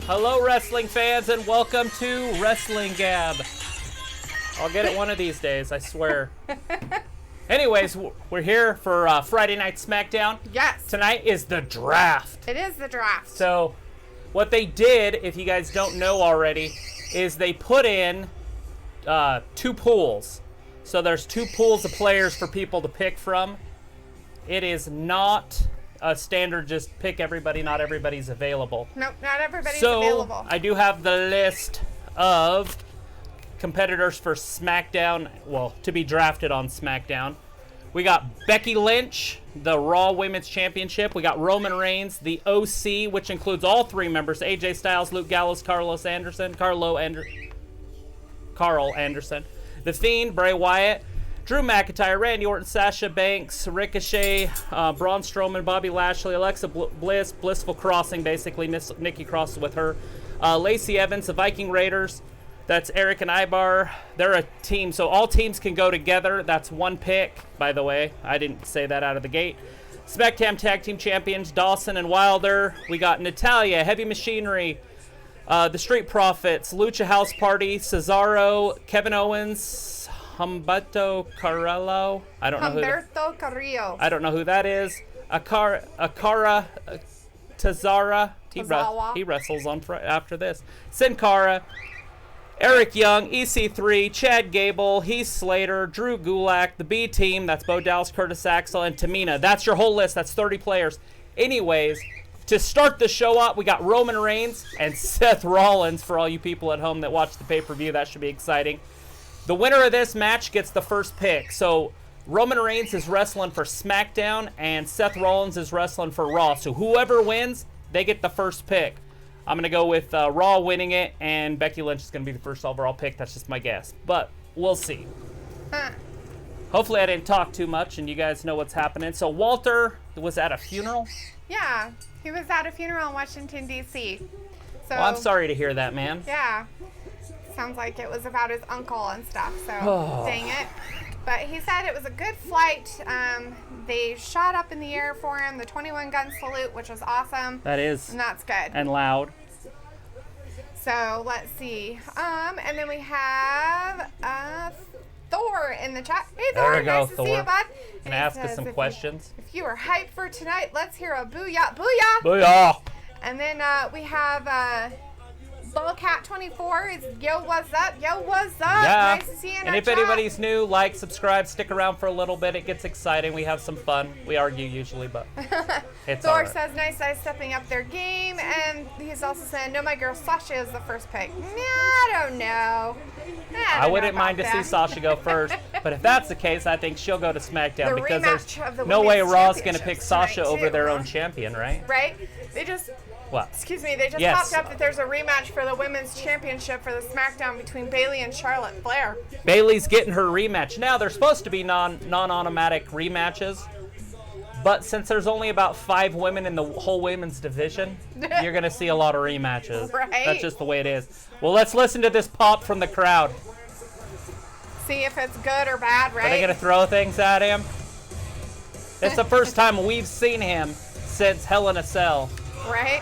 Hello, wrestling fans, and welcome to Wrestling Gab. I'll get it one of these days, I swear. Anyways, we're here for Friday Night SmackDown. Yes. Tonight is the draft. It is the draft. So, what they did, if you guys don't know already, is they put in two pools. So there's two pools of players for people to pick from. It is not a standard just pick everybody, not everybody's available. Nope, not everybody's available. So I do have the list of competitors for SmackDown, well, to be drafted on SmackDown. We got Becky Lynch, the Raw Women's Championship. We got Roman Reigns, the OC, which includes all three members, AJ Styles, Luke Gallows, Karl Anderson. The Fiend, Bray Wyatt, Drew McIntyre, Randy Orton, Sasha Banks, Ricochet, Braun Strowman, Bobby Lashley, Alexa Bliss, Blissful Crossing, basically Nikki crosses with her, Lacey Evans, the Viking Raiders. That's Erik and Ivar. They're a team, so all teams can go together. That's one pick, by the way. I didn't say that out of the gate. SmackDown Tag Team Champions, Dawson and Wilder. We got Natalya, Heavy Machinery, the Street Profits, Lucha House Party, Cesaro, Kevin Owens, Humberto Carrillo. I don't know who that is. Akara Tazara. He wrestles on after this. Sin Cara. Eric Young, EC3, Chad Gable, Heath Slater, Drew Gulak, the B Team, that's Bo Dallas, Curtis Axel, and Tamina. That's your whole list. That's 30 players. Anyways, to start the show up, we got Roman Reigns and Seth Rollins. For all you people at home that watch the pay-per-view, that should be exciting. The winner of this match gets the first pick. So Roman Reigns is wrestling for SmackDown, and Seth Rollins is wrestling for Raw. So whoever wins, they get the first pick. I'm going to go with Raw winning it, and Becky Lynch is going to be the first overall pick. That's just my guess. But we'll see. Hopefully I didn't talk too much, and you guys know what's happening. So Walter was at a funeral? Yeah, he was at a funeral in Washington, D.C. So, well, I'm sorry to hear that, man. Yeah. Sounds like it was about his uncle and stuff, so dang it. But he said it was a good flight. They shot up in the air for him, the 21-gun salute, which was awesome. That is. And that's good. And loud. So, let's see. And then we have Thor in the chat. Hey, Thor, there we go, nice to see you, bud. Can I ask us some questions? If you are hyped for tonight, let's hear a booyah, booyah. Booyah. And then we have Ballcat24 is yo, what's up? Yo, what's up? Yeah. Nice to see you in And our if chat. anybody's new, like, subscribe, stick around for a little bit. It gets exciting. We have some fun. We argue usually, but it's all Thor right. says, nice guys stepping up their game. And he's also saying, no, my girl Sasha is the first pick. I don't know. I wouldn't mind to see Sasha go first. But if that's the case, I think she'll go to SmackDown because there's no way Raw's going to pick Sasha over their own champion, right? Right? They just... What? Excuse me, they just popped up that there's a rematch for the Women's Championship for the SmackDown between Bayley and Charlotte Flair. Bayley's getting her rematch. Now, they're supposed to be non-automatic rematches, but since there's only about 5 women in the whole women's division, you're going to see a lot of rematches. Right. That's just the way it is. Well, let's listen to this pop from the crowd. See if it's good or bad, right? Are they going to throw things at him? It's the first time we've seen him since Hell in a Cell. Right?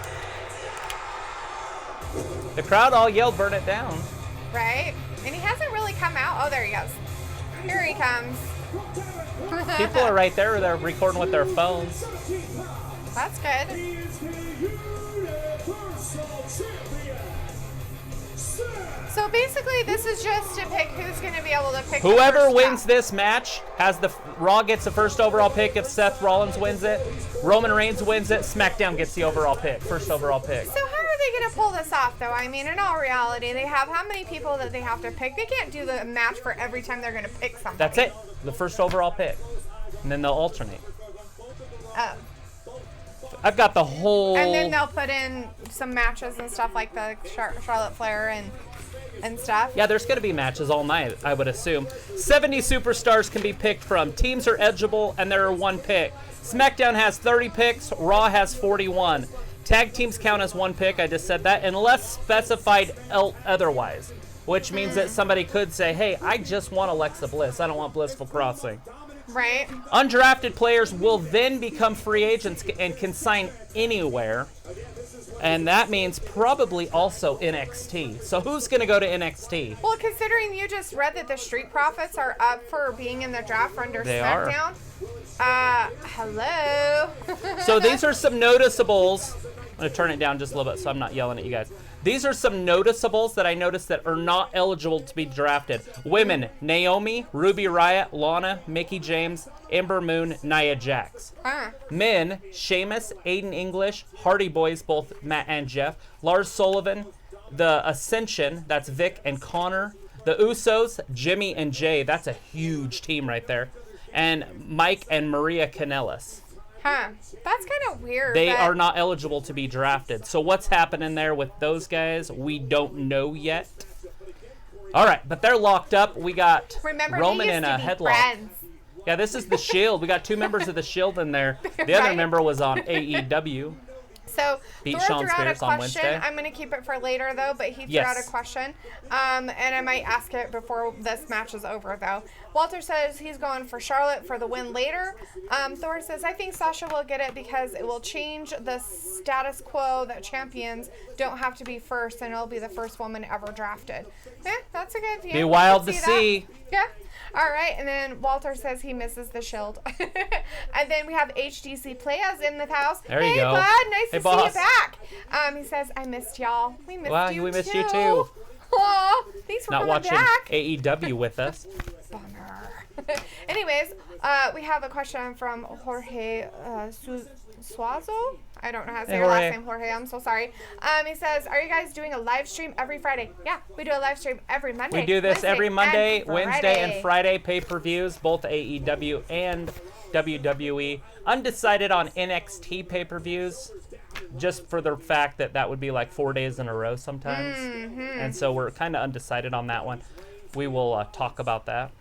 The crowd all yelled, burn it down. Right? And he hasn't really come out. Oh, there he goes. Here he comes. People are right there. They're recording with their phones. That's good. So basically, this is just to pick who's going to be able to pick whoever wins this match has the Raw gets the first overall pick. If Seth Rollins wins it, Roman Reigns wins it, SmackDown gets the overall pick, first overall pick. So how are they going to pull this off, though? I mean, in all reality, they have how many people that they have to pick? They can't do the match for every time they're going to pick somebody. That's it. The first overall pick, and then they'll alternate. Oh. I've got the whole. And then they'll put in some matches and stuff like the Charlotte Flair and stuff. Yeah, there's going to be matches all night, I would assume. 70 superstars can be picked from. Teams are eligible, and there are 1 pick. SmackDown has 30 picks. Raw has 41. Tag teams count as 1 pick. I just said that, unless specified otherwise, which means that somebody could say, hey, I just want Alexa Bliss. I don't want Blissful Crossing. Right. Undrafted players will then become free agents and can sign anywhere. And that means probably also NXT. So who's going to go to NXT? Well, considering you just read that the Street Profits are up for being in the draft for under SmackDown. Hello. So these are some noticeables. I'm going to turn it down just a little bit so I'm not yelling at you guys. These are some noticeables that I noticed that are not eligible to be drafted. Women, Naomi, Ruby Riott, Lana, Mickie James, Ember Moon, Nia Jax. Men, Sheamus, Aiden English, Hardy Boys, both Matt and Jeff, Lars Sullivan, The Ascension, that's Vic and Connor, The Usos, Jimmy and Jay, that's a huge team right there, and Mike and Maria Kanellis. That's kind of weird. They are not eligible to be drafted. So what's happening there with those guys, we don't know yet. All right, but they're locked up. We got Roman in a headlock. Friends. Yeah, this is the Shield. We got 2 members of the Shield in there. The other member was on AEW. So Beat Thor Sean threw out a Spears on question. Wednesday. I'm going to keep it for later, though, but he threw out a question. And I might ask it before this match is over, though. Walter says he's going for Charlotte for the win later. Thor says, I think Sasha will get it because it will change the status quo that champions don't have to be first, and it'll be the first woman ever drafted. Yeah, that's a good idea. Be wild to see. Yeah. All right, and then Walter says he misses the Shield. And then we have HDC Playas in the house. There you go. Hey, bud, nice to see you back. He says, I missed y'all. We missed you we missed you too. Aw, thanks for Not coming watching back. AEW with us. Bummer. Anyways, we have a question from Jorge Suazo. I don't know how to say your last name, Jorge. I'm so sorry. He says, are you guys doing a live stream every Friday? Yeah, we do a live stream every Monday. We do this every Monday, Wednesday, and Friday pay-per-views, both AEW and WWE. Undecided on NXT pay-per-views, just for the fact that that would be like 4 days in a row sometimes. And so we're kind of undecided on that one. We will talk about that.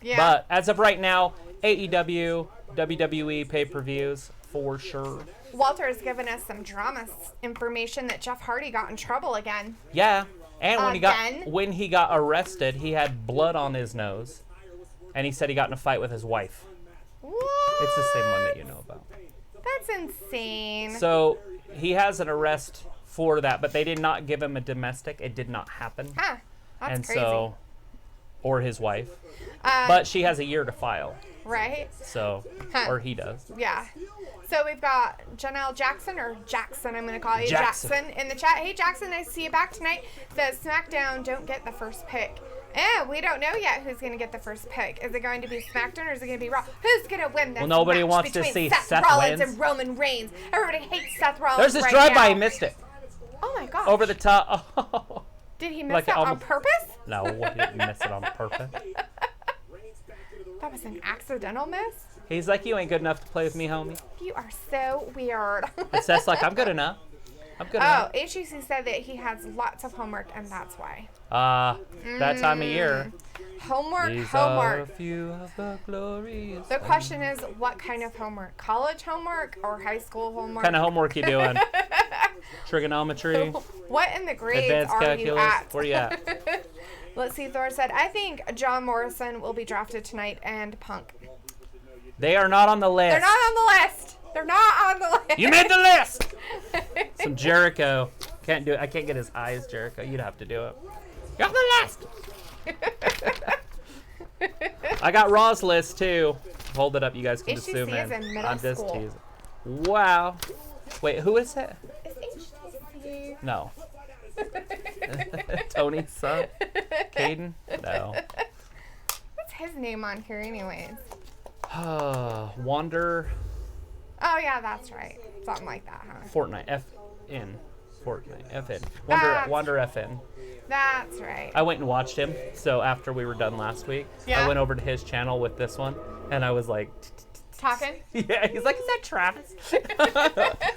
Yeah. But as of right now, AEW, WWE pay-per-views for sure. Walter has given us some drama information that Jeff Hardy got in trouble again. Yeah, and when he got arrested, he had blood on his nose, and he said he got in a fight with his wife. What? It's the same one that you know about. That's insane. So he has an arrest for that, but they did not give him a domestic. It did not happen. That's crazy. So, or his wife, but she has a year to file. Right. So, or he does. Yeah. So we've got Janelle Jackson, or Jackson, I'm going to call you Jackson in the chat. Hey, Jackson, nice to see you back tonight. Says SmackDown don't get the first pick. We don't know yet who's going to get the first pick. Is it going to be SmackDown or is it going to be Raw? Who's going to win this Well, nobody match wants to between see Seth wins. Rollins and Roman Reigns? Everybody hates Seth Rollins. There's this right drive-by, now. he missed it. Oh my gosh. Over the top. Oh. Did he miss Like that on almost- purpose? No, he didn't miss it on purpose. That was an accidental miss? He's like, you ain't good enough to play with me, homie. You are so weird. But Seth's like, I'm good enough. I'm good enough. HGC said that he has lots of homework, and that's why. That time of year. Homework. These are a few of the glorious. The question is, what kind of homework? College homework or high school homework? What kind of homework you doing? Trigonometry? What in the grades Advanced are calculus? you at? Where you at? Let's see. Thor said, I think John Morrison will be drafted tonight, and Punk. They are not on the list. They're not on the list. They're not on the list. You made the list. Some Jericho. Can't do it. I can't get his eyes, Jericho. You'd have to do it. You're on the list. I got Raw's list too. Hold it up. You guys can just zoom in. I'm just teasing. Wow. Wait, who is it? It's HTC. No. Tony's son? Caden? No. What's his name on here, anyways? Wander. Oh yeah, that's right. Something like that, huh? Fortnite. FN. Fortnite. FN. Wander FN. That's right. I went and watched him. So after we were done last week, I went over to his channel with this one, and I was like, talking? Yeah. He's like, is that Travis?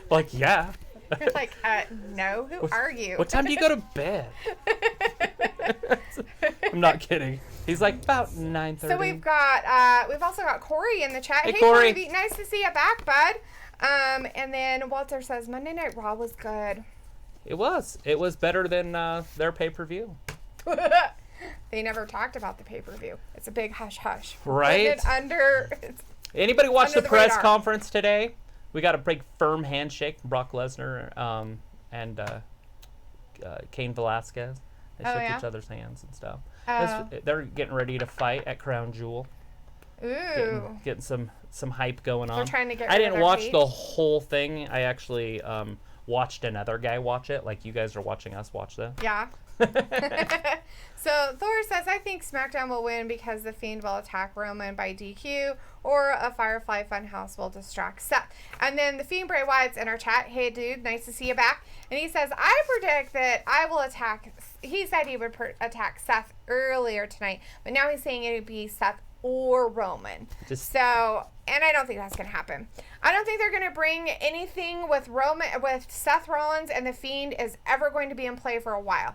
Like, yeah. You're like, no. Who are you? What time do you go to bed? I'm not kidding. He's like about 9:30. So we've also got Corey in the chat. Hey Corey. Nice to see you back, bud. And then Walter says Monday Night Raw was good. It was. It was better than their pay-per-view. They never talked about the pay-per-view. It's a big hush hush. Right. Anybody watch the press conference today? We got a big firm handshake from Brock Lesnar Cain Velasquez. They shook each other's hands and stuff. They're getting ready to fight at Crown Jewel. Ooh. Getting some hype going on. They're trying to get I rid didn't of their watch hate. the whole thing. I actually watched another guy watch it, like you guys are watching us watch this. Yeah. So Thor says, I think SmackDown will win because the Fiend will attack Roman by DQ or a Firefly Funhouse will distract Seth. And then the Fiend Bray Wyatt's in our chat. Hey, dude, nice to see you back. And he says, I predict that I will attack. He said he would attack Seth earlier tonight, but now he's saying it would be Seth or Roman. So, and I don't think that's going to happen. I don't think they're going to bring anything with Seth Rollins and the Fiend is ever going to be in play for a while.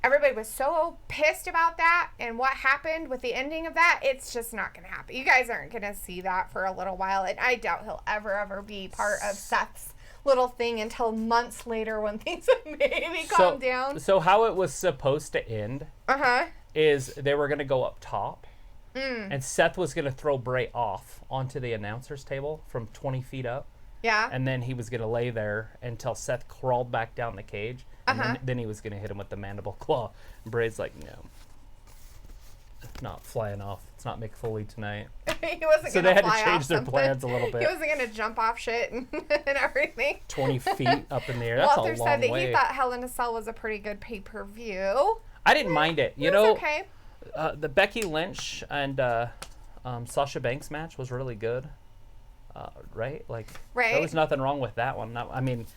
Everybody was so pissed about that and what happened with the ending of that. It's just not going to happen. You guys aren't going to see that for a little while. And I doubt he'll ever be part of Seth's little thing until months later when things have maybe calmed down. So how it was supposed to end is they were going to go up top. And Seth was going to throw Bray off onto the announcer's table from 20 feet up. Yeah. And then he was going to lay there until Seth crawled back down the cage. And then he was going to hit him with the mandible claw. And Bray's like, no. It's not flying off. It's not Mick Foley tonight. He wasn't so gonna they had fly to change off their something. plans a little bit. He wasn't going to jump off shit and everything. 20 feet up in the air. That's Walter a long said that way. he thought Hell in a Cell was a pretty good pay-per-view. I didn't mind it. You It know, was okay. The Becky Lynch and Sasha Banks match was really good. Right? Like, there was nothing wrong with that one.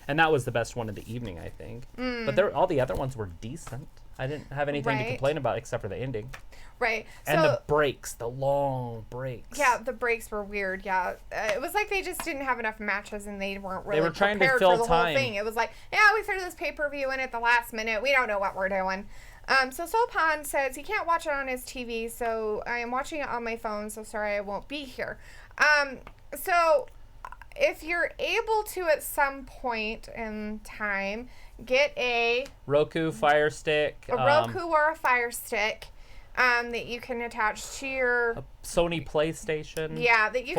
And that was the best one of the evening, I think. But all the other ones were decent. I didn't have anything to complain about except for the ending. Right. And the breaks, the long breaks. Yeah, the breaks were weird. Yeah. It was like they just didn't have enough matches and they weren't really were trying to prepared fill for the whole time. thing. It was like, yeah, we threw this pay-per-view in at the last minute. We don't know what we're doing. So Sopan says he can't watch it on his TV, so I am watching it on my phone, so sorry I won't be here. So if you're able to at some point in time get a Roku Fire Stick. A Roku or a Fire Stick that you can attach to your A Sony PlayStation. Yeah, that you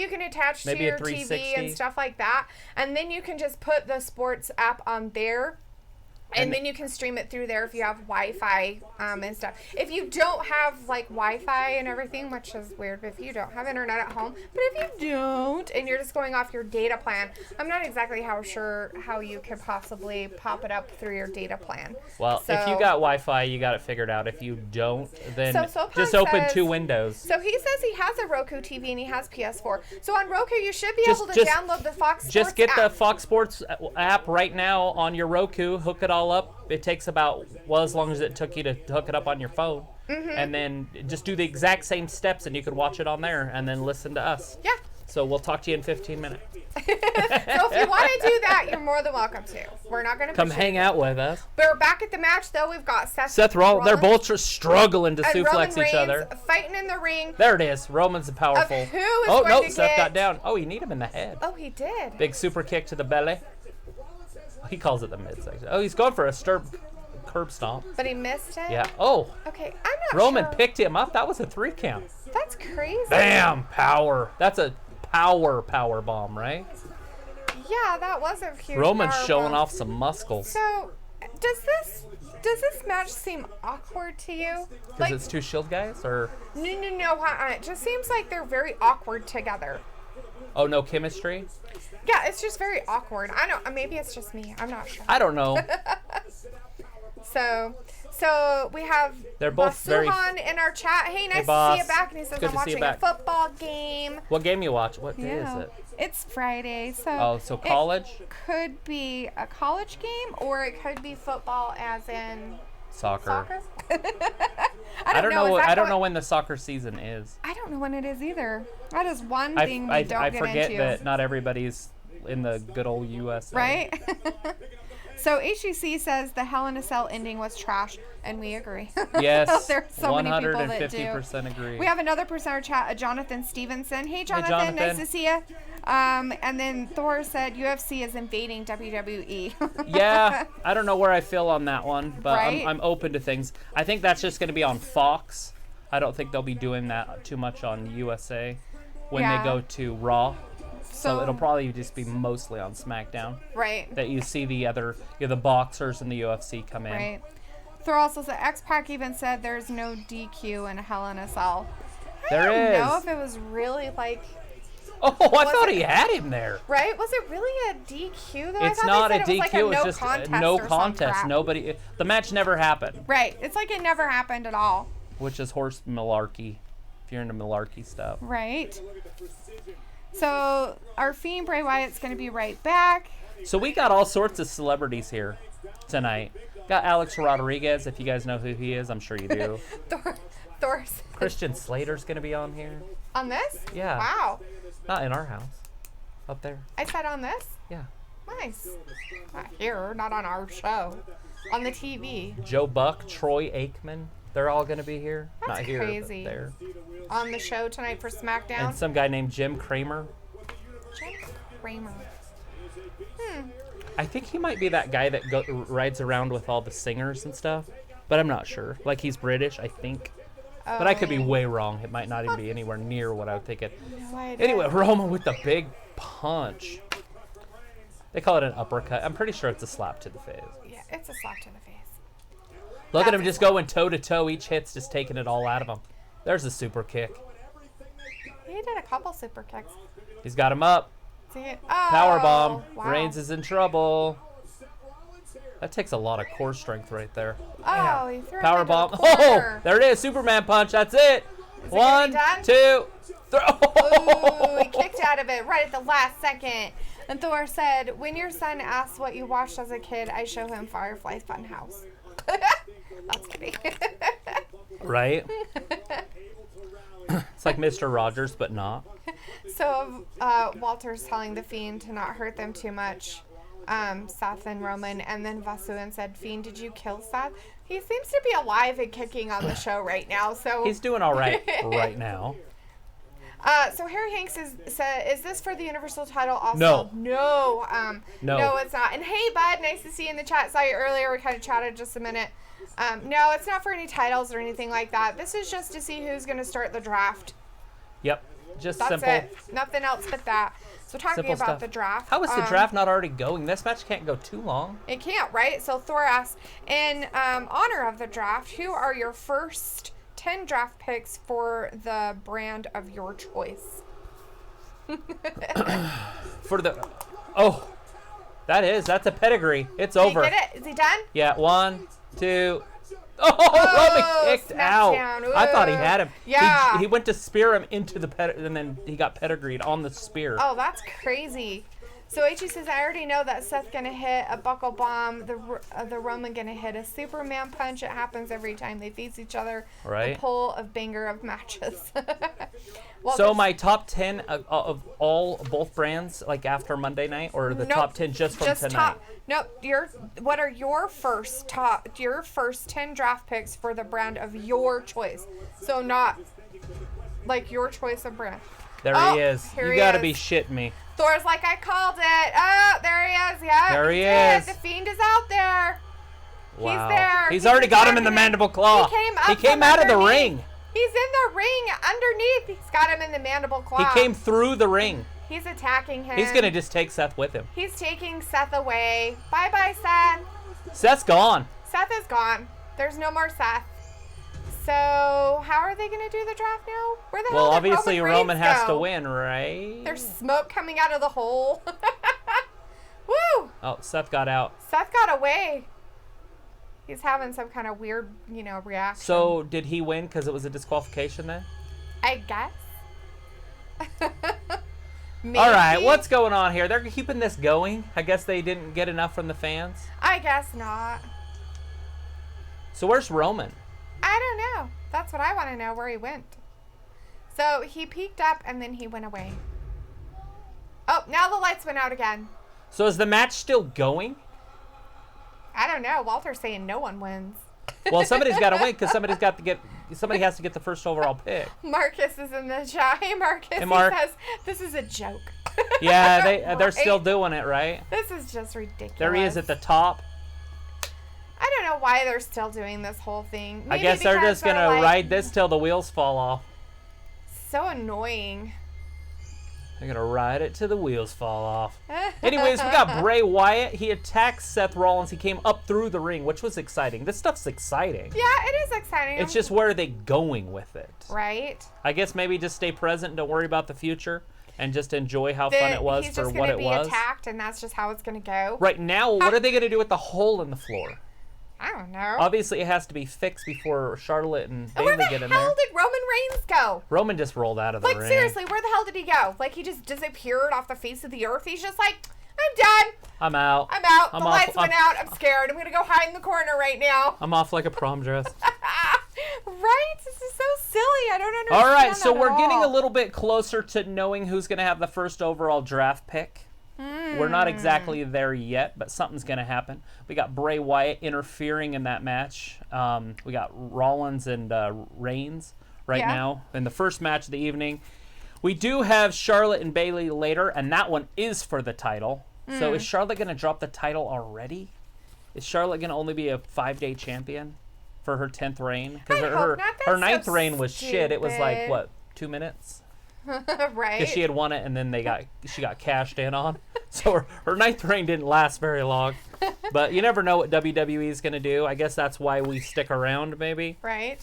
can attach Maybe to your a TV 360. and stuff like that, and then you can just put the sports app on there. And then you can stream it through there if you have Wi-Fi and stuff. If you don't have like Wi-Fi and everything, which is weird if you don't have internet at home, but if you don't and you're just going off your data plan, I'm not exactly sure how you could possibly pop it up through your data plan. Well, if you got Wi-Fi, you got it figured out. If you don't, then Sopan just open says- 2 windows. So he says he has a Roku TV and he has PS4. So on Roku, you should be able to download the Fox Sports Just get app. the Fox Sports app right now on your Roku. Hook it all up. It takes about, as long as it took you to hook it up on your phone. And then just do the exact same steps and you can watch it on there and then listen to us. Yeah. So we'll talk to you in 15 minutes. So if you want to do that, you're more than welcome to. We're not going to Come hang out with us. We're back at the match, though. We've got Seth Rollins. They're both struggling to and suplex Roman each Reigns other. Fighting in the ring. There it is. Roman's powerful. Of who is oh, going no, to Seth get... got down. Oh, he need him in the head. Oh, he did. Big super kick to the belly. He calls it the midsection. Oh, he's going for a curb stomp. But he missed it? Yeah. Oh. Okay, I'm not Roman sure. picked him up. That was a 3 count. That's crazy. Bam! Power. That's a power bomb, right? Yeah, that was a huge Roman's power showing bomb. off some muscles. So, does this match seem awkward to you? Because it's 2 Shield guys? Or No. It just seems like they're very awkward together. oh, no chemistry? Yeah, it's just very awkward. I don't. Maybe it's just me. I'm not sure. I don't know. So we have They're both Suhan in our chat. Hey, nice to boss. see you back. And he says, Good I'm to see you watching a back. football game. What game you watch? What day is it? It's Friday. So Oh, so college? It could be a college game or it could be football as in Soccer. I don't know. I don't know when the soccer season is. I don't know when it is either. That is one thing we don't I get forget into. that not everybody's in the good old USA. Right? So HGC says the Hell in a Cell ending was trash, and we agree. Yes, There's so many people that do. 150% agree. We have another person in our chat, Jonathan Stevenson. Hey, Jonathan, Jonathan. nice to see you. And then Thor said UFC is invading WWE. Yeah, I don't know where I feel on that one, but Right? I'm open to things. I think that's just going to be on Fox. I don't think they'll be doing that too much on USA when Yeah. they go to Raw. So it'll probably just be mostly on SmackDown. Right. That you see the boxers and the UFC come in. Right. Thor also said X-Pac even said there's no DQ in Hell in a Cell. I don't know if it was really like. Oh, I thought he had him there. Right? Was it really a DQ though? It's not a DQ. Like it's just no contest. Nobody. The match never happened. Right. It's like it never happened at all. Which is horse malarkey. If you're into malarkey stuff. Right. So our Fiend Bray Wyatt's going to be right back. So we got all sorts of celebrities here tonight. Got Alex Rodriguez, if you guys know who he is. I'm sure you do. Thor's. Christian Slater's going to be on here. On this? Yeah. Wow. Not in our house. Up there. I said on this? Yeah. Nice. Not here, not on our show. On the TV. Joe Buck, Troy Aikman. They're all going to be here. That's Not here, crazy. but there. On the show tonight for SmackDown. And some guy named Jim Kramer. Jim Kramer. I think he might be that guy that rides around with all the singers and stuff. But I'm not sure. Like, he's British, I think. Oh, but I could be way wrong. It might not even be anywhere near what I would think it. No idea. Anyway, Roman with the big punch. They call it an uppercut. I'm pretty sure it's a slap to the face. Yeah, it's a slap to the face. Look at him just going toe-to-toe. Each hit's just taking it all out of him. There's a super kick. He did a couple super kicks. He's got him up. See it? Oh, Powerbomb. wow. Reigns is in trouble. That takes a lot of core strength right there. Oh, he threw Powerbomb. him into the corner. Oh, there it is. Superman punch. That's it. Is One, it done? two, three. Ooh, he kicked out of it right at the last second. And Thor said, when your son asks what you watched as a kid, I show him Firefly's Funhouse. That's kidding. Right? It's like Mr. Rogers, but not. So Walter's telling the Fiend to not hurt them too much, Seth and Roman, and then Vasuan said, Fiend, did you kill Seth? He seems to be alive and kicking on the show right now. So he's doing all right right now. So Harry Hanks is this for the Universal title also? No. No, it's not. And hey, bud, nice to see you in the chat. Saw you earlier. We kind of chatted just a minute. No, it's not for any titles or anything like that. This is just to see who's going to start the draft. Yep. Just That's simple. it. Nothing else but that. So talking Simple about stuff. the draft. How is the draft not already going? This match can't go too long. It can't, right? So Thor asks, in honor of the draft, who are your first 10 draft picks for the brand of your choice? That's a pedigree. It's over. Did he get it? Is he done? Yeah, 1, 2. Oh, Roman kicked out. I thought he had him. Yeah. He went to spear him into the and then he got pedigreed on the spear. Oh, that's crazy. So HE says, I already know that Seth gonna hit a buckle bomb, the Roman gonna hit a Superman punch. It happens every time they face each other. Right. A pull of banger of matches. Well, so my top 10 of both brands, like after Monday night, or the top 10 just from tonight? What are your first 10 draft picks for the brand of your choice? So not like your choice of brand. There he is. You gotta be shitting me. Thor's like, I called it. Oh, there he is. Yeah. There he is. The Fiend is out there. Wow. He's there. He's already got him in the mandible claw. He came out of the ring. He's in the ring underneath. He's got him in the mandible claw. He came through the ring. He's attacking him. He's gonna just take Seth with him. He's taking Seth away. Bye-bye, Seth. Seth's gone. Seth is gone. There's no more Seth. So how are they going to do the draft now? Where the hell did obviously Roman has go? to win, right? There's smoke coming out of the hole. Woo! Oh, Seth got out. Seth got away. He's having some kind of weird, reaction. So did he win because it was a disqualification then? I guess. Maybe. All right, what's going on here? They're keeping this going. I guess they didn't get enough from the fans. I guess not. So where's Roman? I don't know. That's what I want to know, where he went. So he peeked up and then he went away. Oh, now the lights went out again. So is the match still going? I don't know. Walter's saying no one wins. Well, somebody's got to win because somebody has to get the first overall pick. Marcus is in the chat. Hey, Marcus. Hey, Mark. He says, this is a joke. Yeah, they're still doing it, right? This is just ridiculous. There he is at the top. I don't know why they're still doing this whole thing. Maybe I guess they're just going to ride this till the wheels fall off. So annoying. They're going to ride it till the wheels fall off. Anyways, we got Bray Wyatt. He attacked Seth Rollins. He came up through the ring, which was exciting. This stuff's exciting. Yeah, it is exciting. It's just where are they going with it? Right. I guess maybe just stay present, don't worry about the future, and just enjoy how fun it was for what it was. He's just going to be attacked, and that's just how it's going to go. Right now, what are they going to do with the hole in the floor? I don't know. Obviously, it has to be fixed before Charlotte and Bayley get in there. Where the hell did Roman Reigns go? Roman just rolled out of the ring. Like, seriously, where the hell did he go? Like, he just disappeared off the face of the earth? He's just like, I'm done. I'm out. I'm out. The lights went out. I'm scared. I'm going to go hide in the corner right now. I'm off like a prom dress. Right? This is so silly. I don't understand. All right, so we're getting a little bit closer to knowing who's going to have the first overall draft pick. We're not exactly there yet, but something's going to happen. We got Bray Wyatt interfering in that match. We got Rollins and Reigns now in the first match of the evening. We do have Charlotte and Bayley later, and that one is for the title. So is Charlotte going to drop the title already? Is Charlotte going to only be a 5-day champion for her 10th reign? Because her 9th reign was shit. It was like, what, 2 minutes? Right. Because she had won it, and then she got cashed in on. So her 9th reign didn't last very long. But you never know what WWE is going to do. I guess that's why we stick around, maybe. Right.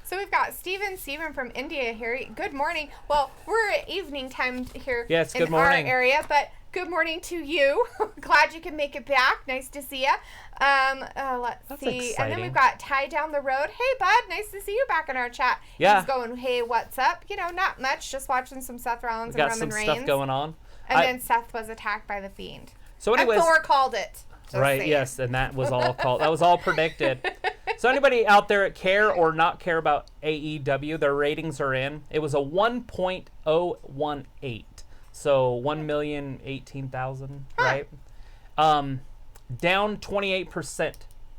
So we've got Steven from India here. Good morning. Well, we're at evening time here in our area, but good morning to you. Glad you can make it back. Nice to see you. Let's see. Exciting. And then we've got Ty down the road. Hey, bud. Nice to see you back in our chat. Yeah. He's going, hey, what's up? You know, not much. Just watching some Seth Rollins and Roman Reigns. Got some stuff going on. And then Seth was attacked by the Fiend. So anyways. And Thor called it. Right, yes. And that was all called. That was all predicted. So anybody out there that care or not care about AEW, their ratings are in. It was a 1.018. So 1,018,000, right? Down 28%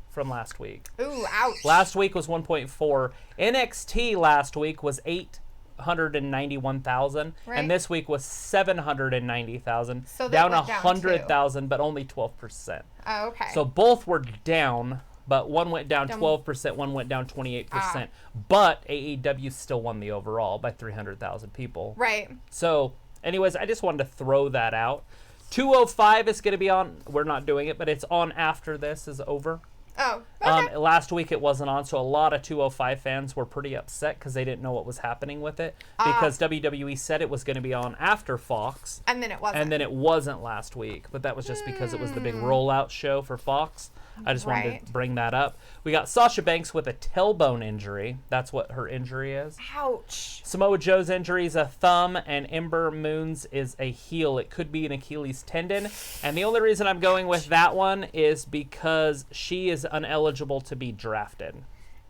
from last week. Ooh, ouch. Last week was 1.4. NXT last week was 891,000, and this week was 790,000. So down 100,000, but only 12%. Oh, okay. So both were down, but one went down 12%, one went down 28%. But AEW still won the overall by 300,000 people. Right. So, anyways, I just wanted to throw that out. 205 is going to be on. We're not doing it, but it's on after this is over. Oh, okay. Last week it wasn't on, so a lot of 205 fans were pretty upset because they didn't know what was happening with it. Because WWE said it was going to be on after Fox. And then it wasn't. And then it wasn't last week, but that was just because it was the big rollout show for Fox. I just wanted to bring that up. We got Sasha Banks with a tailbone injury. That's what her injury is. Ouch. Samoa Joe's injury is a thumb, and Ember Moon's is a heel. It could be an Achilles tendon. And the only reason I'm going with that one is because she is ineligible to be drafted.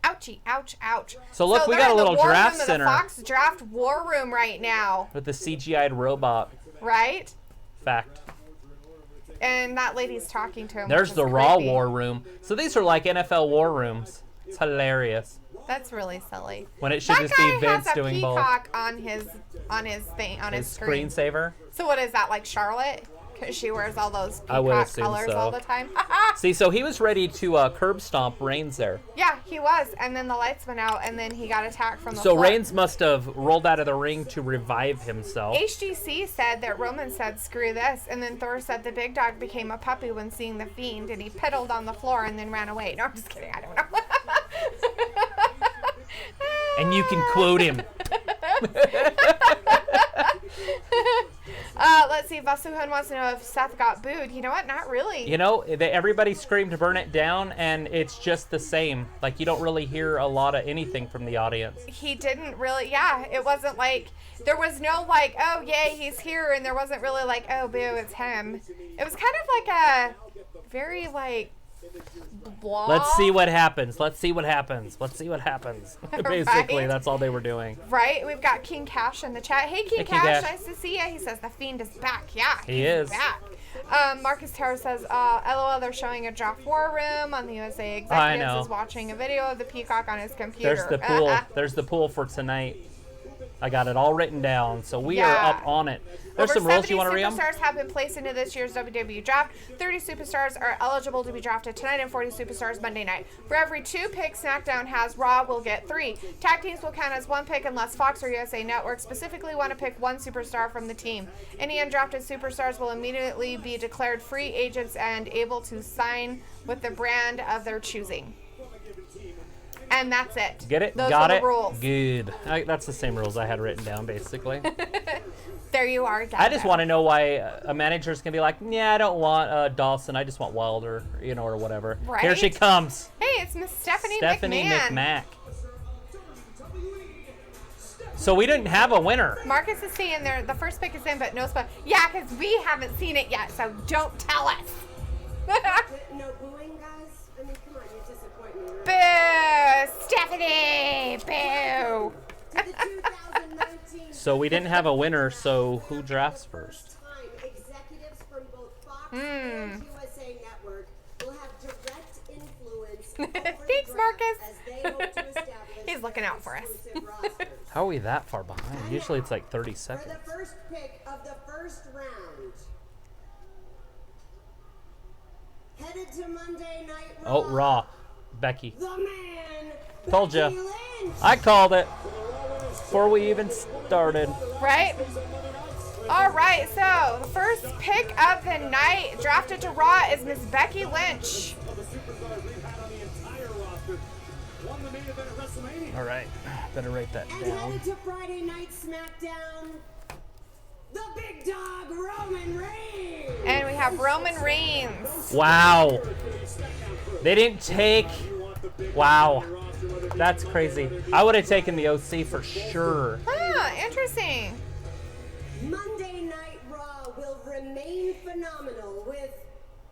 Ouchie, ouch, ouch. So look, we got a little draft center. The Fox draft war room right now. With the CGI'd robot. Right? Fact. And that lady's talking to him. There's the Raw war room. So these are like NFL war rooms. It's hilarious. That's really silly. When it should just be Vince doing both. That guy has a peacock on his thing, on his screen. Screensaver. So what is that, like Charlotte? Because she wears all those peacock colors all the time. See, so he was ready to curb stomp Reigns there. Yeah, he was. And then the lights went out, and then he got attacked from the floor. So Reigns must have rolled out of the ring to revive himself. HGC said that Roman said, screw this. And then Thor said the big dog became a puppy when seeing the Fiend, and he piddled on the floor and then ran away. No, I'm just kidding. I don't know. And you can quote him. Let's see. Vasuhan wants to know if Seth got booed. You know what? Not really. You know, everybody screamed to burn it down, and it's just the same. Like, you don't really hear a lot of anything from the audience. He didn't really, it wasn't like, there was no like, oh, yay, he's here, and there wasn't really like, oh, boo, it's him. It was kind of like a very, like, blah. Let's see what happens. Let's see what happens. Let's see what happens. Basically, that's all they were doing. Right? We've got King Cash in the chat. Hey, King Cash, nice to see you. He says the Fiend is back. Yeah, he is back. Marcus Terror says, LOL, they're showing a draft war room on the USA Executives is watching a video of the peacock on his computer. There's the pool. There's the pool for tonight. I got it all written down, so we are Yeah. up on it. There's Over some rules. You 70 want to read them? superstars have been placed into this year's WWE draft. 30 superstars are eligible to be drafted tonight and 40 superstars Monday night. For every 2 picks SmackDown has, Raw will get 3. Tag teams will count as 1 pick unless Fox or USA Network specifically want to pick 1 superstar from the team. Any undrafted superstars will immediately be declared free agents and able to sign with the brand of their choosing. And that's it. Get it? Those Got are it? the rules. Good. That's the same rules I had written down, basically. There you are. I just want to know why a manager's going to be like, yeah, I don't want Dawson. I just want Wilder, or whatever. Right? Here she comes. Hey, it's Miss Stephanie Stephanie McMahon. McMahon. So we didn't have a winner. Marcus is saying the first pick is in, but no spot. Yeah, because we haven't seen it yet, so don't tell us. No booing, guys? I mean, come on, you're disappointing me. Boo! Stephanie! Boo! To the 2019 So we didn't have a winner, so who drafts first? time, executives from both Fox and USA Network will have direct influence over the Thanks, draft Marcus. as they hope to establish He's looking out for us. exclusive rosters. How are we that far behind? Usually it's like 30 For seconds. the first pick of the first round, headed to Monday Night Raw. Oh, Raw. Becky. The man, Told ya. Becky Lynch. I called it before we even started. Right? All right, so the first pick of the night drafted to Raw is Miss Becky Lynch. All right. Better write that And down. headed to Friday Night SmackDown, the big dog Roman Reigns. And we have Roman Reigns. Wow. They didn't take. Wow. That's crazy. I would have taken the OC for sure. Ah, interesting. Monday Night Raw will remain phenomenal with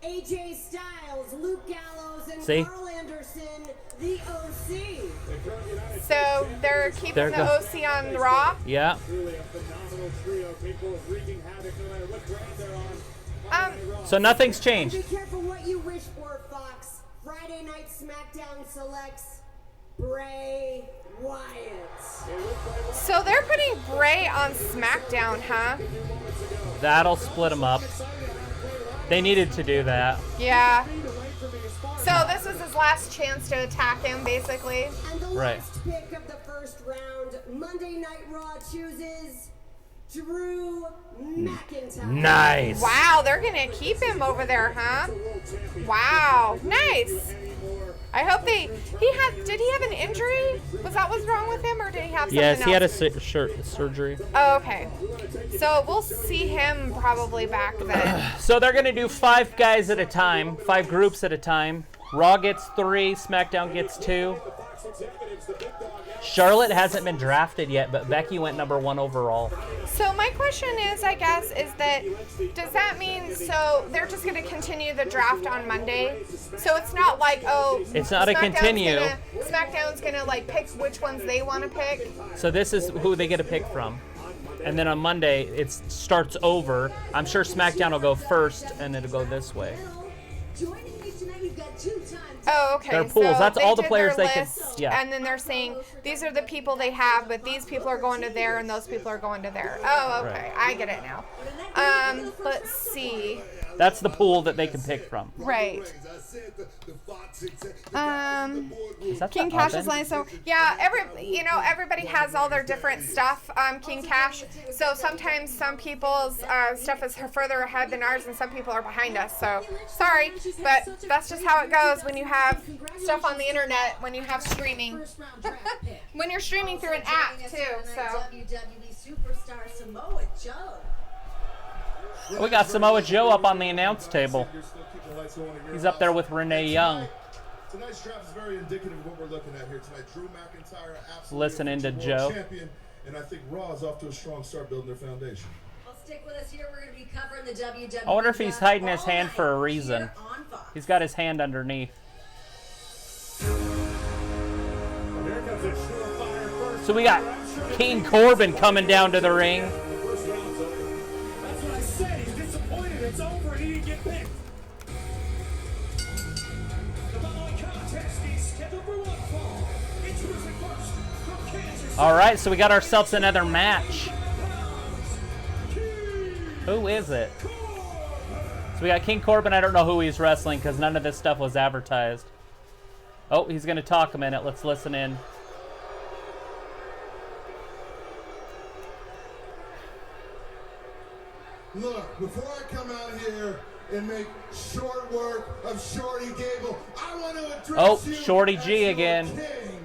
AJ Styles, Luke Gallows, and See? Karl Anderson, the OC. So they're keeping There the go- OC on Raw. Yeah. So nothing's Be changed. careful what you wish for, Fox. Friday Night SmackDown selects Bray Wyatt. So they're putting Bray on SmackDown, huh? That'll split them up. They needed to do that. Yeah. So this was his last chance to attack him, basically. And the Right. last pick of the first round, Monday Night Raw chooses Drew McIntyre. Nice. Wow, they're gonna keep him over there, huh? Wow, nice. I hope did he have an injury? Was that what's wrong with him, or did he have something Yes, else? he had a surgery. Oh, okay. So we'll see him probably back then. So they're going to do 5 guys at a time, 5 groups at a time. Raw gets 3, SmackDown gets 2. Charlotte hasn't been drafted yet, but Becky went number 1 overall. So my question is, I guess, is that does that mean so they're just going to continue the draft on Monday? So it's not like It's not a continue. SmackDown's gonna like pick which ones they want to pick. So this is who they get to pick from. And then on Monday, it starts over. I'm sure SmackDown will go first, and it'll go this way. Joining me tonight, we've got 2-time Oh, okay. Their pools, So that's they all the did players their they can- list, yeah. And then they're saying these are the people they have, but these people are going to there, and those people are going to there. Oh, okay. Right. I get it now. Let's see. That's the pool that they can pick from. Right. Is that King the Cash's oven? line. So yeah, everybody has all their different stuff. King Cash. So sometimes some people's stuff is further ahead than ours, and some people are behind us. So sorry, but that's just how it goes when you have stuff on the internet. When you have streaming, when you're streaming through an app too. So WWE superstar Samoa Joe. We got Samoa Joe up on the announce table. He's up there with Renee Young. Tonight's draft is very indicative of what we're looking at here tonight. Drew McIntyre, absolutely Listening to world Joe. champion, and I think Raw is off to a strong start building their foundation. Well, stick with us here. We're going to be covering the WWE. I wonder if he's hiding his hand all for a night reason. here on Fox. He's got his hand underneath. So we got King Corbin coming down to the ring. That's what I said. He's disappointed. It's over. He didn't get picked. The following contest is scheduled for one fall. Introducing first from Kansas City. All right, so we got ourselves another match. Who is it? So we got King Corbin. I don't know who he's wrestling because none of this stuff was advertised. Oh, he's going to talk a minute. Let's listen in. Look, before I come out here and make short work of Shorty Gable, I want to address you Shorty as G your again. king.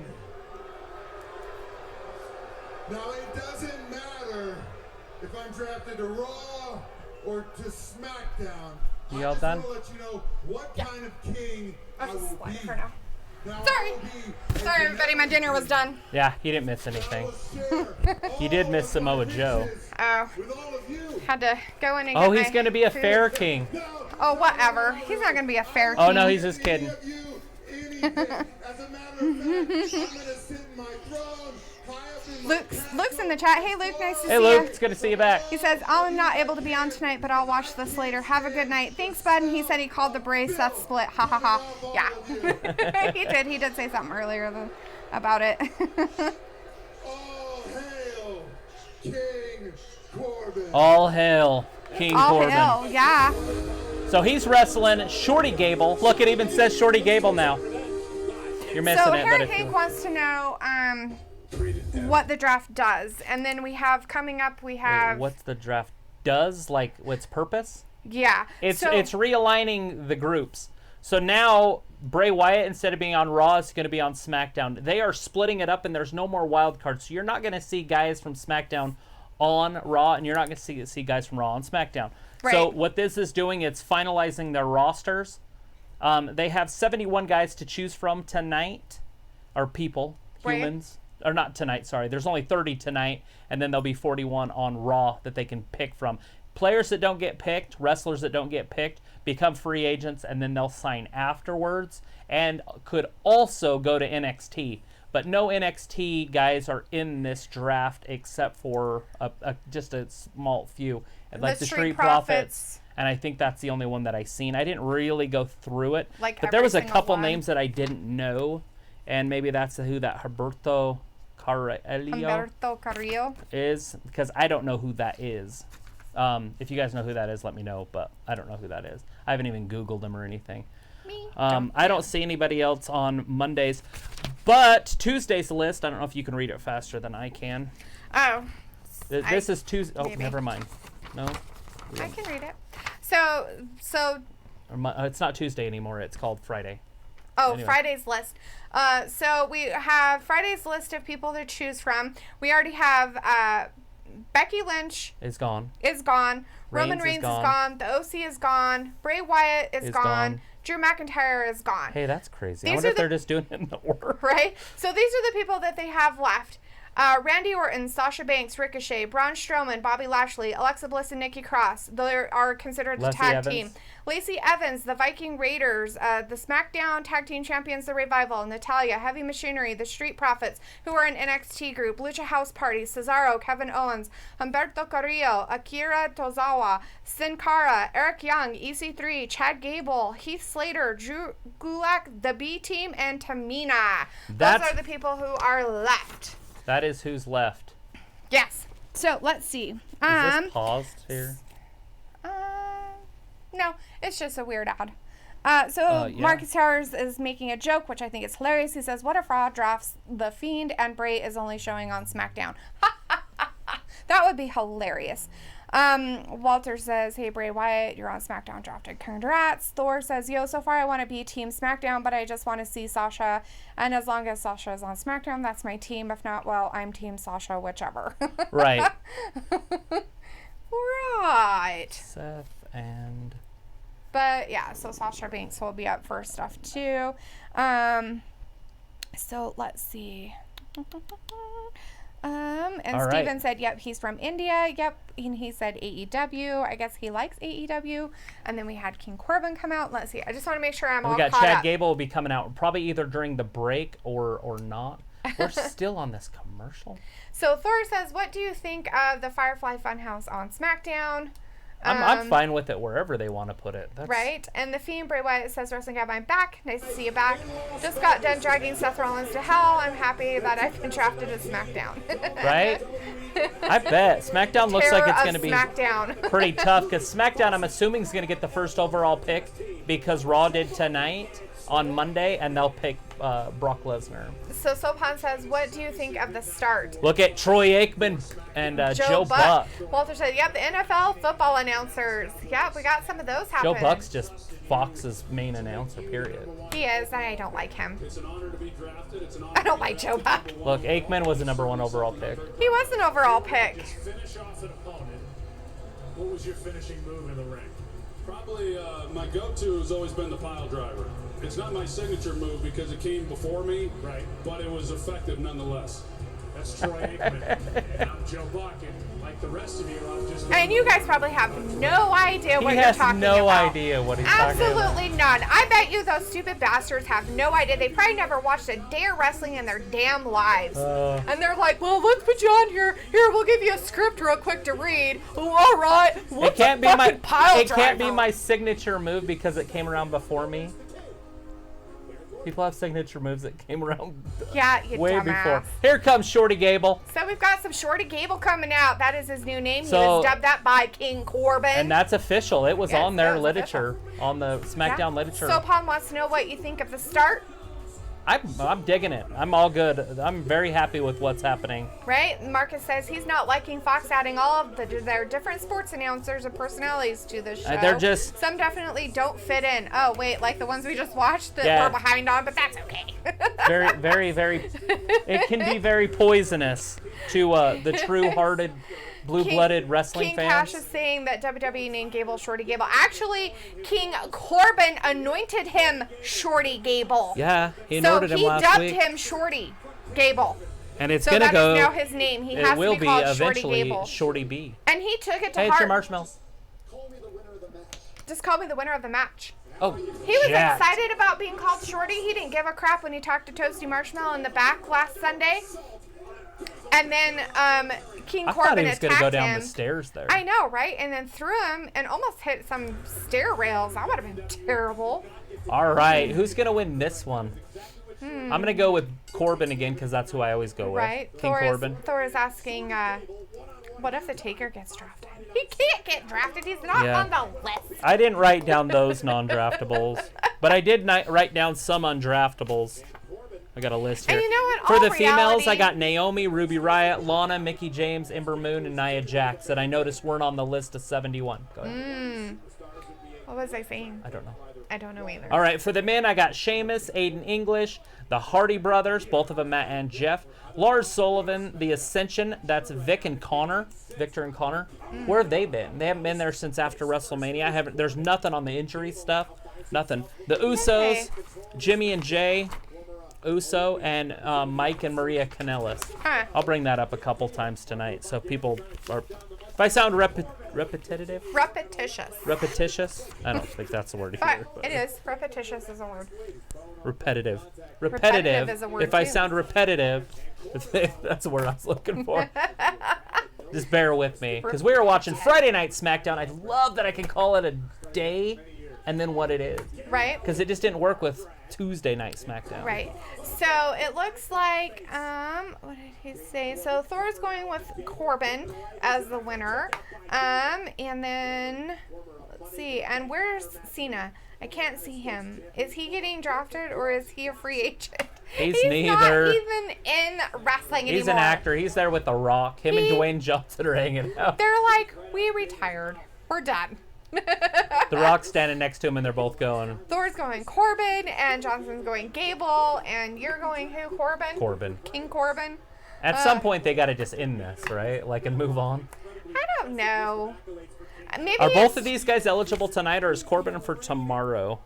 Now, it doesn't matter if I'm drafted to Raw or to SmackDown. You I all just done? want to let you know what kind of king I I'll will just let be. her know. Now, Sorry. I will be Sorry, everybody. My dinner was done. Yeah, he didn't miss anything. He did miss Samoa Joe. Oh, with all of you. had to go in and Oh, get he's my going to be a food. fair king. Oh, whatever. He's not going to be a fair king. Oh, no, he's just kidding. Any of you, anything. As a matter of fact, I'm going to sit in my throne high up in my Luke's in the chat. Hey, Luke, nice to Hey, see Luke, you. it's good to see you back. He says, I'm not able to be on tonight, but I'll watch this later. Have a good night. Thanks, bud. And he said he called the Bray Seth split. Ha, ha, ha. Yeah. He did. He did say something earlier about it. All hail King Corbin. All hail King All Corbin. hell. Yeah. So he's wrestling Shorty Gable. Look, it even says Shorty Gable now. You're missing So it, but Harry if Hank you... wants to know what the draft does. And then we have coming up, we have... What's the draft does? Like, what's purpose? Yeah. It's so, realigning the groups. So now Bray Wyatt, instead of being on Raw, is going to be on SmackDown. They are splitting it up, and there's no more wild cards. So you're not going to see guys from SmackDown on Raw, and you're not going to see guys from Raw on SmackDown. Right. So what this is doing, it's finalizing their rosters. They have 71 guys to choose from tonight, or people, Right. humans. Or not tonight, sorry. There's only 30 tonight, and then there'll be 41 on Raw that they can pick from. Players that don't get picked, wrestlers that don't get picked, become free agents, and then they'll sign afterwards, and could also go to NXT. But no NXT guys are in this draft except for just a small few. Like the Street Profits. And I think that's the only one that I've seen. I didn't really go through it. Like but there was a every couple single one. names that I didn't know. And maybe that's who that Humberto Carrillo Humberto Carrillo. is. Because I don't know who that is. If you guys know who that is, let me know. But I don't know who that is. I haven't even Googled him or anything. Me. I don't see anybody else on Mondays. But Tuesday's list, I don't know if you can read it faster than I can. Oh, This is Tuesday. Oh, maybe. never mind. No. I can read it. So It's not Tuesday anymore. It's called Friday. Oh, Anyway. Friday's list. So we have Friday's list of people to choose from. We already have Becky Lynch It's gone. is gone. Roman Reigns Reigns is is gone. The OC is gone. Bray Wyatt is gone. Drew McIntyre is gone. Hey, that's crazy. I These wonder are if they're just doing it in the order. Right? So these are the people that they have left. Randy Orton, Sasha Banks, Ricochet, Braun Strowman, Bobby Lashley, Alexa Bliss, and Nikki Cross. They are considered the Lacey tag Evans. team. Lacey Evans, the Viking Raiders, the SmackDown Tag Team Champions, the Revival, Natalya, Heavy Machinery, the Street Profits, who are an NXT group, Lucha House Party, Cesaro, Kevin Owens, Humberto Carrillo, Akira Tozawa, Sin Cara, Eric Young, EC3, Chad Gable, Heath Slater, Drew Gulak, the B Team, and Tamina. Those are the people who are left. That is who's left. Yes. So let's see. Is this paused here? No, it's just a weird ad. Yeah. Marcus Towers is making a joke, which I think is hilarious. He says, "What if Raw drafts the Fiend and Bray is only showing on SmackDown?" That would be hilarious. Walter says, "Hey Bray Wyatt, you're on SmackDown drafted. Congrats." Thor says, "Yo, so far I want to be Team SmackDown, but I just want to see Sasha. And as long as Sasha is on SmackDown, that's my team. If not, well, I'm Team Sasha, whichever." Right. Right. Seth and... But yeah, so Sasha Banks will be up for stuff too. So let's see. And All Steven right. said, yep, he's from India. Yep. And he said AEW. I guess he likes AEW. And then we had King Corbin come out. Let's see. I just want to make sure I'm all We got caught Chad up. Gable will be coming out probably either during the break or not. We're still on this commercial. So Thor says, what do you think of the Firefly Funhouse on SmackDown? I'm fine with it wherever they want to put it. Right? And the Fiend, Bray Wyatt, says, Wrestling Gab, I'm back. Nice to see you back. Just got done dragging Seth Rollins to hell. I'm happy that I've been drafted to SmackDown. Right? I bet. SmackDown looks like it's going to be SmackDown. pretty tough because SmackDown, I'm assuming, is going to get the first overall pick because Raw did tonight on Monday, and they'll pick Brock Lesnar. So Sopan says, what do you think of the start? Look at Troy Aikman and Joe Buck. Walter said, yep, the NFL football announcers. Yep, we got some of those happening. Joe Buck's just Fox's main announcer, period. He is. I don't like him. It's an honor to be drafted. It's an honor I don't like Joe Buck. Look, Aikman was the #1 overall pick. He was an overall pick. Finish off an opponent. What was your finishing move in the ring? Probably my go-to has always been the pile driver. It's not my signature move because it came before me, Right. but it was effective nonetheless. That's Troy Aikman. And I'm Joe Buck. And like the rest of you, I'm just... And you guys probably have no idea what He you're has talking no about. idea what he's talking about. Absolutely none. I bet you those stupid bastards have no idea. They probably never watched a day of wrestling in their damn lives. And they're like, well, let's put you on here. Here, we'll give you a script real quick to read. Oh, all right. What's It can't a fucking be pile it can't be driver? my signature move because it came around before me. People have signature moves that came around Yeah, you way dumbass. before. Here comes Shorty Gable. So we've got some Shorty Gable coming out. That is his new name. He So- was dubbed that by King Corbin. And that's official. It was Yes, on that their was literature, on the SmackDown literature. So Paul wants to know what you think of the start, I'm digging it. I'm all good. I'm very happy with what's happening. right? Marcus says he's not liking Fox adding all of their different sports announcers and personalities to the show. They're just- Some definitely don't fit in. Oh, wait, like the ones we just watched that Yeah. we're behind on, but that's okay. Very, very, very. It can be very poisonous to the true-hearted, blue-blooded wrestling King fans. Cash is saying that WWE named Gable Shorty Gable. Actually, King Corbin anointed him Shorty Gable. Yeah, he So anointed him he last dubbed week, him Shorty Gable. and it's So gonna that go. is now his name. He It has will to be be called Shorty eventually Gable. Shorty B. And he took it to Hey, it's heart. your marshmallow. Just call me the winner of the match. Oh, He was jacked. excited about being called Shorty. He didn't give a crap when he talked to Toasty Marshmallow in the back last Sunday. And then King I Corbin thought he was attacked gonna go down him. the stairs there. I know, right? And then threw him and almost hit some stair rails. That would have been terrible. All right, who's gonna win this one? I'm gonna go with Corbin again because that's who I always go with. Right? King Corbin. Thor is asking, what if the Taker gets drafted? He can't get drafted. He's not Yeah. on the list. I didn't write down those non-draftables, but I did write down some undraftables. I got a list here. And you know what? For All the females, reality- I got Naomi, Ruby Riott, Lana, Mickie James, Ember Moon, and Nia Jax that I noticed weren't on the list of 71. Go ahead. What was I saying? I don't know. I don't know either. All right, for the men, I got Sheamus, Aiden English, the Hardy Brothers, both of them, Matt and Jeff, Lars Sullivan, the Ascension, that's Victor and Connor. Where have they been? They haven't been there since after WrestleMania. There's nothing on the injury stuff. Nothing. The Usos, Jimmy and Jay Uso, and Mike and Maria Kanellis. Huh. I'll bring that up a couple times tonight, so people are. If I sound repetitive, repetitious, I don't think that's the word But either. it is. Repetitious is a word. Repetitive. Repetitive is a word, If I too. sound repetitive, that's the word I was looking for. Just bear with me, because we were watching Friday Night SmackDown. I love that I can call it a day, and then what it is, Right? because it just didn't work with Tuesday Night SmackDown. Right. So it looks like, what did he say? So Thor's going with Corbin as the winner. And then, let's see. And where's Cena? I can't see him. Is he getting drafted or is he a free agent? He's not neither. even in wrestling anymore. He's an actor. He's there with The Rock. Him and He- Dwayne Johnson are hanging out. They're like, we retired. We're done. The Rock's standing next to him, and they're both going Thor's going Corbin, and Johnson's going Gable, and you're going who? Corbin? Corbin. King Corbin? At some point, they got to just end this, right? Like, and move on. I don't know. Maybe Are both it's- of these guys eligible tonight, or is Corbin for tomorrow?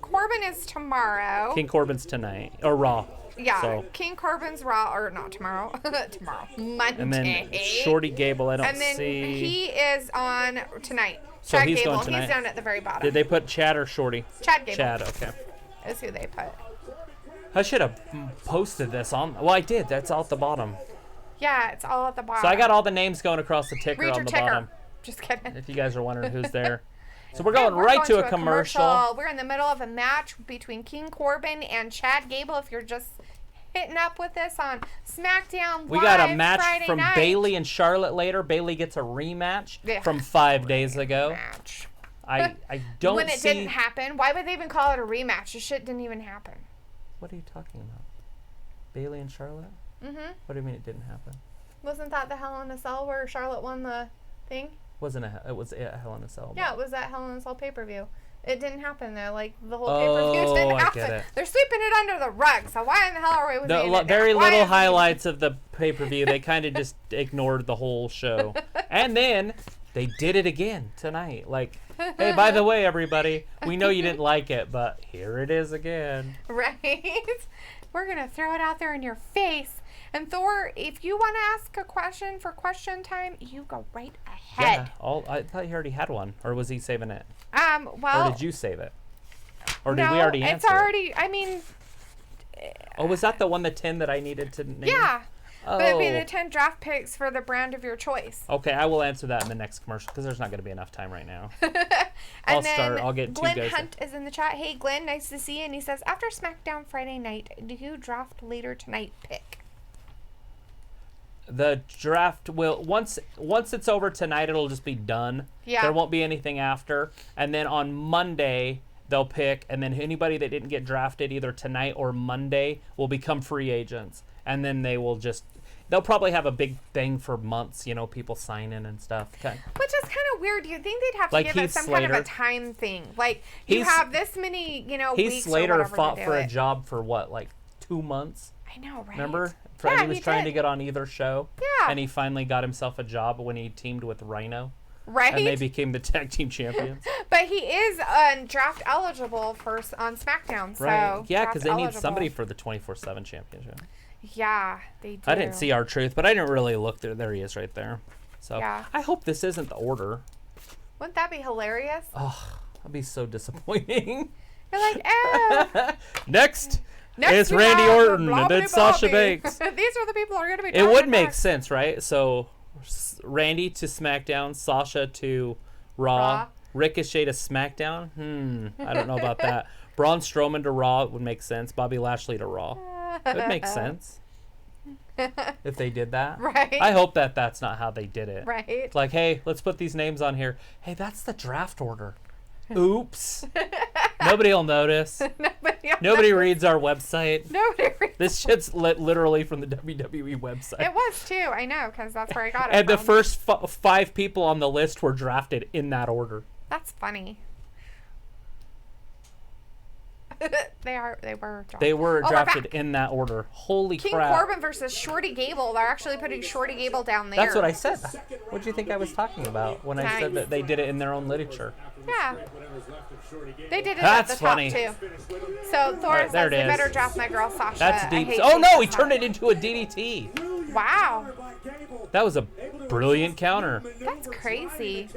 Corbin is tomorrow. King Corbin's tonight, or Raw. Yeah, So, King Corbin's Raw, or not tomorrow. Tomorrow, Monday. and then Shorty Gable, I don't And then see. he is on tonight. So Chad he's Gable. going tonight. He's down at the very bottom. Did they put Chad or Shorty? Chad Gable. Chad, okay. Is who they put. I should have posted this on. Well, I did. That's all at the bottom. Yeah, it's all at the bottom. So I got all the names going across the ticker Read on your the ticker. bottom. Just kidding. If you guys are wondering who's there. So we're going We're right going to a commercial. We're in the middle of a match between King Corbin and Chad Gable. If you're just hitting up with us on SmackDown We got a Live match Friday from night. Bayley and Charlotte later. Bayley gets a rematch Yeah. from 5 days ago. Match. I don't When it see... didn't happen, why would they even call it a rematch? The shit didn't even happen. What are you talking about? Bayley and Charlotte? Mm-hmm. What do you mean it didn't happen? Wasn't that the Hell in a Cell where Charlotte won the thing? It was a Hell in a Cell. Yeah, it was that Hell in a Cell pay-per-view. It didn't happen though. Like the whole pay-per-view didn't I happen. get it. They're sweeping it under the rug. So why in the hell are we The with very little highlights of the pay-per-view, they kind of just ignored the whole show. And then they did it again tonight. Like, hey, by the way, everybody, we know you didn't like it, but here it is again. Right? We're going to throw it out there in your face. And Thor, if you want to ask a question for question time, you go right ahead. Yeah, I thought he already had one. Or was he saving it? Well, Or did you save it? Or did no, we already answer it's already, I mean, Oh, was that the one, the 10 that I needed to name? yeah. Oh. But it'd be the 10 draft picks for the brand of your choice. Okay, I will answer that in the next commercial because there's not going to be enough time right now. And I'll get two Glenn guys. Hunt is in the chat. Hey, Glenn, nice to see you. And he says, after SmackDown Friday night, do you draft later tonight pick? The draft will once it's over tonight, it'll just be done. Yeah. There won't be anything after, and then on Monday they'll pick, and then anybody that didn't get drafted either tonight or Monday will become free agents, and then they'll probably have a big thing for months, people signing and stuff. Okay. Which is kind of weird. You'd think they'd have to Like give it Heath some kind of a Slater. time thing. Like, you Heath- have this many, Heath weeks Slater or whatever fought to do for it. a job for what, like 2 months? I know, right? Remember? Yeah, he was trying did. to get on either show. Yeah. And he finally got himself a job when he teamed with Rhino. Right? And they became the tag team champions. But he is draft eligible on SmackDown. So Right. Yeah, because draft they need eligible. somebody for the 24/7 championship. Yeah, they do. I didn't see R-Truth, but I didn't really look there. There he is right there. So Yeah. I hope this isn't the order. Wouldn't that be hilarious? Oh, that'd be so disappointing. You're like, oh. Next Next is we Randy have Orton and Blobbity then Sasha Bobby. Banks. These are the people who are going to be It drafted would make back. sense, right? So Randy to SmackDown, Sasha to Raw, Ricochet to SmackDown. I don't know about that. Braun Strowman to Raw would make sense. Bobby Lashley to Raw. It would make sense if they did that. Right. I hope that that's not how they did it. Right. It's like, hey, let's put these names on here. Hey, that's the draft order. Oops. Nobody will notice. Nobody reads our website. Nobody reads. This shit's literally from the WWE website. It was too. I know, because that's where I got it And from. the first 5 people on the list were drafted in that order. That's funny. They were drafted. They were Oh, we're drafted back. in that order. Holy King crap. Corbin versus Shorty Gable. They're actually putting Shorty Gable down there. That's what I said. What do you think I was talking about when I said Nice. that they did it in their own literature? Yeah. They did it That's at the top funny. too. So Thor Alright, there says it they is. better draft my girl Sasha. That's I deep. hate Oh no, seeing he Sasha. turned it into a DDT. Wow. That was a brilliant counter. That's crazy.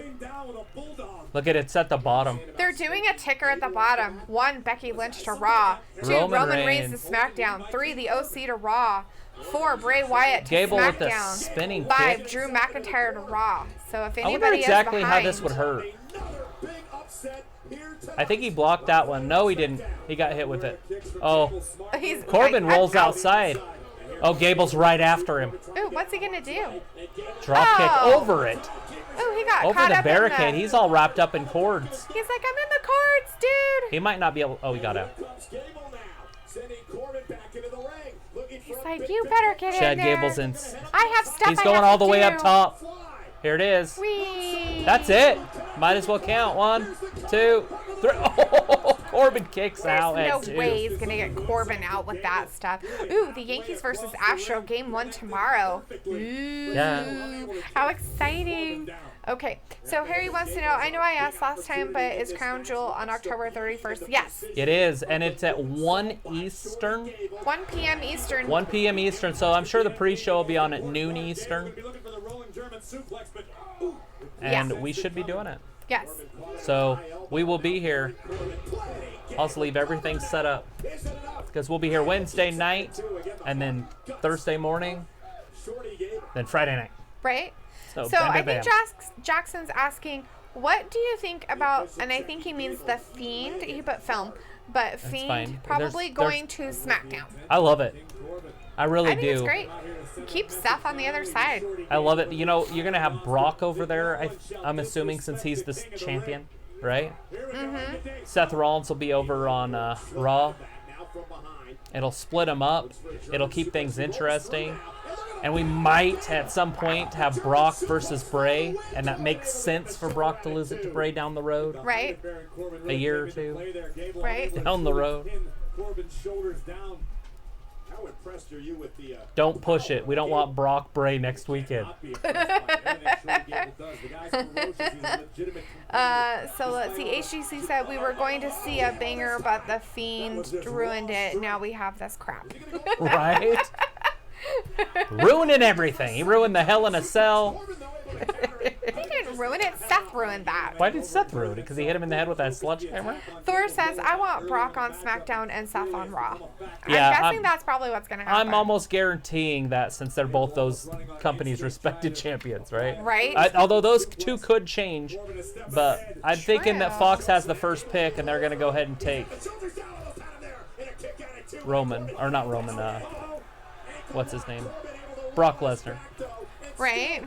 Look at it, it's at the bottom. They're doing a ticker at the bottom. 1, Becky Lynch to Raw. 2, Roman Reigns Reigns. to SmackDown. 3, the OC to Raw. 4, Bray Wyatt to Gable SmackDown. with the spinning 5, kick. Drew McIntyre to Raw. So if I wonder anybody exactly is how behind, this would hurt. I think he blocked that one. No, he didn't. He got hit with it. Oh, he's Corbin rolls out. outside. Oh, Gable's right after him. Ooh, what's he gonna do? Drop kick Oh. over it. Ooh, he got Over caught the up barricade. In the, He's all wrapped up in cords. He's like, I'm in the cords, dude. He might not be able. Oh, he got out. He's like, you better get Chad in there. Gable's in. I have stuff. He's I going have all to the way up do. top. Here it is. Whee. That's it. Might as well count. 1, 2, 3. Oh, Corbin kicks out There's at no 2. way he's gonna get Corbin out with that stuff. Ooh, the Yankees versus Astro game 1 tomorrow. Ooh, Yeah. how exciting! Okay, so Harry wants to know. I know I asked last time, but is Crown Jewel on October 31st? Yes, It is, and it's at 1 Eastern. 1 p.m. Eastern. 1 p.m. Eastern, so I'm sure the pre-show will be on at noon Eastern. And Yeah. we should be doing it. Yes. So we will be here. I'll also leave everything set up because we'll be here Wednesday night and then Thursday morning then Friday night. Right? So, So bam, I bam, think bam. Jackson's asking, what do you think about, and I think he means the Fiend, he put film, but Fiend fine. probably going to SmackDown. I love it. I really I think do. it's great. Keep Seth on the other side. I love it. You know, you're gonna have Brock over there. I'm assuming since he's the champion, right? Mm-hmm. Seth Rollins will be over on Raw. It'll split them up. It'll keep things interesting. And we might, at some point, have Brock versus Bray, and that makes sense for Brock to lose it to Bray down the road. Right? A year or two. Right? Down the road. Don't push it. We don't want Brock Bray next weekend. So let's see. HGC said we were going to see a banger, but the Fiend ruined it. Now we have this crap. Right? Ruining everything. He ruined the Hell in a Cell. He didn't ruin it. Seth ruined that. Why did Seth ruin it? Because he hit him in the head with that sledgehammer? Thor says, I want Brock on SmackDown and Seth on Raw. Yeah, I'm guessing that's probably what's going to happen. I'm almost guaranteeing that since they're both those companies' respected champions, right? Right. Although those two could change, but I'm thinking that True. Fox has the first pick and they're going to go ahead and take Roman. Or not Roman, what's his name? Brock Lesnar. Right?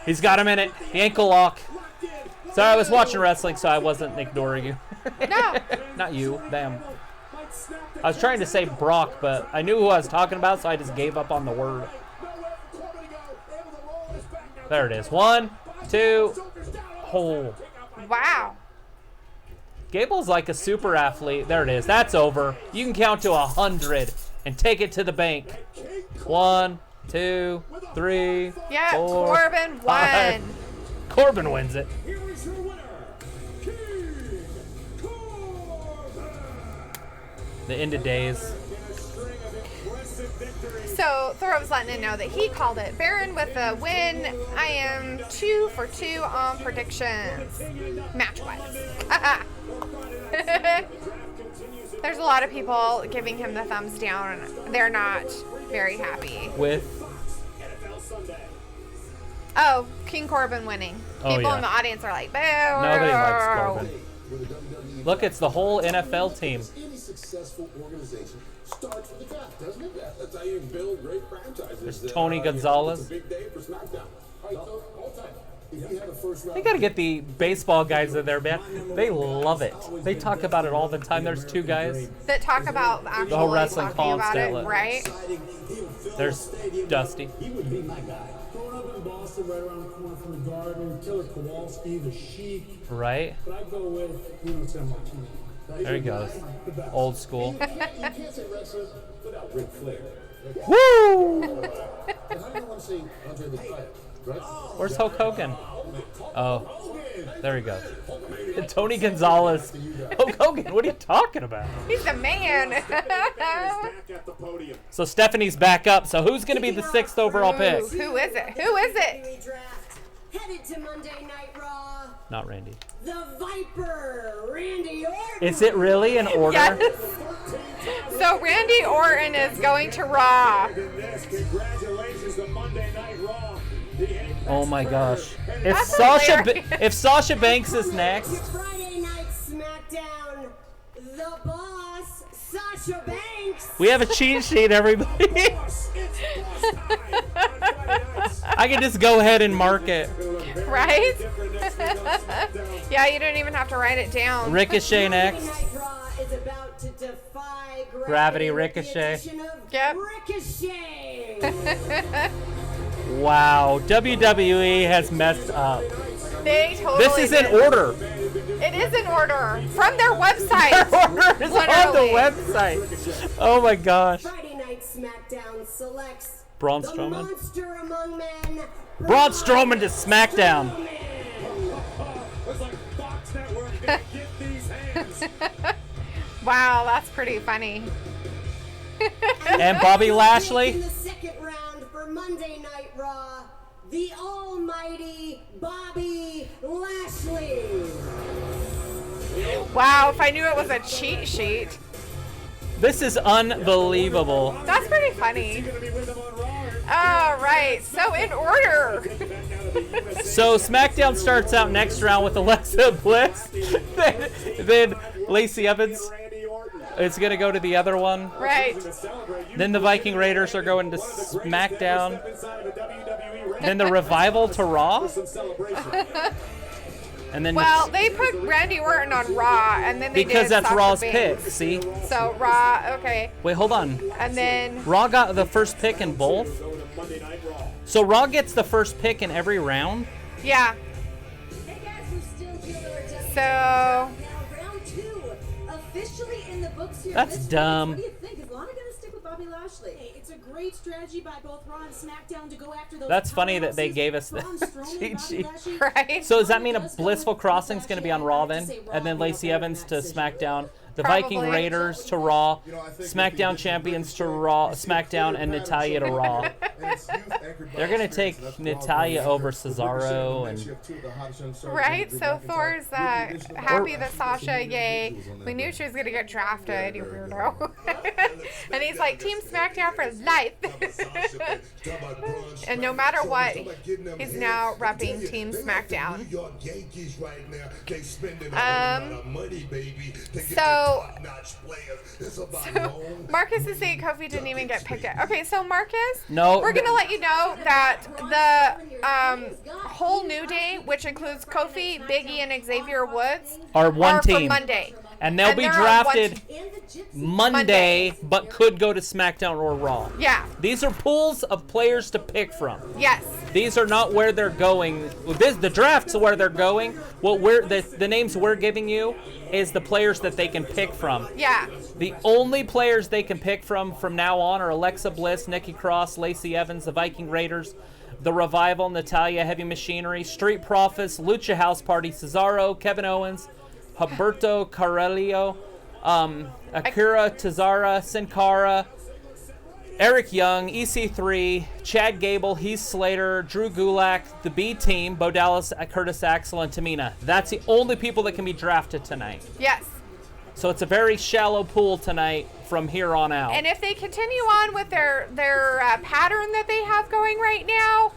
He's got him in it. The ankle lock. Sorry, I was watching wrestling, so I wasn't ignoring you. No. Not you, them. I was trying to say Brock, but I knew who I was talking about, so I just gave up on the word. There it is. 1, 2. Oh. Wow. Gable's like a super athlete. There it is. That's over. You can count to 100 and take it to the bank. 1, 2, 3. Yeah, 4, Corbin won. 5. Corbin wins it. Here is your winner, King Corbin. The end of days. In a string of impressive victories. So Thor was letting it know that he called it. Baron with a win. I am 2 for 2 on predictions. Match-wise. There's a lot of people giving him the thumbs down. They're not very happy. With NFL Sunday. Oh, King Corbin winning. Oh, People yeah. in the audience are like, boo. nobody likes Corbin. Look, it's the whole NFL team. Any successful organization starts with the top, doesn't it? That's how you build great franchises. There's Tony Gonzalez. It's a big day for SmackDown. All right, so all time. If you have a first round, They gotta get the baseball guys in there, man. They love it. They talk about it all the time. There's two guys. That talk about actually whole wrestling talking about it, constantly. right? There's Dusty. He would be my guy. Growing up in Boston, right around the corner from the Garden, Killer Kowalski, the Sheik. Right? But I go with San Martino. There he goes. Old school. you can't say wrestler without Ric Flair. Woo! How do you want to say Andre the Giant? Right? Where's Hulk Hogan? Oh, there he goes. Tony Gonzalez. Hulk Hogan, what are you talking about? He's the man. Back at the podium. So Stephanie's back up. So who's going to be the 6th overall pick? Who is it? Who is it? Draft headed to Monday Night Raw. Not Randy. The Viper, Randy Orton. Is it really in order? Yes. So Randy Orton is going to Raw. Congratulations to Monday Night Raw. Oh my gosh. If That's if Sasha Banks is next, Friday Night SmackDown. The boss, Sasha Banks. we have a cheat sheet, everybody. I can just go ahead and mark it. Right? Yeah, you don't even have to write it down. Ricochet next. Monday Night Raw is about to defy Gravity, with the Ricochet. addition of Yep. Ricochet. Wow, WWE has messed up. They totally This is in did. order. It is in order. From their website. Their order is on Literally. the website. Oh my gosh. Friday Night SmackDown selects Braun the Strowman. monster among men. Braun Strowman to SmackDown. It's like Fox Network gonna get these hands. Wow, that's pretty funny. And Bobby In Lashley. the second round for Monday Night Raw, the almighty Bobby Lashley. Wow, if I knew it was a cheat sheet. This is unbelievable. That's pretty funny. Gonna be with them on Raw. All right, so in order. So SmackDown starts out next round with Alexa Bliss. then Lacey Evans is going to go to the other one. Right. Then the Viking Raiders are going to SmackDown. Then the Revival to Raw. And then Well, they put Randy Orton on Raw, and then they because did that's Sasha Raw's Banks. pick, see? So Raw, okay, Wait, hold on. and then Raw got the first pick in both? So Raw gets the first pick in every round? yeah. Hey guys, we're still here. So Now round 2, officially in the books here. That's This dumb. What do you think? Is Lana gonna stick with Bobby Lashley? Hey, it's a great strategy by both Raw and SmackDown to go after those. That's funny that they powerhouses. gave us the Braun Strowman, cheat Bobby sheet. Lashley. right. So does that mean a Blissful Crossing's going to be on Raw then? And then Lacey Evans to SmackDown? The Viking Probably. Raiders to Raw, SmackDown Champions to Raw, SmackDown and Natalya to Raw. They're going to take Natalya over Cesaro and Right, so Thor's happy that Sasha, yay. We knew she was going to get drafted, you weirdo. And he's like, Team SmackDown for life. And no matter what, he's now repping Team SmackDown. So Marcus is saying Kofi didn't even get picked up. Okay, so Marcus, No, we're going to let you know that the whole New Day, which includes Kofi, Biggie, and Xavier Woods, are one are team. for Monday. And they'll And be they're on drafted one Monday, but could go to SmackDown or Raw. Yeah. These are pools of players to pick from. Yes. These are not where they're going. The draft's where they're going. What the names we're giving you is the players that they can pick from. Yeah. The only players they can pick from now on are Alexa Bliss, Nikki Cross, Lacey Evans, the Viking Raiders, the Revival, Natalya, Heavy Machinery, Street Profits, Lucha House Party, Cesaro, Kevin Owens, Humberto Carrillo, Akira Tozawa, Sin Cara, Eric Young, EC3, Chad Gable, Heath Slater, Drew Gulak, the B Team, Bo Dallas, Curtis Axel, and Tamina. That's the only people that can be drafted tonight. Yes. So it's a very shallow pool tonight from here on out. And if they continue on with their pattern that they have going right now,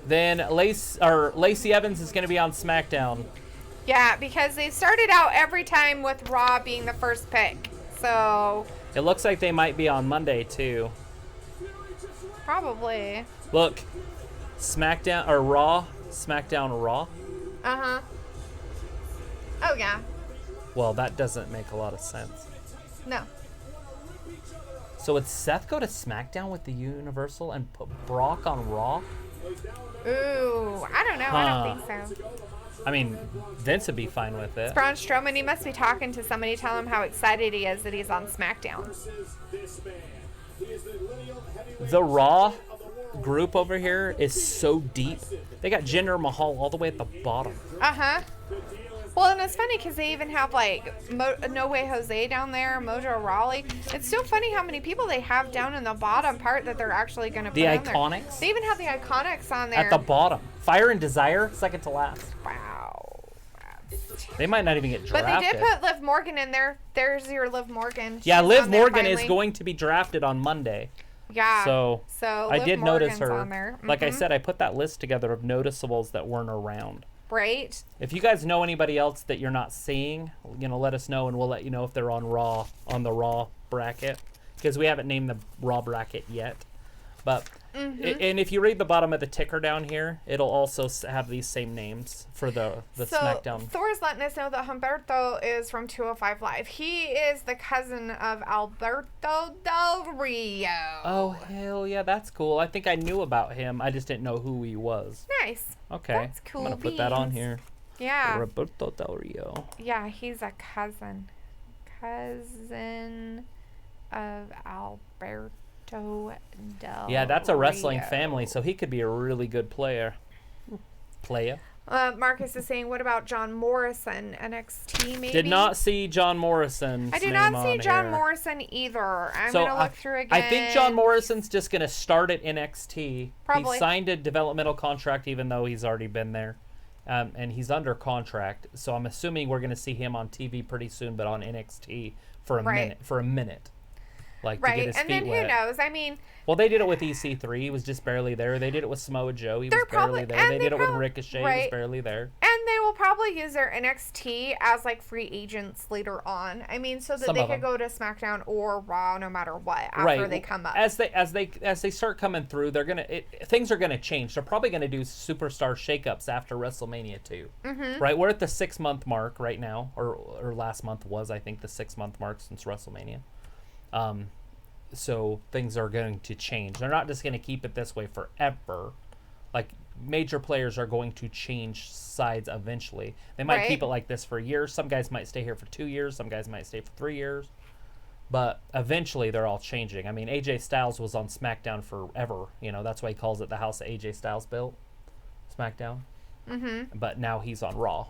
then Lacey Evans is going to be on SmackDown. yeah, because they started out every time with Raw being the first pick. So It looks like they might be on Monday too. probably. Look, SmackDown or Raw, SmackDown Raw. Uh-huh. Oh, yeah. Well, that doesn't make a lot of sense. No. So would Seth go to SmackDown with the Universal and put Brock on Raw? Ooh, I don't know. I don't think so. I mean, Vince would be fine with it. Braun Strowman, he must be talking to somebody, tell him how excited he is that he's on SmackDown. The Raw group over here is so deep. They got Jinder Mahal all the way at the bottom. Uh-huh. Well, and it's funny because they even have, like, No Way Jose down there, Mojo Rawley. It's so funny how many people they have down in the bottom part that they're actually going to put The on there. Iconics? They even have the Iconics on there. At the bottom. Fire and Desire, second to last. Wow. They might not even get But drafted. they did put Liv Morgan in there. There's your Liv Morgan. Yeah, She's Liv on there Morgan is finally. going to be drafted on Monday. Yeah. So I Liv did notice Morgan's her. on there. Like I Mhm. said, I put that list together of noticeables that weren't around. Right. If you guys know anybody else that you're not seeing, let us know and we'll let you know if they're on the Raw bracket, because we haven't named the Raw bracket yet. But and if you read the bottom of the ticker down here, it'll also have these same names for the SmackDown. Thor's letting us know that Humberto is from 205 Live. He is the cousin of Alberto Del Rio. Oh, hell yeah, that's cool. I think I knew about him. I just didn't know who he was. Nice. Okay. That's cool I'm going to put that on beans. here. Yeah. Roberto Del Rio. Yeah, he's a cousin. Cousin of Alberto Del Yeah, that's a wrestling Rio. family, so he could be a really good player. Marcus is saying, what about John Morrison, NXT maybe? Did not see John Morrison's I did name not see on John here. Morrison either. I'm So going to look through again. I think John Morrison's just going to start at NXT. Probably. He signed a developmental contract even though he's already been there. And he's under contract. So I'm assuming we're going to see him on TV pretty soon, but on NXT for a minute. like to Right, get his and feet then wet. who knows? I mean, Well, they did it with EC3. He was just barely there. They did it with Samoa Joe. He was barely there. They did it with Ricochet. He was barely there. And they will probably use their NXT as like free agents later on. I mean, so that they could go to SmackDown or Raw no matter what after they come up. As they start coming through, things are gonna change. They're probably gonna do superstar shakeups after WrestleMania 2. Mm-hmm. Right? We're at the 6-month mark right now, or last month was, I think, the 6-month mark since WrestleMania. So things are going to change. They're not just going to keep it this way forever. Like, major players are going to change sides eventually. They might keep it like this for years. Some guys might stay here for 2 years. Some guys might stay for 3 years. But eventually they're all changing. I mean, AJ Styles was on SmackDown forever. You know, that's why he calls it the house that AJ Styles built. SmackDown. Mm-hmm. But now he's on Raw.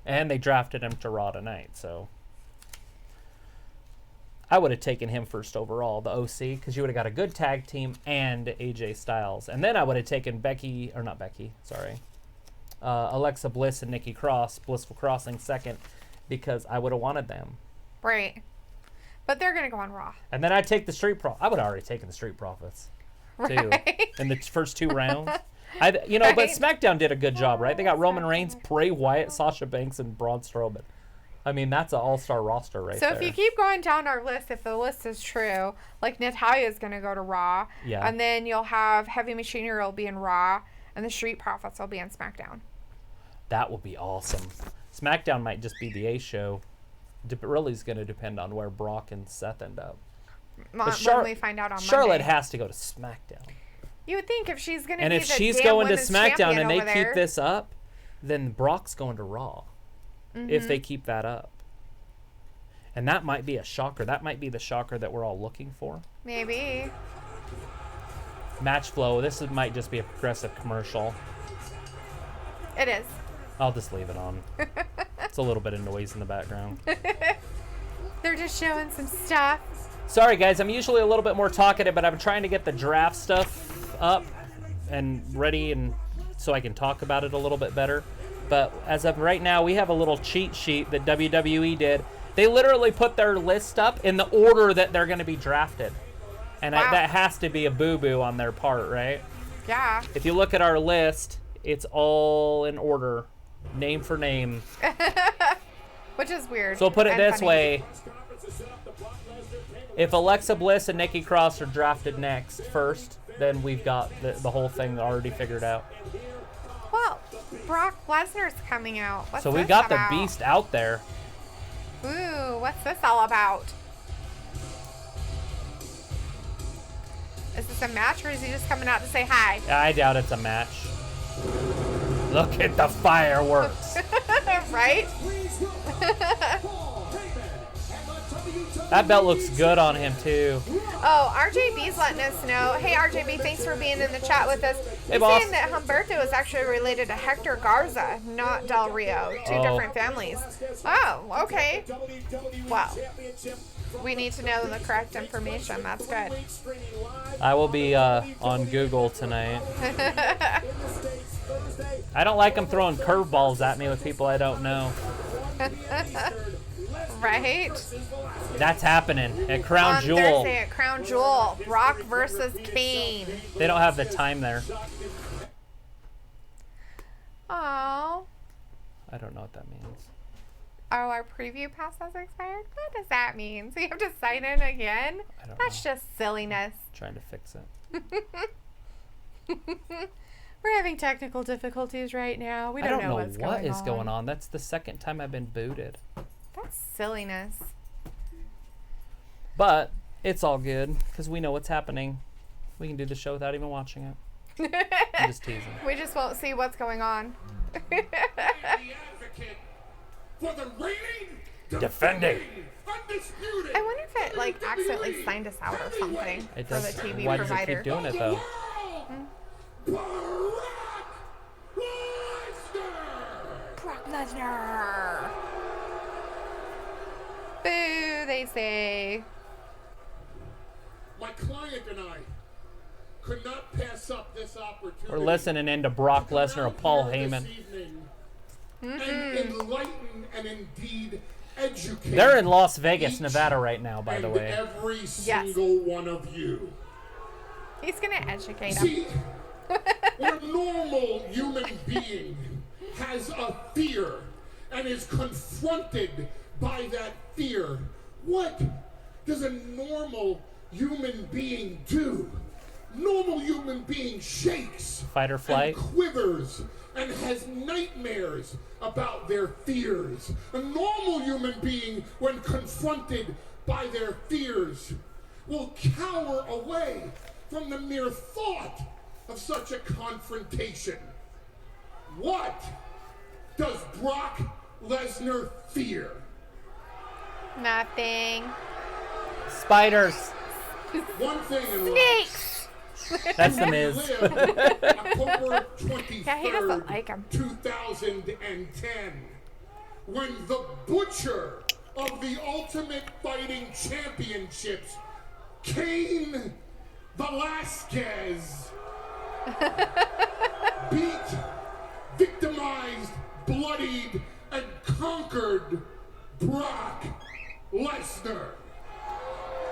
And they drafted him to Raw tonight, so... I would have taken him first overall, the OC, because you would have got a good tag team and AJ Styles. And then I would have taken Alexa Bliss and Nikki Cross, Blissful Crossing second, because I would have wanted them. Right. But they're going to go on Raw. And then I'd take the Street Profits. I would have already taken the Street Profits, too, in the first 2 rounds. But SmackDown did a good job, right? They got Roman Reigns, Bray Wyatt, Sasha Banks, and Braun Strowman. I mean, that's an all-star roster right there. So if you keep going down our list, if the list is true, like Natalya is going to go to Raw. Yeah. And then you'll have Heavy Machinery will be in Raw, and the Street Profits will be in SmackDown. That would be awesome. SmackDown might just be the A show. Really is going to depend on where Brock and Seth end up. When we find out on Charlotte Monday. has to go to SmackDown. You would think if she's going to And be if the she's damn going to women's SmackDown champion and they over keep there, this up, then Brock's going to Raw. If they keep that up. And that might be a shocker. That might be the shocker that we're all looking for. Maybe. Match flow. Might just be a progressive commercial. It is. I'll just leave it on. It's a little bit of noise in the background. They're just showing some stuff. Sorry, guys. I'm usually a little bit more talkative, but I'm trying to get the draft stuff up and ready, and so I can talk about it a little bit better. But as of right now, we have a little cheat sheet that WWE did. They literally put their list up in the order that they're going to be drafted. And that has to be a boo-boo on their part, right? Yeah. If you look at our list, it's all in order, name for name. Which is weird. So we'll put it this funny. way. If Alexa Bliss and Nikki Cross are drafted first, then we've got the whole thing already figured out. Well, Brock Lesnar's coming out. What's So we this got about? the beast out there. Ooh, what's this all about? Is this a match or is he just coming out to say hi? I doubt it's a match. Look at the fireworks. Right? That belt looks good on him, too. Oh, RJB's letting us know. Hey, RJB, thanks for being in the chat with us. Hey, He's boss. saying that Humberto is actually related to Hector Garza, not Del Rio. Two different families. Oh, okay. Wow. We need to know the correct information. That's good. I will be on Google tonight. I don't like them throwing curveballs at me with people I don't know. Right? That's happening at Crown On Jewel. Thursday at Crown Jewel. Brock versus Kane. They don't have the time there. Oh. I don't know what that means. Oh, our preview pass has expired? What does that mean? So you have to sign in again? I don't That's know. just silliness. Trying to fix it. We're having technical difficulties right now. We don't know what's going on. What is going on. That's the second time I've been booted. That's silliness. But it's all good because we know what's happening. We can do the show without even watching it. I'm just teasing. We just won't see what's going on. For the reigning, Defending. undisputed, I wonder if it like accidentally signed us out or something It for the does. TV Why does it provider. keep doing it though? Brock Lesnar. Boo, they say. My client and I could not pass up this opportunity. We're listening into Brock Lesnar or Paul Heyman. And enlighten and indeed educate. They're in Las Vegas, each Nevada right now, by the and way. every single one of you. He's going to educate him. See, when a normal human being has a fear and is confronted by that fear, what does a normal human being do? Normal human being shakes, Fight or flight, and quivers, and has nightmares about their fears. A normal human being, when confronted by their fears, will cower away from the mere thought of such a confrontation. What does Brock Lesnar fear? Nothing. spiders. One thing in life. Snakes. That's the Miz. October 23rd, Yeah, he doesn't like 'em. 2010, when the butcher of the Ultimate Fighting Championships, Cain Velasquez, beat, victimized, bloodied, and conquered Brock Lesnar.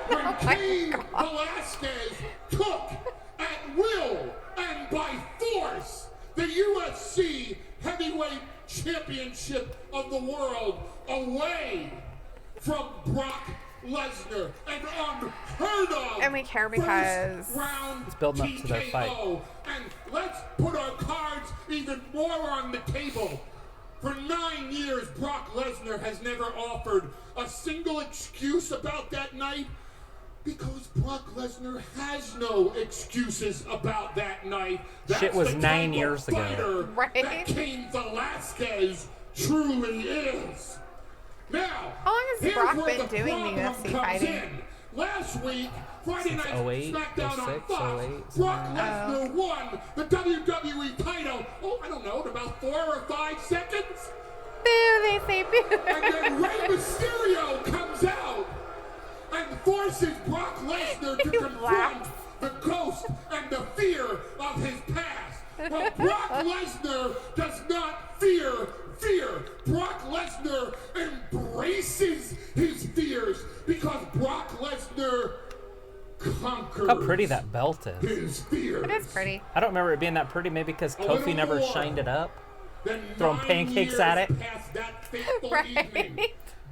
When Cain Velasquez took at will and by force the UFC Heavyweight Championship of the world away from Brock Lesnar, an unheard of And we care because first round it's building up to their fight. TKO. And let's put our cards even more on the table. For 9 years, Brock Lesnar has never offered a single excuse about that night, because Brock Lesnar has no excuses about that night. That's Shit was the 9 type years of ago. fighter Right. that Cain Velasquez truly is. Now, How long has here's Brock where been the doing the problem UFC comes fighting? in. Last week, Friday Since night 08, SmackDown on 06, Fox, 08, Brock somewhere. Lesnar won the WWE title, I don't know, in about 4 or 5 seconds. boo, they say boo. And then Rey Mysterio comes out and forces Brock Lesnar to confront laughs. the ghost and the fear of his past. But Brock Lesnar does not fear fear. Brock Lesnar embraces his fears, because Brock Lesnar conquers How pretty that belt is. his fears. It is pretty. I don't remember it being that pretty, maybe because little Kofi never more. shined it up. Then Throwing 9 pancakes years at it. past that fateful Right. evening,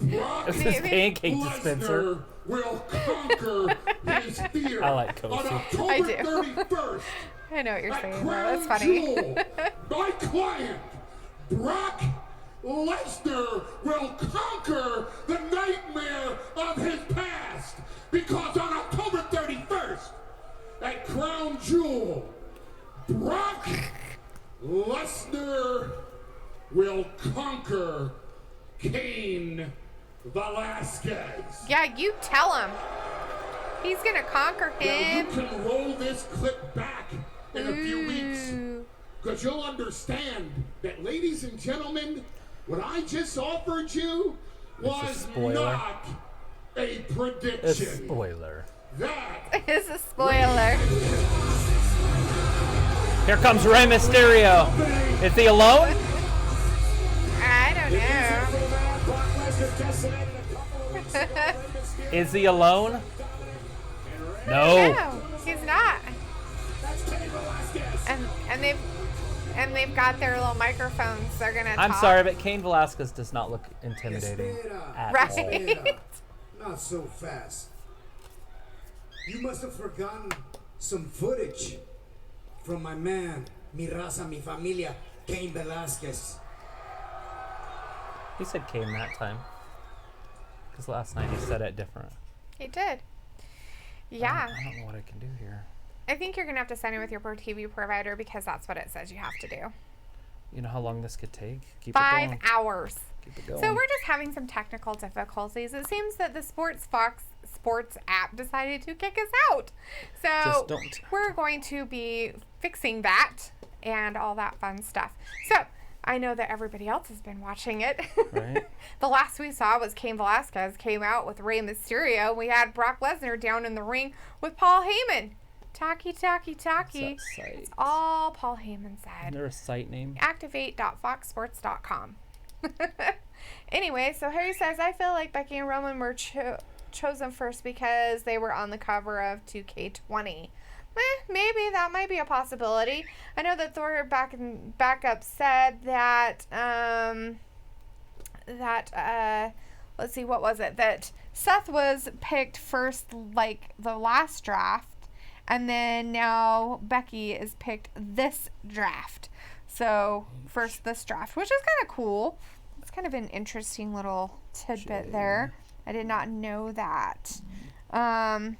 Brock It's his Maybe. pancake dispenser. Lesnar will conquer his fear. I like Kofi. On October I do. 31st, I know what you're at saying, though. Crown That's funny. Jewel, my client, Brock Lesnar, will conquer the nightmare of his past. Because on October 31st, at Crown Jewel, Brock Lesnar will conquer Cain Velasquez. Yeah, you tell him. He's going to conquer Now, you him. can roll this clip back in a few weeks, Ooh. because you'll understand that, ladies and gentlemen, what I just offered you was spoiler. not a A prediction. spoiler. That It's a spoiler. Here comes Rey Mysterio. Is he alone? I don't know. Is he alone? No. No, he's not. And they've got their little microphones. They're gonna. I'm talk. sorry, but Cain Velasquez does not look intimidating at all. Right. Not so fast. You must have forgotten some footage from my man, mi raza, mi familia, Cain Velasquez. He said Cain that time. Because last night he said it different. He did. Yeah. I don't know what I can do here. I think you're gonna have to sign in with your Pro TV provider, because that's what it says you have to do. You know how long this could take? Keep 5 it going. hours. Keep it going. So we're just having some technical difficulties. It seems that the Fox Sports app decided to kick us out. So Just don't. we're going to be fixing that and all that fun stuff. So I know that everybody else has been watching it. Right. The last we saw was Cain Velasquez came out with Rey Mysterio. We had Brock Lesnar down in the ring with Paul Heyman. Talkie. What's that It's site? all Paul Heyman Isn't said. there a site name? Activate.foxsports.com. Anyway, so Harry says, I feel like Becky and Roman were chosen first because they were on the cover of 2K20. Maybe that might be a possibility. I know that Thor backup said that let's see, what was it? That Seth was picked first, like the last draft, and then now Becky is picked this draft. So first this draft, which is kind of cool. It's kind of an interesting little tidbit there. I did not know that. All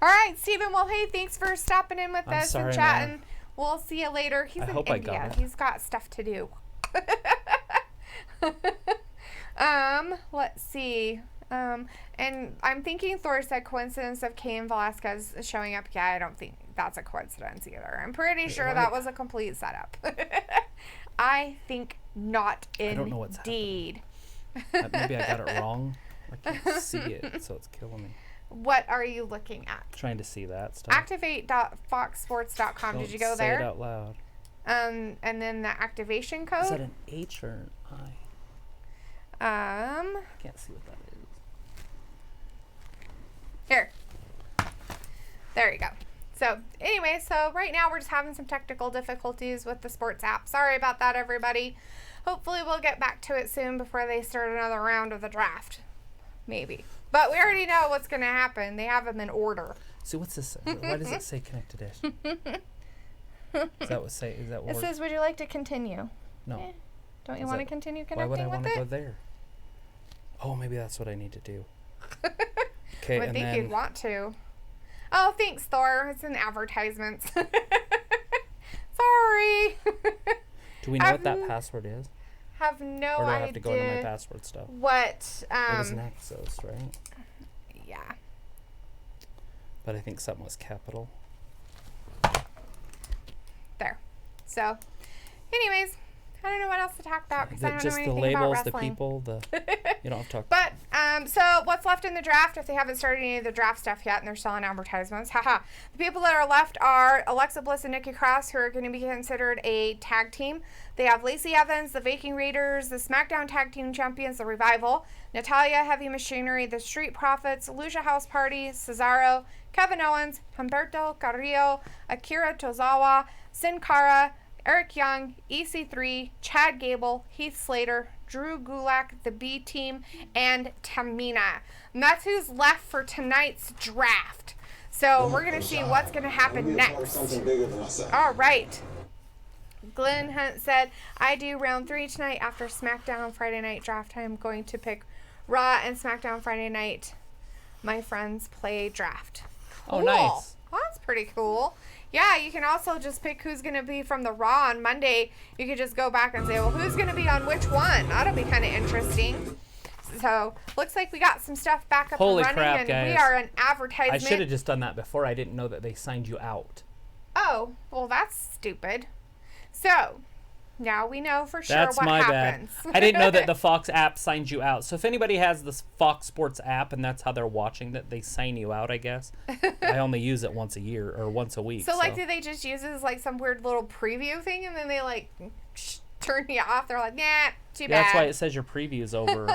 right, Steven. Well, hey, thanks for stopping in with us and chatting. Man. We'll see you later. He's in India. He's got stuff to do. Let's see. And I'm thinking Thor said coincidence of Cain Velasquez showing up. Yeah, I don't think that's a coincidence either. I'm pretty sure that was a complete setup. I think not indeed. I don't know what's happening. Maybe I got it wrong. I can't see it, so it's killing me. What are you looking at? Trying to see that stuff. Activate.foxsports.com. Did you go there? Say it out loud. And then the activation code. Is that an H or an I? I can't see what that is. Here. There you go. So anyway, so right now we're just having some technical difficulties with the sports app. Sorry about that, everybody. Hopefully we'll get back to it soon before they start another round of the draft. Maybe. But we already know what's going to happen. They have them in order. So what's this? Why does it say connected-ish? Is that what say? Is that what? It says, would you like to continue? No. Don't you want to continue connecting with it? Why would I want to go there? Oh, maybe that's what I need to do. Okay, I would think you'd want to. Oh, thanks, Thor. It's in advertisements. Sorry. Do we know what that password is? Have no idea. Or do I have to go into my password stuff? What? It was Nexus, right? Yeah. But I think something was capital. There. So, anyways, I don't know what else to talk about because I don't know anything the labels, about wrestling. The people, you don't have to talk. But so what's left in the draft? If they haven't started any of the draft stuff yet, and they're still on advertisements, haha. The people that are left are Alexa Bliss and Nikki Cross, who are going to be considered a tag team. They have Lacey Evans, the Viking Raiders, the SmackDown Tag Team Champions, the Revival, Natalya, Heavy Machinery, the Street Profits, Lucha House Party, Cesaro, Kevin Owens, Humberto Carrillo, Akira Tozawa, Sin Cara, Eric Young, EC3, Chad Gable, Heath Slater, Drew Gulak, the B Team, and Tamina. And that's who's left for tonight's draft. So we're going to see what's going to happen next. All right. Glenn Hunt said, I do round 3 tonight after SmackDown Friday night draft. I am going to pick Raw and SmackDown Friday night. My friends play draft. Cool. Oh, nice. Well, that's pretty cool. Yeah, you can also just pick who's going to be from the Raw on Monday. You could just go back and say, well, who's going to be on which one? That'll be kind of interesting. So, looks like we got some stuff back up and running. Crap, and guys. We are an advertisement. I should have just done that before. I didn't know that they signed you out. Oh, well, that's stupid. So, now we know for sure That's what my happens. bad. I didn't know that the Fox app signed you out. So if anybody has this Fox Sports app and that's how they're watching that, they sign you out, I guess. I only use it once a year or once a week. So, like, do they just use it as, like, some weird little preview thing and then they, like, turn you off? They're like, nah, too bad. That's why it says your preview's over.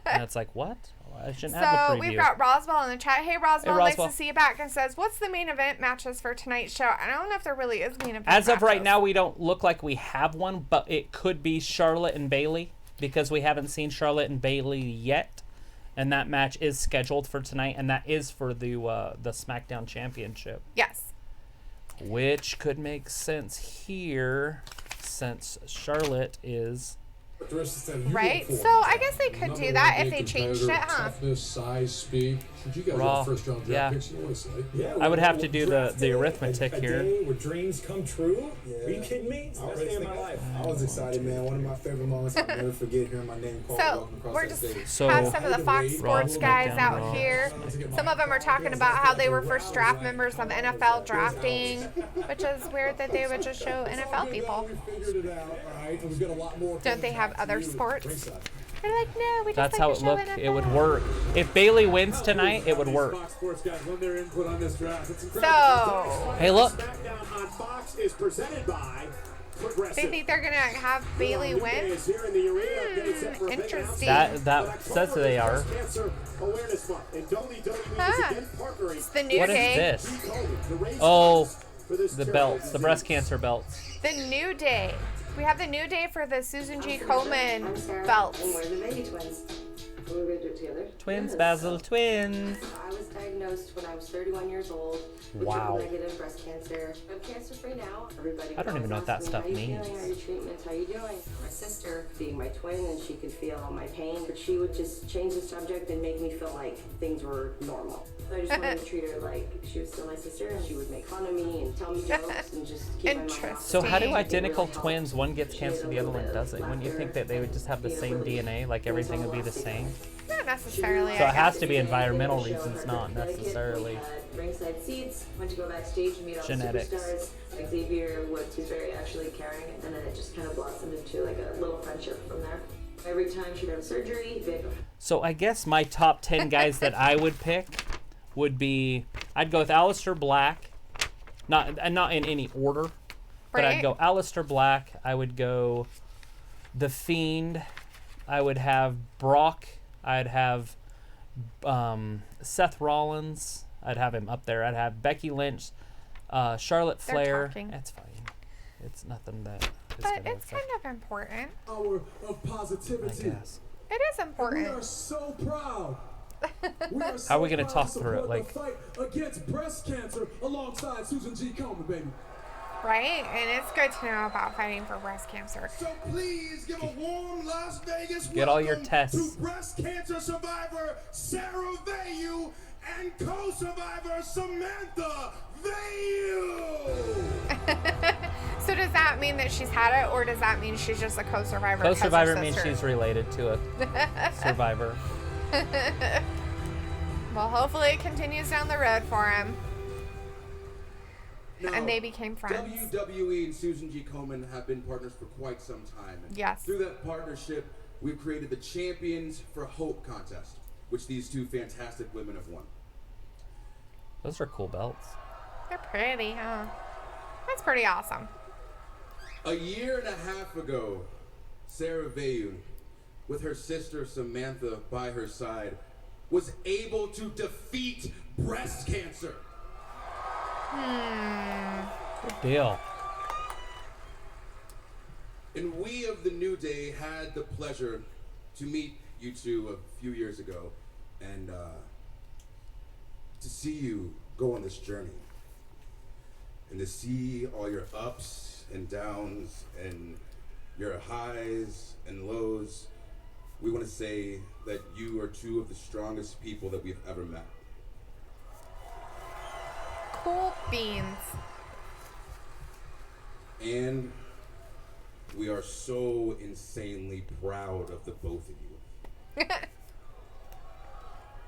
And it's like, what? I shouldn't have the preview. So, we've got Roswell in the chat. Hey, Roswell, nice Roswell. to see you back. And says, what's the main event matches for tonight's show? I don't know if there really is main event As of matches. right now, we don't look like we have one, but it could be Charlotte and Bayley because we haven't seen Charlotte and Bayley yet. And that match is scheduled for tonight, and that is for the SmackDown Championship. Yes. Which could make sense here since Charlotte is... Right? So I guess they could do that if they changed it, huh? Toughness, size, speed. You guys Raw. are first round draft picks. You know what it's like. Yeah, I would have to do the arithmetic here. Where dreams come true? Yeah. Are you kidding me? It's the best day of my life. I was excited, man. One of my favorite moments. I'll never forget hearing my name called. So we're just have some of the Fox Sports guys out here. Some of them are talking about how they were first draft members of NFL drafting, which is weird that they would just show NFL people. Don't they have other sports? They're like, no, we just That's like how to it show looked. NFL. It would work. If Bayley wins tonight, it would work. So, Hey, look. SmackDown on Fox is presented by They think they're gonna have Bailey win. Interesting. That says they are. Huh. It's the New What Day. is this? Oh, the belts, the breast cancer belts. The New Day. We have the New Day for the Susan G. Komen belts. And we're the baby twins. We're going to do it together. Twins, Basil, twins. I was diagnosed when I was 31 years old with Wow. triple-negative breast cancer. I'm cancer-free now. Everybody I don't even know what that asks me, stuff how you means. feeling? How are your treatments? How you doing? My sister, being my twin, and she could feel all my pain, but she would just change the subject and make me feel like things were normal. So I just wanted to treat her like she was still my sister, and she would make fun of me and tell me jokes and just keep my mind off. Interesting. So how do They identical really helped. twins, one gets She cancer, had a the other little one bit of doesn't? Wouldn't you think that they would just have the same DNA, like everything would be the same? Not necessarily. So I it has guess. to be environmental Show in reasons, her not Connecticut. necessarily We had ringside seats, went to go backstage and meet all the genetics. superstars. Xavier was very actually caring, and then it just kind of blossomed into like a little friendship from there. Every time she'd have surgery, they'd go, So I guess my top 10 guys that I would pick would be, I'd go with Aleister Black, not in any order, but I'd Right. go Aleister Black. I would go The Fiend. I would have Brock. I'd have Seth Rollins. I'd have him up there. I'd have Becky Lynch, Charlotte They're Flair. talking. That's fine. It's nothing that is But gonna it's affect, kind of important. Hour of I positivity. guess. It is We are important. so proud. How are we gonna proud talk to through it, support like- the fight against breast cancer alongside Susan G. Komen, baby. Right? And it's good to know about fighting for breast cancer. So please give a warm Las Vegas Get all your welcome tests. to breast cancer survivor Sarah Vayu and co-survivor Samantha Vayu. So does that mean that she's had it, or does that mean she's just a co-survivor? 'cause her Co-survivor means sister- she's related to a survivor. Well, hopefully it continues down the road for him. Now, And they became friends. WWE and Susan G. Komen have been partners for quite some time. And Yes. through that partnership, we've created the Champions for Hope contest, which these two fantastic women have won. Those are cool belts. They're pretty, huh? That's pretty awesome. A year and a half ago, Sarah Vayu, with her sister Samantha by her side, was able to defeat breast cancer. Good deal. And we of the New Day had the pleasure to meet you two a few years ago and to see you go on this journey and to see all your ups and downs and your highs and lows. We want to say that you are two of the strongest people that we've ever met. Cool beans. And we are so insanely proud of the both of you.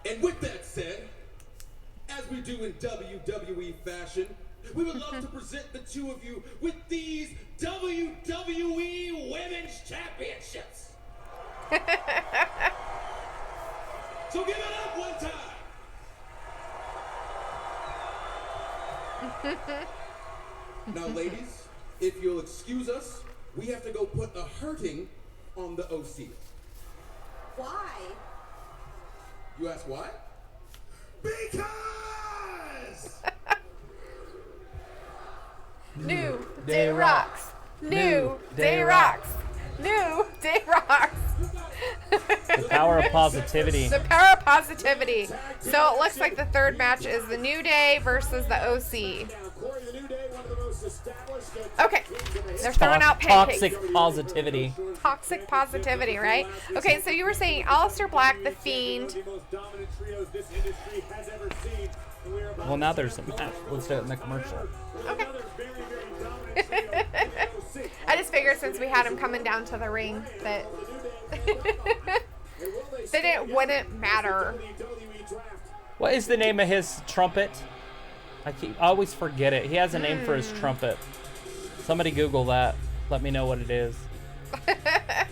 And with that said, as we do in WWE fashion, we would love to present the two of you with these WWE Women's Championships. So give it up one time. Now, ladies, if you'll excuse us, we have to go put a hurting on the OC. Why? You ask why? Because New Day Rocks. New Day Rocks. New Day Rocks. The power of positivity. The power of positivity. So it looks like the third match is the New Day versus the OC. Okay, they're throwing out pancakes. Toxic positivity. Toxic positivity, right? Okay, so you were saying Aleister Black, The Fiend. Well, now there's a match. Let's do it in the commercial. Okay. I just figured since we had him coming down to the ring that that it wouldn't matter. What is the name of his trumpet? I always forget it. He has a name for his trumpet. Somebody Google that. Let me know what it is. I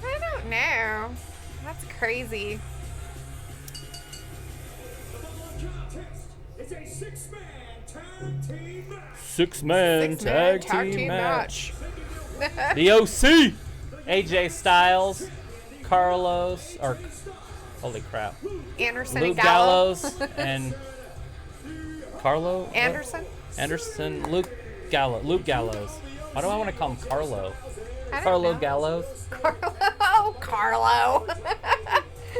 don't know. That's crazy. It's a 6-man tag team match. Six-man Six-man tag team match. Taking The OC. AJ Styles, Carlos, or holy crap, Anderson Luke and Gallows. Gallows and Carlo. Anderson. Luke Gallows. Why do I want to call him Carlo? I don't Carlo know. Gallows. Carlo.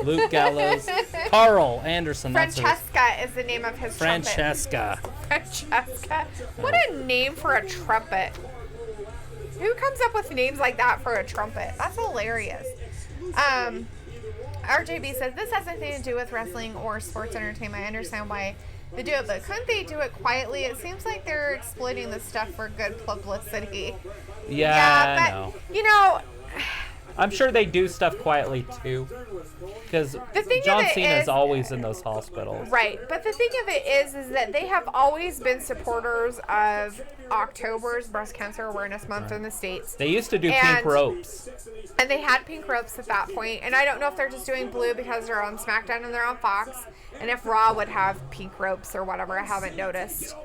Luke Gallows. Karl Anderson. Francesca is the name of his Francesca. trumpet. Francesca. What a name for a trumpet. Who comes up with names like that for a trumpet? That's hilarious. RJB says, this has nothing to do with wrestling or sports entertainment. I understand why they do it, but couldn't they do it quietly? It seems like they're exploiting this stuff for good publicity. Yeah, but, I know. You know, I'm sure they do stuff quietly too, because John Cena is always in those hospitals. Right, but the thing of it is that they have always been supporters of October's Breast Cancer Awareness Month in the States. They used to do pink ropes. And they had pink ropes at that point, and I don't know if they're just doing blue because they're on SmackDown and they're on Fox, and if Raw would have pink ropes or whatever, I haven't noticed.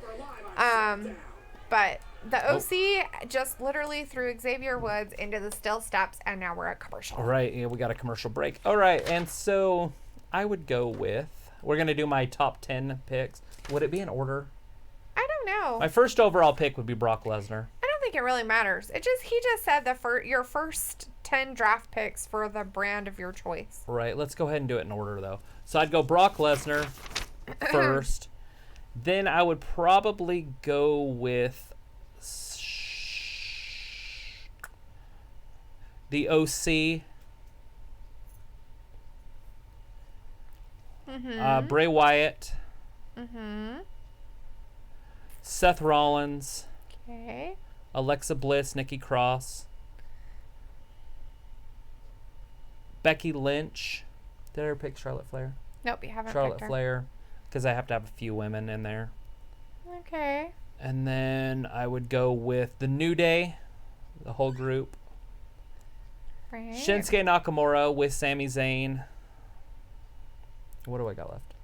But the OC just literally threw Xavier Woods into the still steps, and now we're at commercial. All right, yeah, we got a commercial break. All right, and so I would go with, we're going to do my top 10 picks. Would it be in order? I don't know. My first overall pick would be Brock Lesnar. I don't think it really matters. He just said your first 10 draft picks for the brand of your choice. Right, let's go ahead and do it in order, though. So I'd go Brock Lesnar first. Then I would probably go with the OC. Bray Wyatt. Seth Rollins. Okay. Alexa Bliss, Nikki Cross. Becky Lynch. Did I ever pick Charlotte Flair? Nope, you haven't Charlotte picked her. Flair, because I have to have a few women in there. Okay. And then I would go with the New Day, the whole group. Right. Shinsuke Nakamura with Sami Zayn. What do I got left?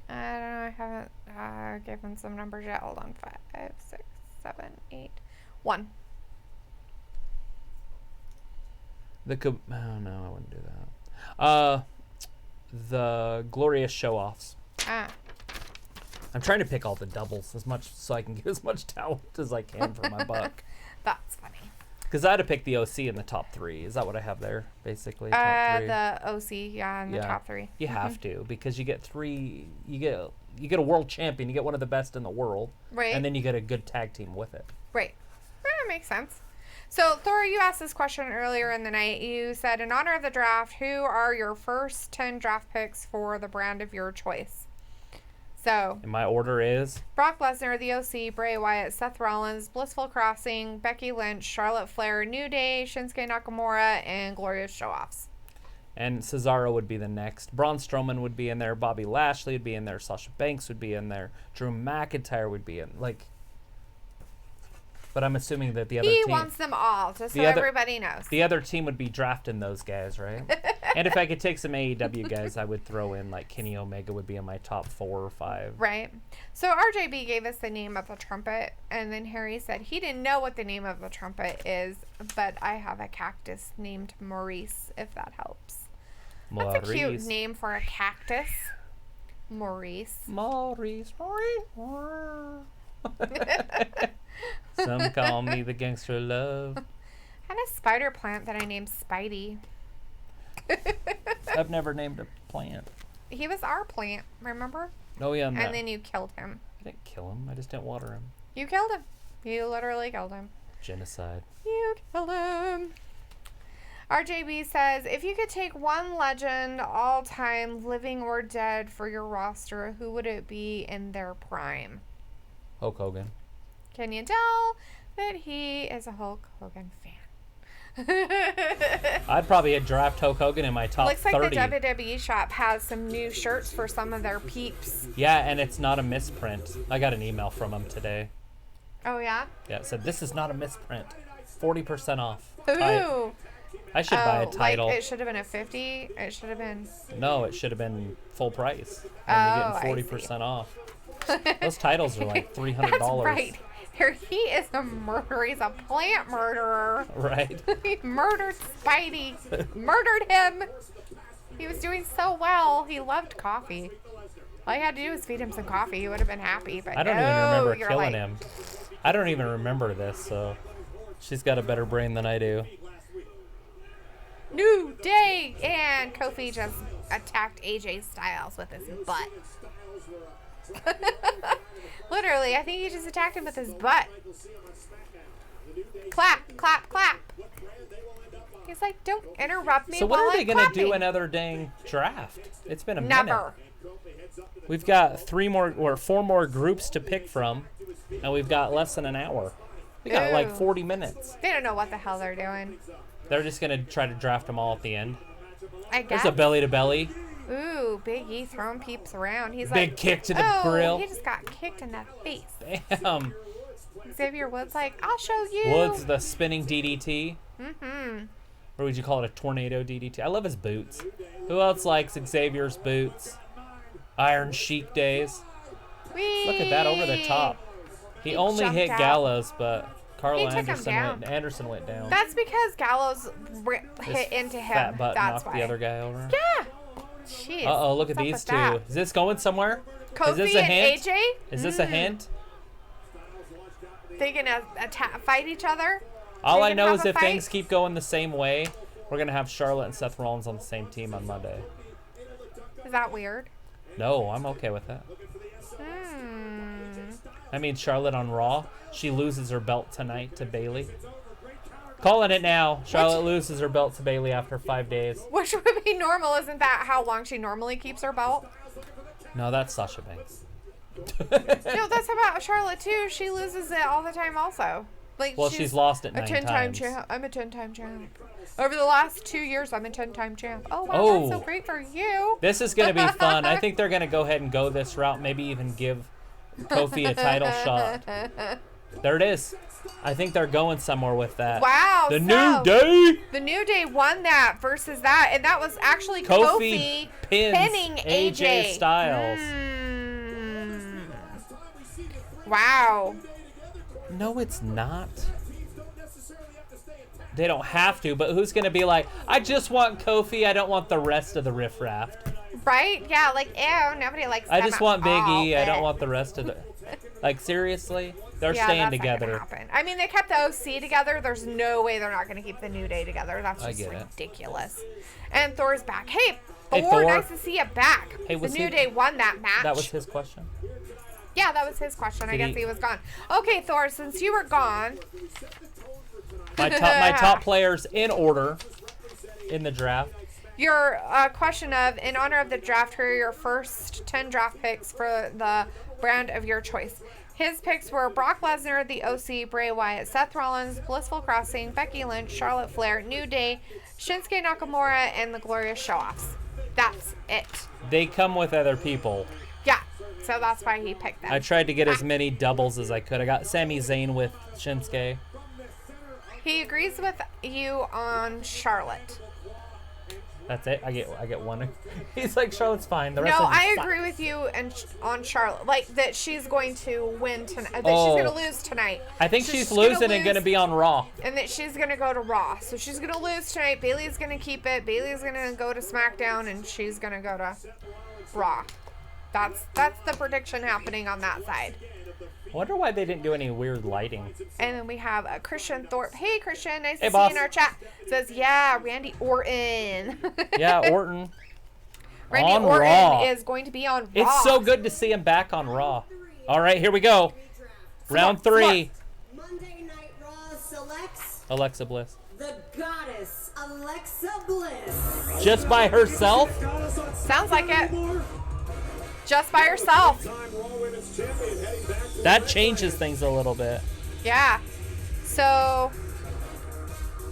I don't know. I haven't given some numbers yet. Hold on. 5, 6, 7, 8, 1. Oh no, I wouldn't do that. The Glorious Show-Offs. I'm trying to pick all the doubles as much so I can get as much talent as I can for my buck. That's funny. Because I had to pick the OC in the top 3. Is that what I have there, basically? Top 3? The OC, in the top 3. You have to, because you get 3. You get a world champion. You get one of the best in the world. Right. And then you get a good tag team with it. Right. That makes sense. So, Thora, you asked this question earlier in the night. You said, in honor of the draft, who are your first 10 draft picks for the brand of your choice? So, and my order is Brock Lesnar, the OC, Bray Wyatt, Seth Rollins, Blissful Crossing, Becky Lynch, Charlotte Flair, New Day, Shinsuke Nakamura, and Glorious Show-Offs. And Cesaro would be the next. Braun Strowman would be in there. Bobby Lashley would be in there. Sasha Banks would be in there. Drew McIntyre would be in. But I'm assuming that the other team... He wants them all, just so everybody knows. The other team would be drafting those guys, right? And if I could take some AEW guys, I would throw in, Kenny Omega would be in my top 4 or 5. Right. So RJB gave us the name of the trumpet, and then Harry said he didn't know what the name of the trumpet is, but I have a cactus named Maurice, if that helps. Maurice. That's a cute name for a cactus. Maurice. Maurice. Some call me the gangster love. I had a spider plant that I named Spidey. I've never named a plant. He was our plant, remember? Oh, yeah. And then you killed him. I didn't kill him. I just didn't water him. You killed him. You literally killed him. Genocide. You killed him. RJB says, if you could take one legend, all time, living or dead, for your roster, who would it be in their prime? Hulk Hogan. Can you tell that he is a Hulk Hogan fan? I'd probably draft Hulk Hogan in my top 30. Looks like the WWE shop has some new shirts for some of their peeps. Yeah, and it's not a misprint. I got an email from him today. Oh, yeah? Yeah, it said, this is not a misprint. 40% off. Ooh. I should buy a title. It should have been a 50. It should have been... No, it should have been full price. And you're getting 40% off. Those titles are like $300. That's right. He is a murderer. He's a plant murderer. Right. He murdered Spidey. Murdered him. He was doing so well. He loved coffee. All you had to do was feed him some coffee. He would have been happy. But I don't even remember you're killing like, him. I don't even remember this, so she's got a better brain than I do. New Day! And Kofi just attacked AJ Styles with his butt. Literally, I think he just attacked him with his butt. Clap, clap, clap. He's like, don't interrupt me. So when while are they I'm going to do clapping. another dang draft? It's been a Never. minute. We've got 4 more groups to pick from, and we've got less than an hour. We got like 40 minutes. They don't know what the hell they're doing. They're just going to try to draft them all at the end. I guess. There's a belly to belly. Ooh, Big E throwing peeps around. He's Big like, kick to the grill. He just got kicked in the face. Damn. Xavier Woods like, I'll show you. Woods, the spinning DDT. Mm-hmm. Or would you call it a tornado DDT? I love his boots. Who else likes Xavier's boots? Iron Sheik days. Whee! Look at that over the top. He only jumped hit out. Gallows, but Karl He took him down. Anderson went down. That's because Gallows hit into him. Fat butt That's knocked why. the other guy over. Yeah. Jeez. Uh-oh, look at what's these up two. with that? Is this going somewhere? Kofi Is this a and hint? AJ? Is this a hint? They gonna fight each other? All They I gonna know have is a if fight? things keep going the same way, we're going to have Charlotte and Seth Rollins on the same team on Monday. Is that weird? No, I'm okay with that. I mean, Charlotte on Raw. She loses her belt tonight to Bayley. Calling it now. Charlotte loses her belt to Bayley after 5 days. Which would be normal. Isn't that how long she normally keeps her belt? No, that's Sasha Banks. No, that's about Charlotte too. She loses it all the time also. Like, Well, she's lost it 9 a 10-time times. champ. I'm a 10-time champ. Over the last 2 years, I'm a 10-time champ. Oh, wow, Oh. that's so great for you. This is going to be fun. I think they're going to go ahead and go this route. Maybe even give Kofi a title shot. There it is. I think they're going somewhere with that. Wow. The so New Day. The New Day won that versus that, and that was actually Kofi pinning AJ Styles. Wow. No, it's not. They don't have to, but who's going to be like, I just want Kofi, I don't want the rest of the riffraff. Right? Yeah, like, ew, nobody likes I them just at want Big all, E, I don't but- want the rest of the... Like, seriously? They're Yeah, staying that's not gonna together. happen. I mean, they kept the OC together. There's no way they're not going to keep the New Day together. That's I just get it. ridiculous. And Thor's back. Hey, Hey, Thor, Thor. nice to see you back. Hey, the was New he- Day won that match. That was his question? Yeah, that was his question. I Did guess he- he was gone. Okay, Thor, since you were gone. My top players in order in the draft. Your question of, in honor of the draft, here are your first 10 draft picks for the brand of your choice. His picks were Brock Lesnar, the OC, Bray Wyatt, Seth Rollins, Blissful Crossing, Becky Lynch, Charlotte Flair, New Day, Shinsuke Nakamura, and the Glorious Show-Offs. That's it. They come with other people. Yeah, so that's why he picked them. I tried to get as many doubles as I could. I got Sami Zayn with Shinsuke. He agrees with you on Charlotte. That's it. I get one. He's like, Charlotte's fine. The rest No, of them I suck. agree with you on Charlotte. Like, that she's going to win tonight. That Oh. she's going to lose tonight. I think So she's gonna losing and going to lose, be on Raw. And that she's going to go to Raw. So she's going to lose tonight. Bayley's going to keep it. Bayley's going to go to SmackDown. And she's going to go to Raw. That's the prediction happening on that side. I wonder why they didn't do any weird lighting. And then we have Christian Thorpe. Hey, Christian. Nice Hey, to boss. see you in our chat. Says, yeah, Randy Orton. Yeah, Orton. Randy on Orton Raw. is going to be on Raw. It's so good to see him back on Raw. All right, here we go. Round Come on, 3. Monday Night Raw selects Alexa Bliss. the goddess Alexa Bliss. Just by herself? Sounds like it. Just by herself. That changes things a little bit. Yeah. So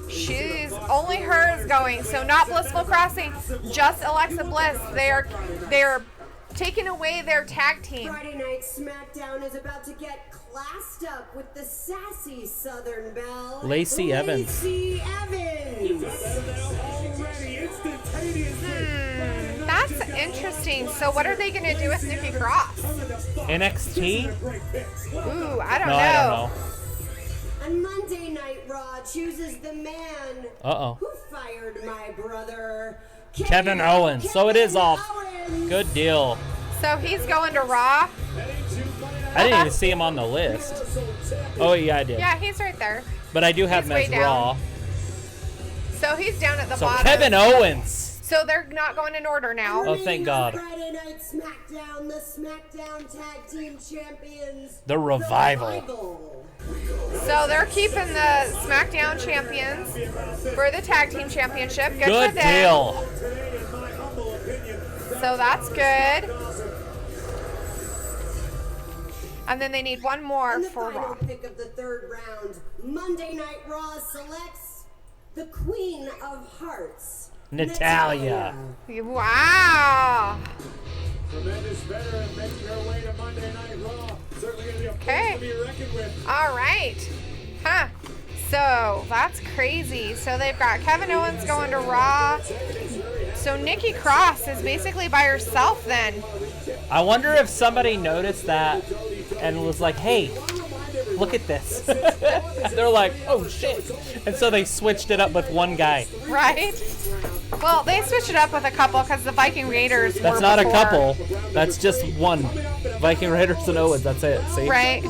she's only her is going. So not Blissful Crossing, just Alexa Bliss. They're taking away their tag team. Friday night SmackDown is about to get classed up with the sassy Southern Belle, Lacey Evans. Lacey Evans. That's interesting. So what are they going to do with Nikki Cross? NXT? Ooh, I don't No, know. I don't know. On Monday Night Raw chooses the man who fired my brother, Kevin Owens. So it is off. Owens. Good deal. So he's going to Raw. I didn't even see him on the list. Oh, yeah, I did. Yeah, he's right there. But I do have He's him as way down. Raw. So he's down at the So bottom. Kevin Owens. So they're not going in order now. Oh, thank God. Friday Night SmackDown, the SmackDown Tag Team Champions. The Revival. So they're keeping the SmackDown champions for the Tag Team Championship. Good Good for them. deal. So that's good. And then they need one more And the for final Raw. pick of the third round, Monday Night Raw selects the Queen of Hearts, Natalya. Wow. Tremendous veteran making her way to Monday Night Raw. Certainly going to be a Okay. force to be reckoned with. All right. Huh. So that's crazy. So they've got Kevin Owens going to Raw. So Nikki Cross is basically by herself then. I wonder if somebody noticed that and was like, hey, look at this. They're like, oh shit. And so they switched it up with one guy. Right? Well, they switched it up with a couple because the Viking Raiders That's were not before. a couple. That's just one. Viking Raiders and Owens. That's it. See? Right.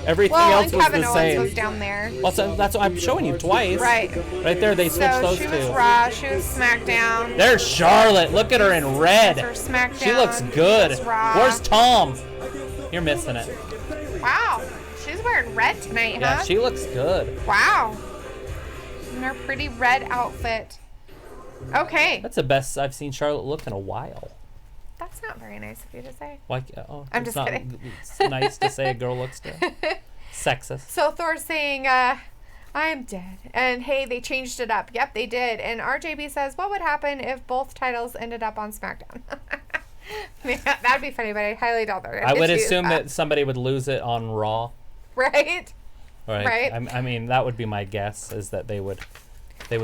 Everything Well, else and was Kevin the Owens same. was down there. Well, so that's what I'm showing you twice. Right. Right there, they switched So those she two. was Raw, she was SmackDown. There's Charlotte. Look at her in red. There's SmackDown. She looks good. There's Raw. Where's Tom? You're missing it. Wow. She's wearing red tonight, huh? Yeah, she looks good. Wow. In her pretty red outfit. Okay. That's the best I've seen Charlotte look in a while. That's not very nice of you to say. Like, oh, I'm it's just not, kidding. It's nice to say a girl looks good. Sexist. So Thor's saying, I am dead. And hey, they changed it up. Yep, they did. And RJB says, what would happen if both titles ended up on SmackDown? Man, that'd be funny, but I highly doubt that. I would assume that somebody would lose it on Raw. Right? Right. I mean, that would be my guess, is that they would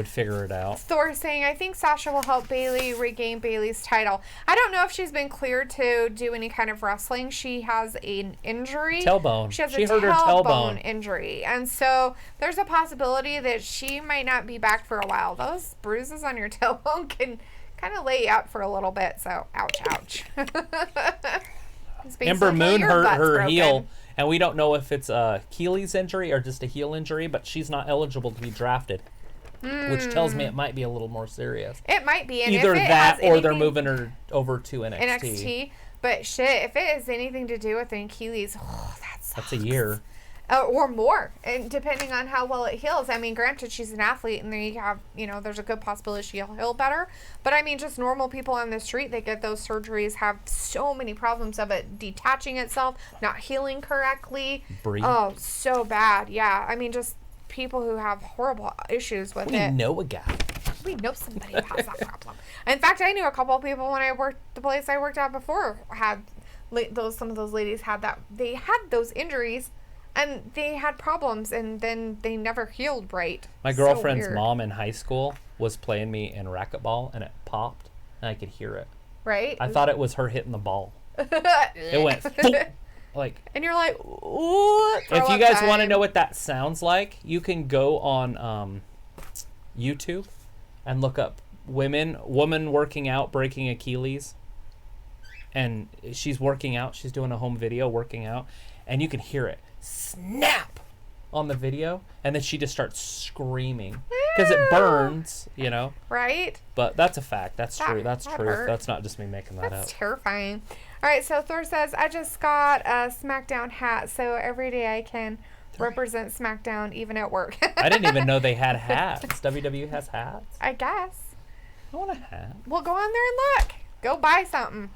figure it out. Thor saying, I think Sasha will help Bayley regain Bayley's title. I don't know if she's been cleared to do any kind of wrestling. She has an injury. Tailbone. She has She a hurt her tailbone. injury. And so there's a possibility that she might not be back for a while. Those bruises on your tailbone can kind of lay you out for a little bit. So, ouch, ouch. Ember Moon hurt her heel, and we don't know if it's a Achilles injury or just a heel injury, but she's not eligible to be drafted. Which tells me it might be a little more serious. It might be. And Either if it that has or they're anything- moving her over to NXT. NXT. But shit, if it has anything to do with an Achilles, that sucks. That's a year. Or more, and depending on how well it heals. I mean, granted, she's an athlete, and they have, there's a good possibility she'll heal better. But I mean, just normal people on the street that get those surgeries have so many problems of it detaching itself, not healing correctly. Breathe. Oh, so bad. Yeah. I mean, just people who have horrible issues with We it. know a guy. We know somebody who has that problem. In fact, I knew a couple of people when I worked the place I worked at before had some of those ladies had that. They had those injuries, and they had problems, and then they never healed right. My So girlfriend's weird. mom in high school was playing me in racquetball, and it popped, and I could hear it. Right? I thought it was her hitting the ball. It went thump, like. And you're like, ooh. If you guys want to know what that sounds like, you can go on YouTube and look up woman working out breaking Achilles. And she's working out. She's doing a home video working out, and you can hear it snap on the video, and then she just starts screaming because it burns, Right? But that's a fact. That's true. That's that truth. hurt. That's not just me making that That's up. terrifying. All right, so Thor says, I just got a SmackDown hat, so every day I can represent SmackDown even at work. I didn't even know they had hats. WWE has hats. I guess. I want a hat. Well, go on there and look. Go buy something.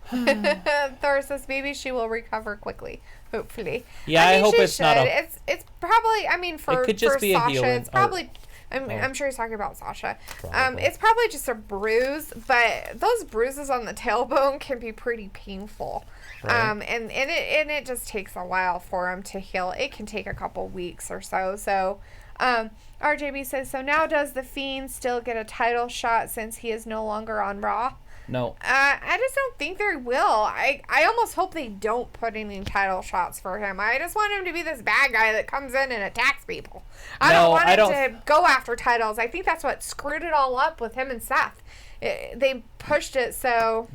Thor says maybe she will recover quickly. Hopefully. Yeah, I hope she it's not a- It's probably. I mean, for It could just for be a Sasha, heel it's or- probably. I'm sure he's talking about Sasha. Probably. It's probably just a bruise, but those bruises on the tailbone can be pretty painful. Right. And it just takes a while for them to heal. It can take a couple weeks or so. So, RJB says, so now does the Fiend still get a title shot since he is no longer on Raw? No. I just don't think they will. I almost hope they don't put any title shots for him. I just want him to be this bad guy that comes in and attacks people. I don't want him to go after titles. I think that's what screwed it all up with him and Seth. They pushed it so...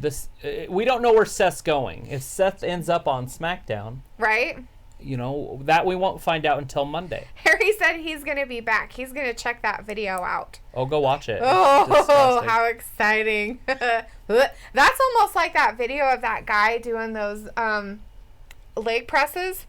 we don't know where Seth's going. If Seth ends up on SmackDown... Right? You know, that we won't find out until Monday. Harry said he's going to be back. He's going to check that video out. Oh, go watch it. Oh, how exciting. That's almost like that video of that guy doing those leg presses.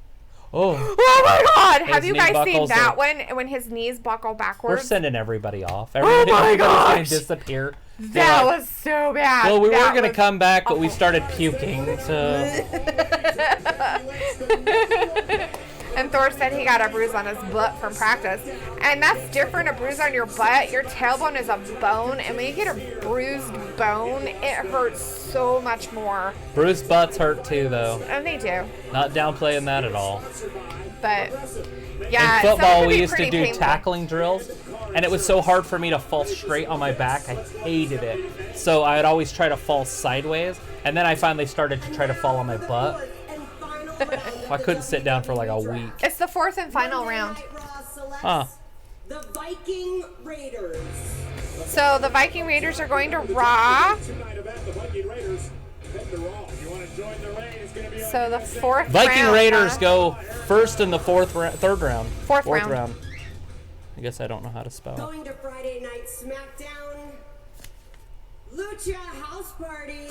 Oh my God. Have you guys seen that one? When his knees buckle backwards? We're sending everybody off. Everybody's going to disappear. That was so bad. Well, we were going to come back, but we started puking, so... And Thor said he got a bruise on his butt from practice. And that's different, a bruise on your butt. Your tailbone is a bone, and when you get a bruised bone, it hurts so much more. Bruised butts hurt too, though. And they do. Not downplaying that at all. But, yeah. In football, we used to do tackling drills, and it was so hard for me to fall straight on my back. I hated it. So I would always try to fall sideways, and then I finally started to try to fall on my butt. I couldn't sit down for like a week. It's the fourth and final round. Huh. The Viking Raiders. So the Viking Raiders are going to Raw. So the fourth Viking round, Raiders go first in the third round. Fourth round. I guess I don't know how to spell. Going to Friday Night SmackDown. Lucha House Party.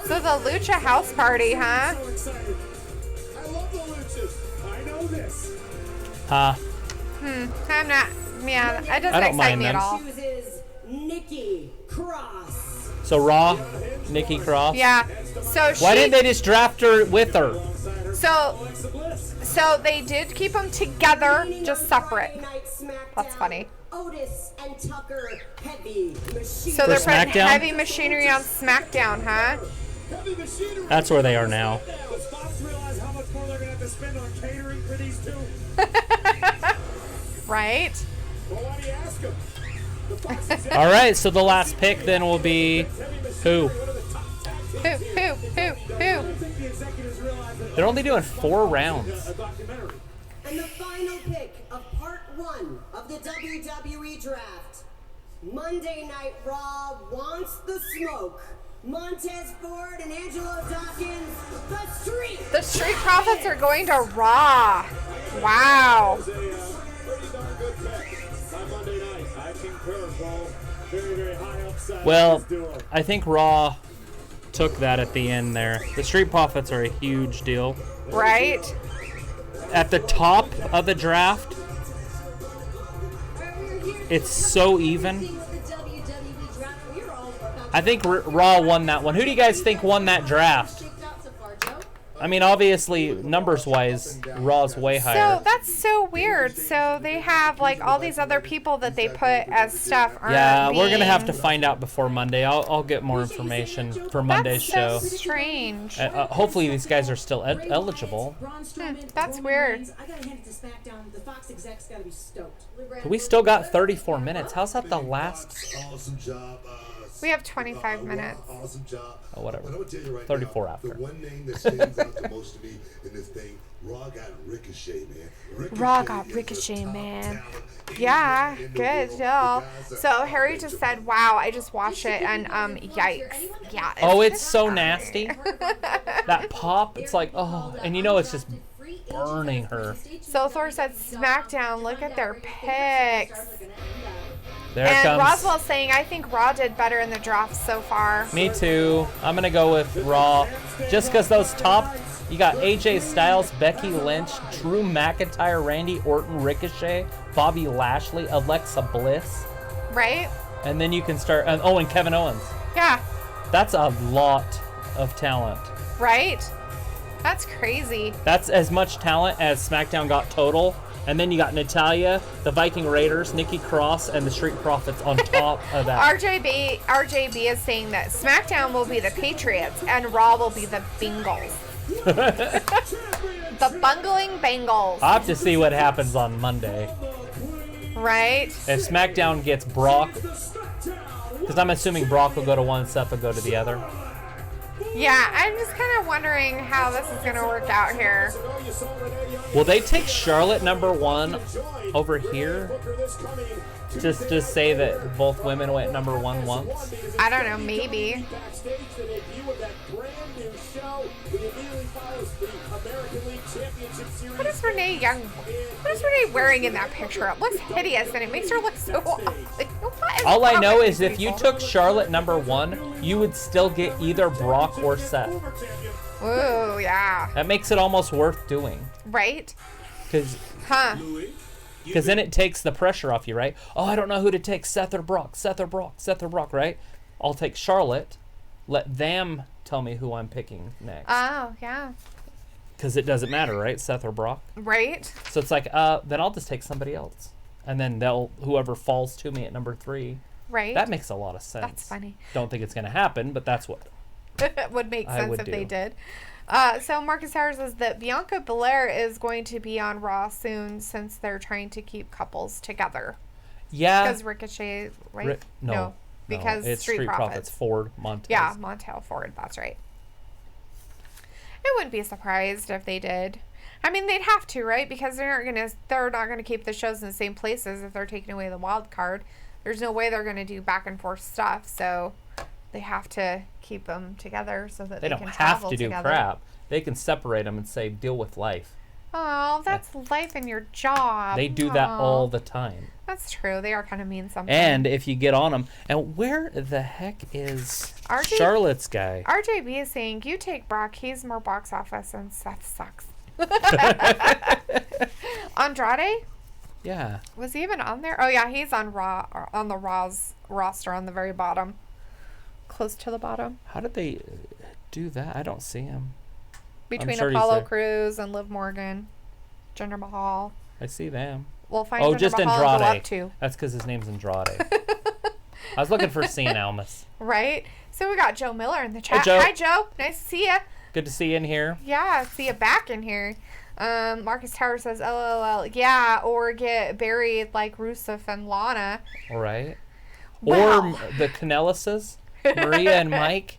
So the Lucha House Party, huh? I love the Luchas. I know this. I'm not. Yeah, it doesn't excite me at all. Chooses Nikki Cross. So Raw, Nikki Cross. Yeah. So why didn't they just draft her with her? So they did keep them together, just separate. That's funny. Otis and Tucker Heavy Machinery. So they're putting Heavy Machinery on SmackDown, huh? That's where they are now. Does Fox realize how much more they're going to have to spend on catering for these two? Right? Well, why do you ask them? All right, so the last pick then will be who? Who? They're only doing 4 rounds. And the final pick of part 1 of the WWE Draft. Monday Night Raw wants the smoke. Montez Ford and Angelo Dawkins, the Street. The Street Profits are going to Raw. Wow. Well, I think Raw took that at the end there. The Street Profits are a huge deal. Right? At the top of the draft, it's so even. I think Raw won that one. Who do you guys think won that draft? I mean, obviously, numbers-wise, Raw's way higher. So that's so weird. So they have like all these other people that they put as stuff. Yeah, we're gonna have to find out before Monday. I'll get more information for Monday's show. That's so strange. Hopefully, these guys are still eligible. That's weird. I gotta hand it to SmackDown. The Fox execs gotta be stoked. We still got 34 minutes. How's that the last? Awesome job. We have 25 minutes. Awesome job. Oh, whatever. But I'm gonna tell you right 34 now, after. The one name that stands out the most to me in this thing, Raw got Ricochet, man. Raw got Ricochet, man. Yeah, good deal. So Harry just said, "Wow, I just watched it and yikes, yeah." It's so nasty. That pop, it's like and you know it's just burning her. So Thor said, "SmackDown, look at their picks." There it and comes. Roswell's saying, I think Raw did better in the draft so far. Me too. I'm going to go with Raw. Just because those top, you got AJ Styles, Becky Lynch, Drew McIntyre, Randy Orton, Ricochet, Bobby Lashley, Alexa Bliss. Right? And then you can start, and Kevin Owens. Yeah. That's a lot of talent. Right? That's crazy. That's as much talent as SmackDown got total. And then you got Natalya, the Viking Raiders, Nikki Cross, and the Street Profits on top of that. RJB is saying that SmackDown will be the Patriots and Raw will be the Bengals. The bungling Bengals. I'll have to see what happens on Monday. Right? If SmackDown gets Brock, Because I'm assuming Brock will go to one, Seth will go to the other. Yeah, I'm just kind of wondering how this is going to work out here. Will they take Charlotte #1 over here? Just to say that both women went #1 once? I don't know, maybe. What is Renee Young? What is Renee wearing in that picture? It looks hideous and it makes her look so ugly. All I know is if you took Charlotte #1, you would still get either Brock or Seth. Ooh, yeah. That makes it almost worth doing. Right? Because Huh. then it takes the pressure off you, right? Oh, I don't know who to take, Seth or Brock, Seth or Brock, Seth or Brock, right? I'll take Charlotte. Let them tell me who I'm picking next. Oh, yeah. Because it doesn't matter, right? Seth or Brock. Right? So it's like, then I'll just take somebody else. And then whoever falls to me at #3. Right. That makes a lot of sense. That's funny. Don't think it's going to happen, but that's what would make I sense would if do. they did. So Marcus Howard says that Bianca Belair is going to be on Raw soon since they're trying to keep couples together. Yeah. Because Ricochet, right? No. Because it's Street Profits. Ford, Montez. Yeah, Montez Ford. That's right. I wouldn't be surprised if they did. I mean, they'd have to, right? Because they're not gonna keep the shows in the same places if they're taking away the wild card. There's no way they're gonna do back and forth stuff. So they have to keep them together so that they don't can have travel to do together. crap. They can separate them and say, deal with life. Oh, that's life in your job. They do that Aw. all the time. That's true. They are kind of mean sometimes. And if you get on them, and where the heck is Charlotte's guy? RJB is saying, you take Brock. He's more box office and Seth sucks. Andrade? Yeah. Was he even on there? Oh, yeah, he's on Raw, or on the Raw's roster on the very bottom. Close to the bottom. How did they do that? I don't see him. Between sure he's Apollo there. Crews and Liv Morgan. Jinder Mahal. I see them. We'll find Oh, Jinder just Mahal and go Andrade. up to. That's because his name's Andrade. I was looking for Cien Almas. Right? So we got Joe Miller in the chat. Joe. Hi, Joe. Nice to see you. Good to see you in here. Yeah, see you back in here. Marcus Tower says, LOL. Yeah, or get buried like Rusev and Lana. All right. Well. Or the Canellises, Maria and Mike.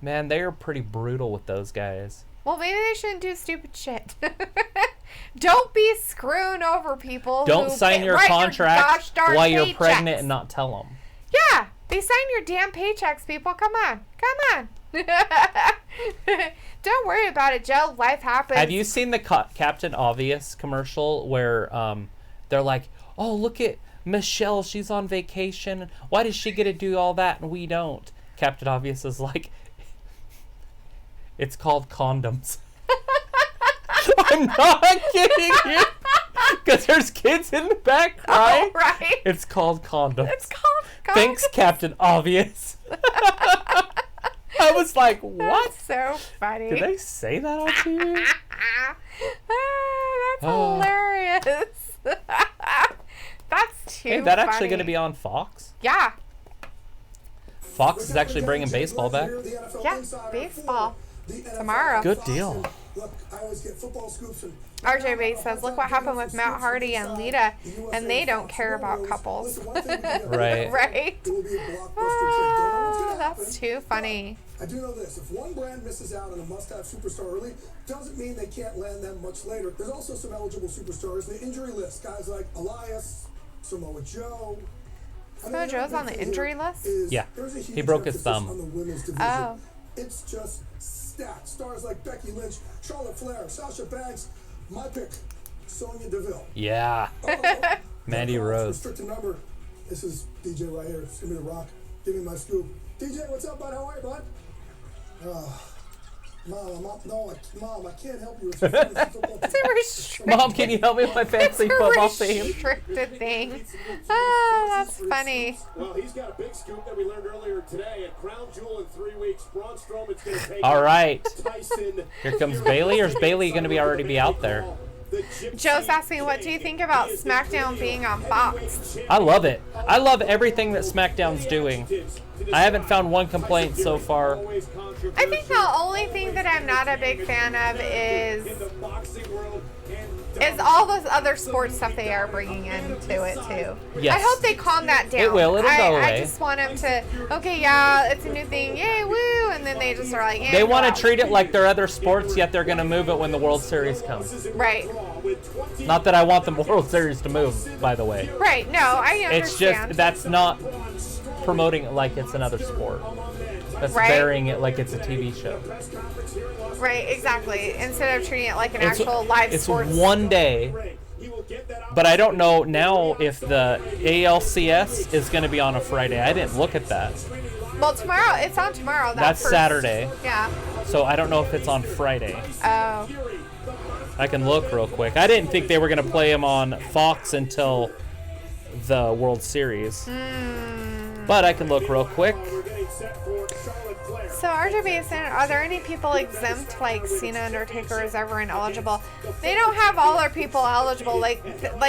Man, they're pretty brutal with those guys. Well, maybe they shouldn't do stupid shit. Don't be screwing over people. Don't who sign your write contract gosh darn while you're paychecks. pregnant and not tell them. Yeah, they sign your damn paychecks, people. Come on. Come on. Don't worry about it, Joe. Life happens. Have you seen the Captain Obvious commercial where they're like, oh, look at Michelle. She's on vacation. Why does she get to do all that and we don't? Captain Obvious is like, it's called condoms. I'm not kidding you. Because there's kids in the back crying. Oh, right. It's called condoms. It's called condoms. Thanks, Captain Obvious. I was like, what? That's so funny. Did they say that on TV? That's hilarious. That's too Hey, that funny. actually going to be on Fox? Yeah. Fox is actually bringing baseball back. Yeah, baseball. Tomorrow. Good deal. Look, I always get football scoops and RJ Bates says, look what happened with Matt Hardy and Lita, and they don't care about couples. Right. Right? It will be a blockbuster trade. That's too funny. I do know this. If one brand misses out on a must-have superstar early, doesn't mean they can't land them much later. There's also some eligible superstars in the injury list. Guys like Elias, Samoa Joe. Samoa Joe's on the injury list? Yeah. There's a He huge broke his emphasis thumb. on the women's division. Oh. It's just stacked. Stars like Becky Lynch, Charlotte Flair, Sasha Banks. My pick, Sonya Deville. Yeah. Mandy Rose. Restricted number. This is DJ right here. It's gonna be The Rock. Give me my scoop. DJ, what's up, bud? How are you, bud? Mom, I can't help you. It's a football team. It's a restricted. Mom, can you help me with my fantasy football team? Restricted thing. Oh, that's funny. Well, he's got a big scoop that we learned earlier today. At Crown Jewel in 3 weeks, Braun Strowman's going to take All right. Tyson. Here comes Bailey, or is Bailey going to be already be out there? Joe's asking, what do you think about SmackDown being on Fox? I love it. I love everything that SmackDown's doing. I haven't found one complaint so far. I think the only thing that I'm not a big fan of is is all those other sports stuff they are bringing into it too. Yes. I hope they calm that down. It will. It'll go away. I just want them to, okay, yeah, it's a new thing, yay, woo, and then they just are like, They want to treat it like they're other sports, yet they're going to move it when the World Series comes. Right. Not that I want the World Series to move, by the way. Right, no, I understand. It's just, that's not promoting it like it's another sport. That's Right. burying it like it's a TV show. Right, exactly. Instead of treating it like an actual live sports. It's one day, but I don't know now if the ALCS is going to be on a Friday. I didn't look at that. Well, tomorrow, it's on tomorrow. That's first. Saturday. Yeah. So I don't know if it's on Friday. Oh. I can look real quick. I didn't think they were going to play him on Fox until the World Series. But I can look real quick. So RWB is saying, are there any people exempt, like Cena, Undertaker is ever ineligible? They don't have all their people eligible. Like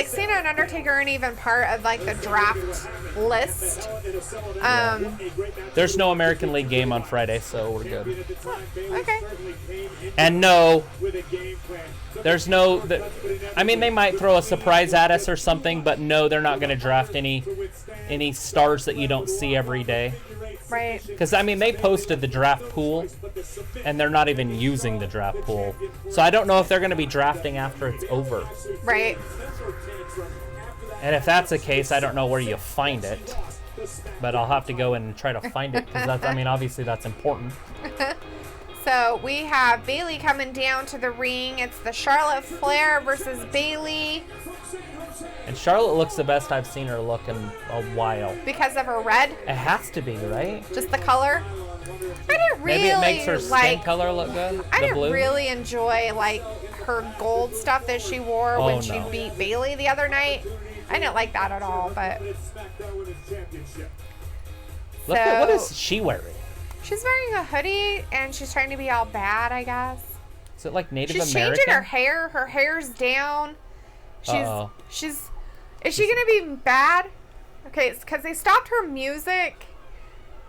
Cena and Undertaker aren't even part of like the draft list. There's no American League game on Friday, so we're good. Okay. And no, there's no. I mean, they might throw a surprise at us or something, but no, they're not going to draft any stars that you don't see every day. Right. Because, I mean, they posted the draft pool, and they're not even using the draft pool. So I don't know if they're going to be drafting after it's over. Right. And if that's the case, I don't know where you find it. But I'll have to go in and try to find it, because that's, I mean, obviously that's important. So we have Bayley coming down to the ring. It's the Charlotte Flair versus Bayley. And Charlotte looks the best I've seen her look in a while. Because of her red? It has to be, right? Just the color? I didn't really Maybe it makes her skin color look good. I didn't blue. really enjoy like her gold stuff that she wore when she beat Bayley the other night. I didn't like that at all, but Look at, what is she wearing? She's wearing a hoodie and she's trying to be all bad, I guess. Is it like Native She's American? changing her hair. Her hair's down. Is she gonna be bad? Okay, it's because they stopped her music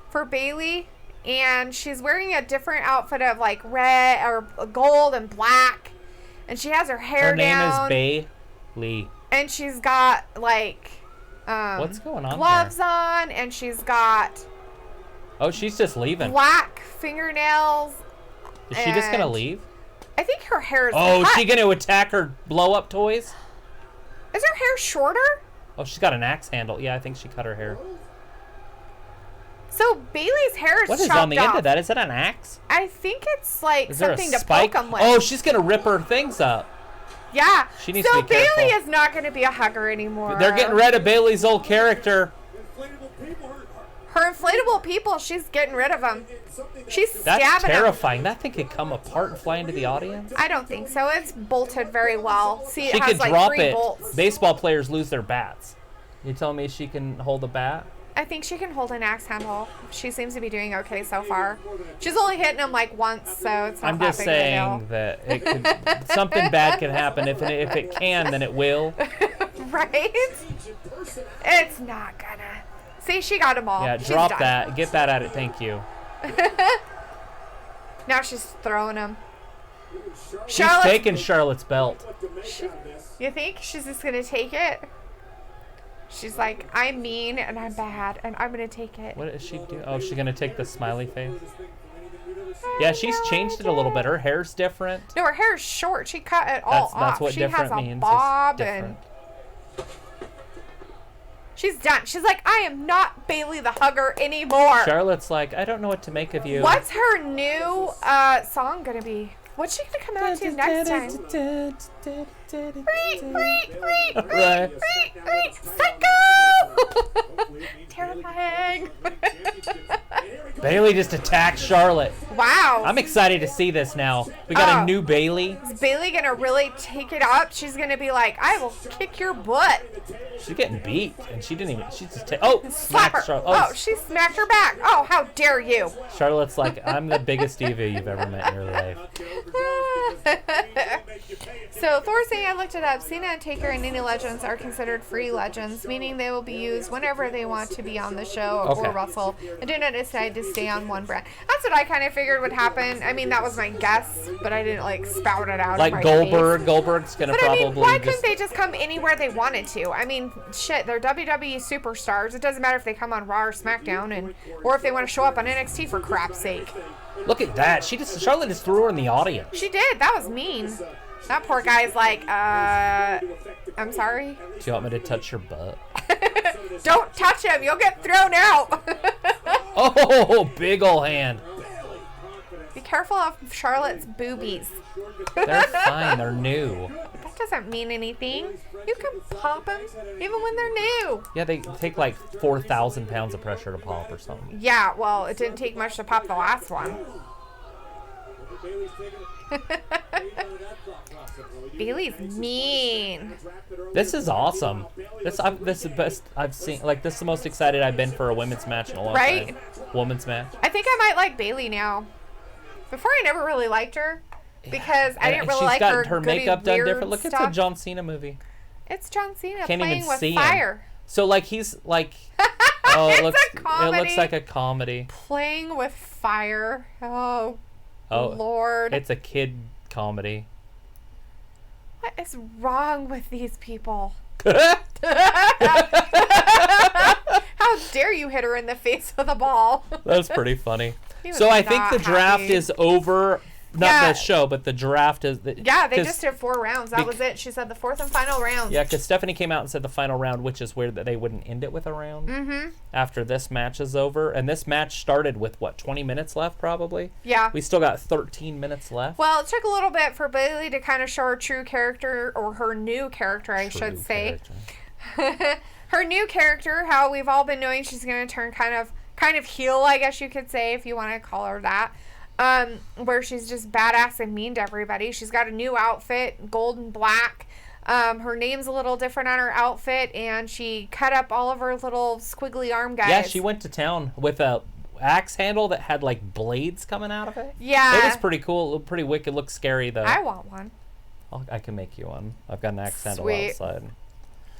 for Bayley, and she's wearing a different outfit of like red or gold and black, and she has her hair down. Her name is Bayley. And she's got like what's going on? Gloves on, and she's got. Oh, she's just leaving. Black fingernails. Is she just gonna leave? I think her hair is. Oh, cut. is she gonna attack her blow-up toys? Is her hair shorter? Oh, she's got an axe handle. Yeah, I think she cut her hair. So Bayley's hair is What is chopped on the end off. of that? Is that an axe? I think it's like Is there something a to spike? poke them with. Oh, she's gonna rip her things up. Yeah. She needs so to be careful. Bayley is not going to be a hugger anymore. They're getting rid of Bayley's old character. Her inflatable people, she's getting rid of them. She's That's stabbing terrifying. That thing could come apart and fly into the audience. them. I don't think so. It's bolted very well. See, She it has could like drop 3 it. bolts. Baseball players lose their bats. You telling me she can hold a bat? I think she can hold an axe handle. She seems to be doing okay so far. She's only hitting them like once, so it's not I'm that just big of a saying deal. that it could, something bad can happen. If it can, then it will. Right? It's not gonna. See, she got them all. Yeah, She's drop done. that. Get that out of. Thank you. Now she's throwing them. She's taking Charlotte's belt. You think she's just gonna take it? She's like, I'm mean and I'm bad and I'm gonna take it. What is she doing? Oh, she's gonna take the smiley face. Yeah, she's changed it a a bit. Her hair's different. No, her hair is short. She cut it all off. That's what she different has a means. bob It's and different. she's done. She's like, I am not Bayley the Hugger anymore. Charlotte's like, I don't know what to make of you. What's her new song gonna be? What's she gonna come out to next time? Right. Psycho! Terrifying. Bayley just attacked Charlotte. Wow. I'm excited to see this now. We got a new Bayley. Is Bayley gonna really take it up? She's gonna be like, I will kick your butt. She's getting beat, and she didn't even. She just Slap her. Charlotte. Oh, she smacked her back. Oh, how dare you? Charlotte's like, I'm the biggest diva you've ever met in your life. So Thor saying, I looked it up. Cena and Taker and any legends are considered free legends, meaning they will be used whenever they want to be on the show or wrestle and do not decide to stay on one brand. That's what I kind of figured would happen. I mean, that was my guess, but I didn't like spout it out. Like Goldberg. Goldberg's going to probably. I mean, why couldn't they just come anywhere they wanted to? I mean, shit, they're WWE superstars. It doesn't matter if they come on Raw or SmackDown, or if they want to show up on NXT for crap's sake. Look at that. Charlotte just threw her in the audience. She did. That was mean. That poor guy's like, I'm sorry? Do you want me to touch your butt? Don't touch him. You'll get thrown out. Oh, big ol' hand. Be careful of Charlotte's boobies. They're fine. They're new. That doesn't mean anything. You can pop them even when they're new. Yeah, they take like 4,000 pounds of pressure to pop or something. Yeah, well, it didn't take much to pop the last one. Bailey's mean. This is awesome. This is the best I've seen. Like, this is the most excited I've been for a women's match in a long time. Women's match. I think I might like Bailey now. Before I never really liked her because I didn't really like her. She's got her makeup done different. Look, stuff. it's a John Cena movie. It's John Cena Can't playing even with see fire. Him. So like he's like, oh, it looks like a comedy. Playing with fire. Oh, Lord. It's a kid comedy. What is wrong with these people? How dare you hit her in the face with a ball? That's pretty funny. So I think the draft is over. Not the show, but the draft is. They just did 4 rounds. That was it. She said the 4th and final round. Yeah, because Stephanie came out and said the final round, which is weird that they wouldn't end it with a round. Mm-hmm. After this match is over. And this match started with, 20 minutes left, probably? Yeah. We still got 13 minutes left. Well, it took a little bit for Bailey to kind of show her true character, or her new character, I should say. Her new character, how we've all been knowing she's going to turn kind of heel, I guess you could say, if you want to call her that. Where she's just badass and mean to everybody. She's got a new outfit, gold and black. Her name's a little different on her outfit, and she cut up all of her little squiggly arm guys. Yeah, she went to town with a axe handle that had like blades coming out of it. Yeah. It was pretty cool, pretty wicked. Looked scary though. I want one. I can make you one. I've got an axe handle Sweet. outside.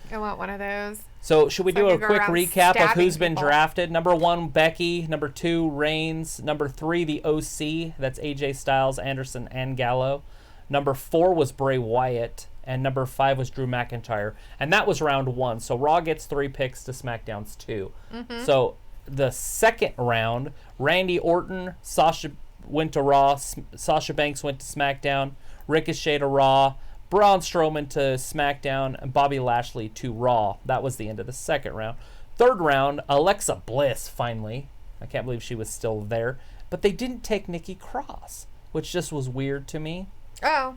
I want one of those. So should we do a quick recap of who's been people. drafted? Number 1, Becky. Number 2, Reigns. Number 3, the OC. That's AJ Styles, Anderson, and Gallows. Number 4 was Bray Wyatt. And number 5 was Drew McIntyre. And that was round 1. So Raw gets 3 picks to SmackDown's 2. Mm-hmm. So the second round, Randy Orton, Sasha went to Raw. Sasha Banks went to SmackDown. Ricochet to Raw. Braun Strowman to SmackDown, and Bobby Lashley to Raw. That was the end of the second round. Third round, Alexa Bliss, finally. I can't believe she was still there. But they didn't take Nikki Cross, which just was weird to me. Oh.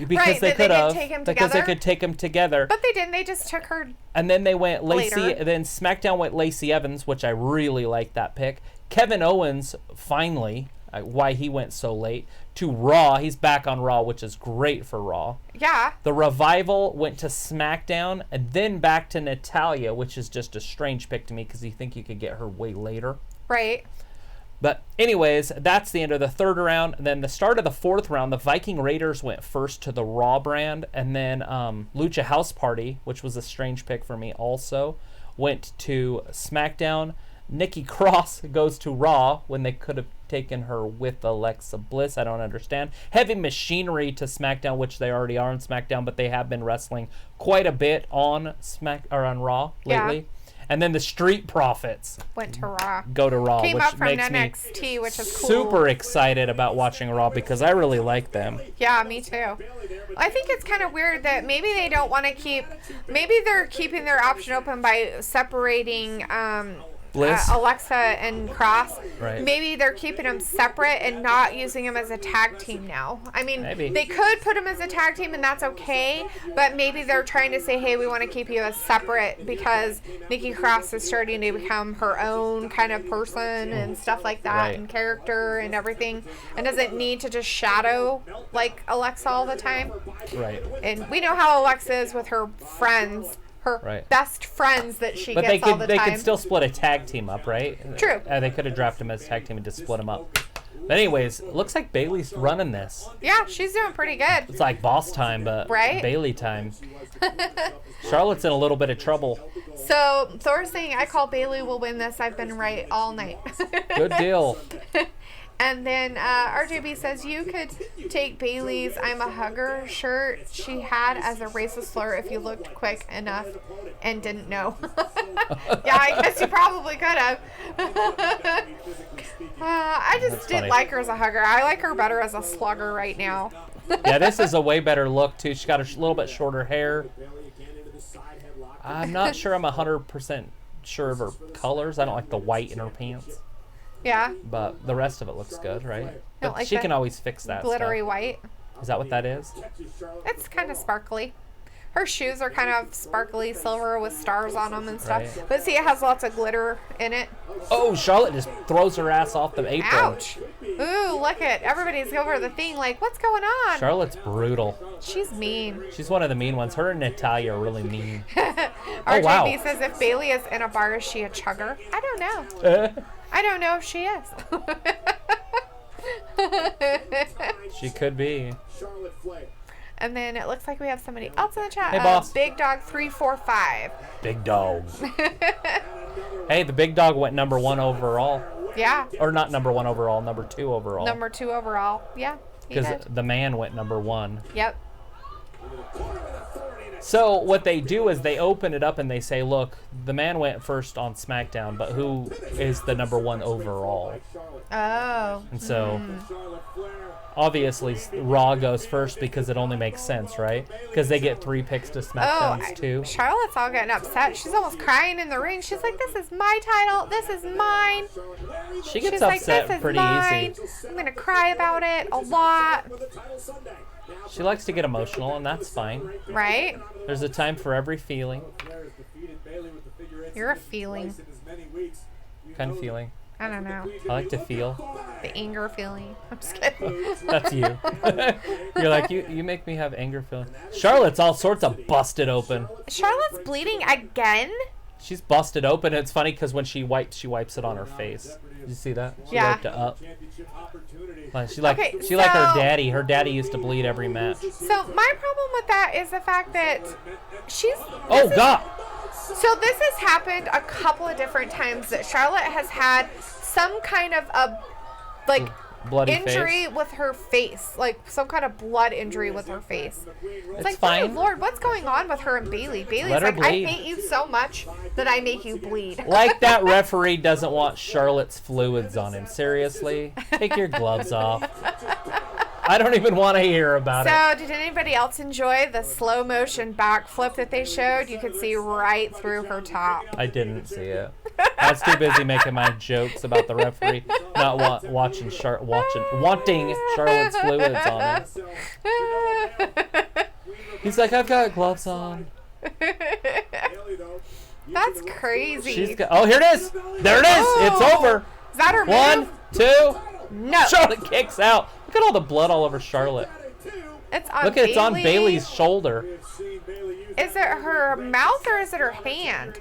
Because they could have. Because they could take them together. But they didn't. They just took her. And then they went Lacey. Later. Then SmackDown went Lacey Evans, which I really liked that pick. Kevin Owens, finally, why he went so late, to Raw. He's back on Raw, which is great for Raw. Yeah. The Revival went to SmackDown and then back to Natalya, which is just a strange pick to me because you think you could get her way later. Right. But anyways, that's the end of the third round. And then the start of the fourth round, the Viking Raiders went first to the Raw brand. And then Lucha House Party, which was a strange pick for me also, went to SmackDown. Nikki Cross goes to Raw when they could have taken her with Alexa Bliss. I don't understand. Heavy Machinery to SmackDown, which they already are on SmackDown, but they have been wrestling quite a bit on on Raw lately. Yeah. And then the Street Profits went to Raw. Go to Raw, Came which up from makes NXT, me which is cool. super excited about watching Raw because I really like them. Yeah, me too. I think it's kind of weird that maybe they don't want to keep. Maybe they're keeping their option open by separating. Bliss? Alexa and Cross. Right. Maybe they're keeping them separate and not using them as a tag team now. I mean, Maybe. They could put them as a tag team and that's okay, but maybe they're trying to say, hey, we want to keep you as separate because Nikki Cross is starting to become her own kind of person and stuff like that, Right. and character and everything, and doesn't need to just shadow like Alexa all the time. Right. And we know how Alexa is with her friends. Her Right. best friends that she But gets all the they time. could still split a tag team up, right? True. They could have drafted them as tag team and just split them up. But anyways, looks like Bailey's running this. Yeah, she's doing pretty good. It's like boss time, but right? Bailey time. Charlotte's in a little bit of trouble. So Thor's saying, I call Bailey will win this. I've been right all night. Good deal. And then RJB says, you could take Bailey's I'm a hugger shirt she had as a racist slur if you looked quick enough and didn't know. Yeah, I guess you probably could have. I just didn't like her as a hugger. I like her better as a slugger right now. Yeah, this is a way better look, too. She's got a little bit shorter hair. I'm not sure I'm 100% sure of her colors. I don't like the white in her pants. Yeah. But the rest of it looks good, right? But like she can always fix that glittery stuff. white. Is that what that is? It's kind of sparkly. Her shoes are kind of sparkly silver with stars on them and stuff. Right. But see, it has lots of glitter in it. Oh, Charlotte just throws her ass off the apron. Ouch. Ooh, look at everybody's over the thing like, what's going on? Charlotte's brutal. She's mean. She's one of the mean ones. Her and Natalya are really mean. RJB wow. says, if Bailey is in a bar, is she a chugger? I don't know. I don't know if she is. She could be. And then it looks like we have somebody else in the chat. Hey, boss. Big Dog 345. Big dog. Hey, the big dog went number 1 overall. Yeah. Or not number 1 overall, number 2 overall. Number 2 overall. Yeah. Because the man went number 1. Yep. So what they do is they open it up and they say, look, the man went first on SmackDown, but who is the number 1 overall? Oh. And so obviously Raw goes first because it only makes sense, right? Because they get 3 picks to SmackDowns too. Charlotte's all getting upset. She's almost crying in the ring. She's like, this is my title. This is mine. She gets She's upset like, this pretty is mine. easy. I'm going to cry about it a lot. She likes to get emotional, and that's fine. Right? There's a time for every feeling. You're a feeling. What kind of feeling? I don't know. I like to feel. The anger feeling. I'm just kidding. That's you. You're like, you make me have anger feeling. Charlotte's all sorts of busted open. Charlotte's bleeding again? She's busted open. It's funny because when she wipes it on her face. Did you see that? She wiped it up. She like her daddy. Her daddy used to bleed every match. So my problem with that is the fact that she's. Oh God. So this has happened a couple of different times that Charlotte has had some kind of a bloody injury face. with her face, like some kind of blood injury with her face. It's like, fine. oh Lord, what's going on with her and Bailey? Bailey's Let her like, I bleed. hate you so much that I make you bleed. Like that referee doesn't want Charlotte's fluids on him. Seriously? Take your gloves off. I don't even want to hear about it. So, did anybody else enjoy the slow motion backflip that they showed? You could see right through her top. I didn't see it. I was too busy making my jokes about the referee, not wanting Charlotte's fluids on him. He's like, I've got gloves on. That's crazy. Oh, here it is. There it is. Oh. It's over. Is that her 1, move? 2. No. Charlotte kicks out. Look at all the blood all over Charlotte. It's on Look, it's on Bailey's shoulder. Is it her mouth or is it her hand?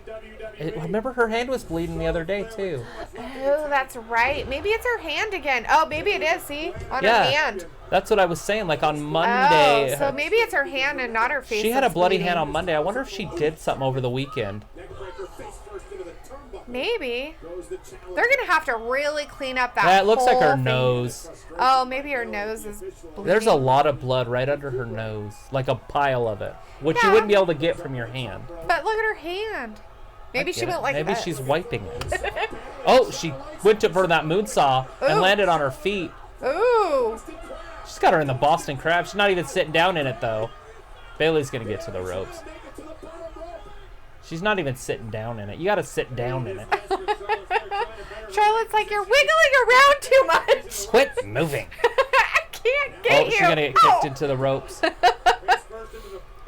Remember, her hand was bleeding the other day too. Oh, that's right. Maybe it's her hand again. Oh, maybe it is. See, on her hand. That's what I was saying. Like on Monday. Oh, so maybe it's her hand and not her face. She had a bloody bleeding. hand on Monday. I wonder if she did something over the weekend. Maybe. They're gonna have to really clean up that. Yeah, it looks like her thing. nose. Oh, maybe her nose is bleeding. There's a lot of blood right under her nose, like a pile of it, which you wouldn't be able to get from your hand. But look at her hand. Maybe she went like Maybe this. she's wiping it. Oh, she went for that moonsaw and landed on her feet. Ooh. She's got her in the Boston Crab. She's not even sitting down in it though. Bailey's gonna get to the ropes. She's not even sitting down in it. You gotta sit down in it. Charlotte's like, you're wiggling around too much. Quit moving. I can't get you. She's gonna get kicked into the ropes.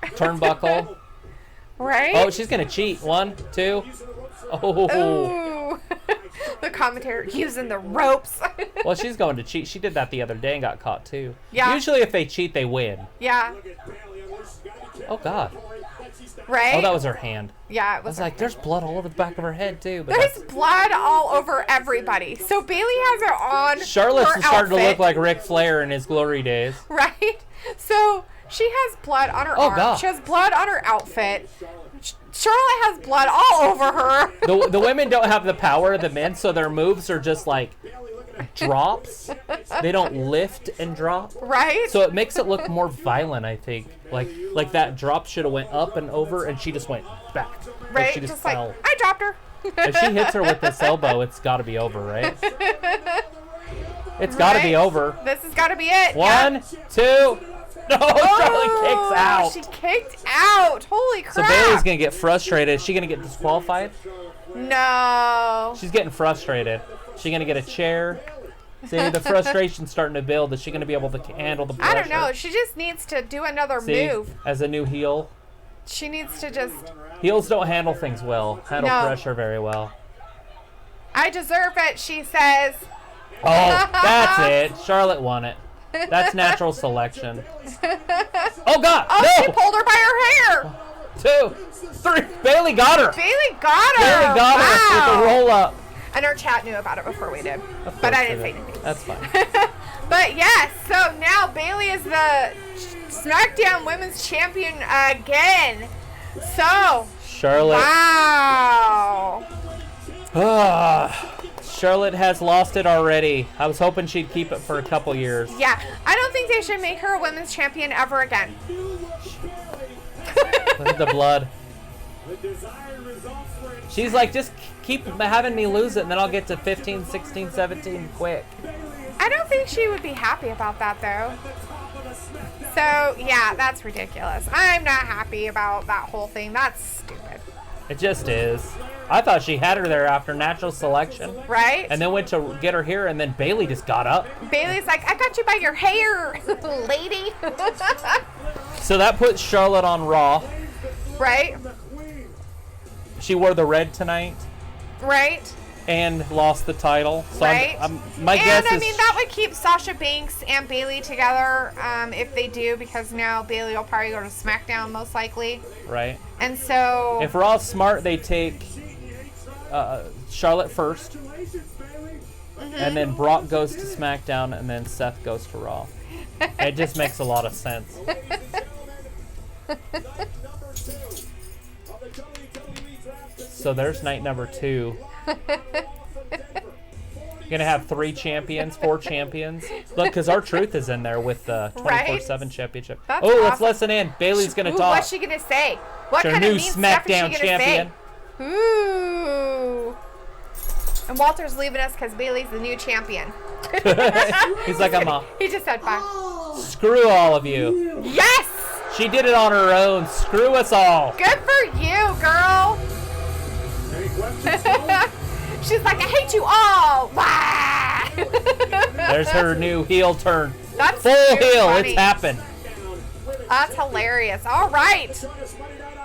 Turnbuckle. Right? Oh, she's gonna cheat. 1, 2. Oh. Ooh. The commentator using the ropes. Well, she's going to cheat. She did that the other day and got caught too. Yeah. Usually if they cheat, they win. Yeah. Oh, God. Right? Oh, that was her hand. Yeah, it I was. was her like, hand. there's blood all over the back of her head, too. But There's blood all over everybody. So Bailey has her on. Charlotte's her starting to outfit, look like Ric Flair in his glory days. Right? So she has blood on her arm. God. She has blood on her outfit. Charlotte has blood all over her. The women don't have the power of the men, so their moves are just like drops. They don't lift and drop. Right? So it makes it look more violent, I think. Like that drop should have went up and over, and she just went back. Right? Like she just fell. like, I dropped her. If she hits her with this elbow, it's got to be over, right? It's got to be over. This has got to be it. One, two. No, Charlotte kicks out. She kicked out. Holy So crap. Bailey's going to get frustrated. Is she going to get disqualified? No. She's getting frustrated. Is she going to get a chair? See, the frustration's starting to build. Is she going to be able to handle the pressure? I don't know. She just needs to do another See, move. as a new heel, She needs to just, heels don't handle things well, handle No. pressure very well. I deserve it, she says. Oh, that's it. Charlotte won it. That's natural selection. Oh, God. Oh, no. she pulled her by her hair. 2, 3. Bailey got her. Bailey got her. Bailey got her with Wow. the roll up. And our chat knew about it before we did. Of But course I didn't they say did. anything. That's fine. But yes, so now Bailey is the SmackDown Women's Champion again. So, Charlotte. wow. Charlotte has lost it already. I was hoping she'd keep it for a couple years. Yeah, I don't think they should make her a women's champion ever again. Look at the blood. She's like, just keep having me lose it, and then I'll get to 15, 16, 17 quick. I don't think she would be happy about that, though. So, yeah, that's ridiculous. I'm not happy about that whole thing. That's stupid. It just is. I thought she had her there after natural selection. Right? And then went to get her here, and then Bailey just got up. Bailey's like, I got you by your hair, lady. So that puts Charlotte on Raw. Right? She wore the red tonight Right? and lost the title. So Right. my guess And I is mean, that would keep Sasha Banks and Bailey together if they do, because now Bailey will probably go to SmackDown most likely. right. And so, If Raw's smart, they take Charlotte first, and then Brock goes to SmackDown, and then Seth goes to Raw. It just makes a lot of sense. So there's night number 2. You're gonna have 3 champions, 4 champions. Look, because R-Truth is in there with the 24/7 championship. That's Oh, let's awesome. listen in. Bailey's gonna Ooh, talk. what's she gonna say? What Her kind new of mean stuff is she SmackDown gonna champion. say? Ooh. And Walter's leaving us because Bailey's the new champion. He's like, I'm off. He just said bye. Screw all of you. Yes! She did it on her own. Screw us all. Good for you, girl. Any questions? She's like, I hate you all. Wah! There's her new heel turn. That's Full super heel. funny. It's happened. That's hilarious. All right.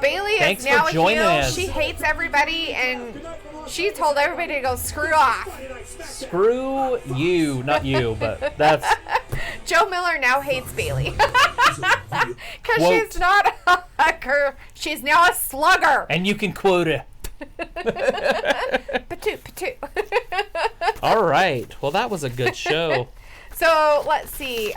Bailey Thanks is now for a joining heel. us. She hates everybody, and she told everybody to go screw off. Screw you. Not you, but that's... Joe Miller now hates Bailey. Because Quote. she's not a hugger. She's now a slugger. And you can quote it. Patoot, patoot. All right. Well, that was a good show. So let's see.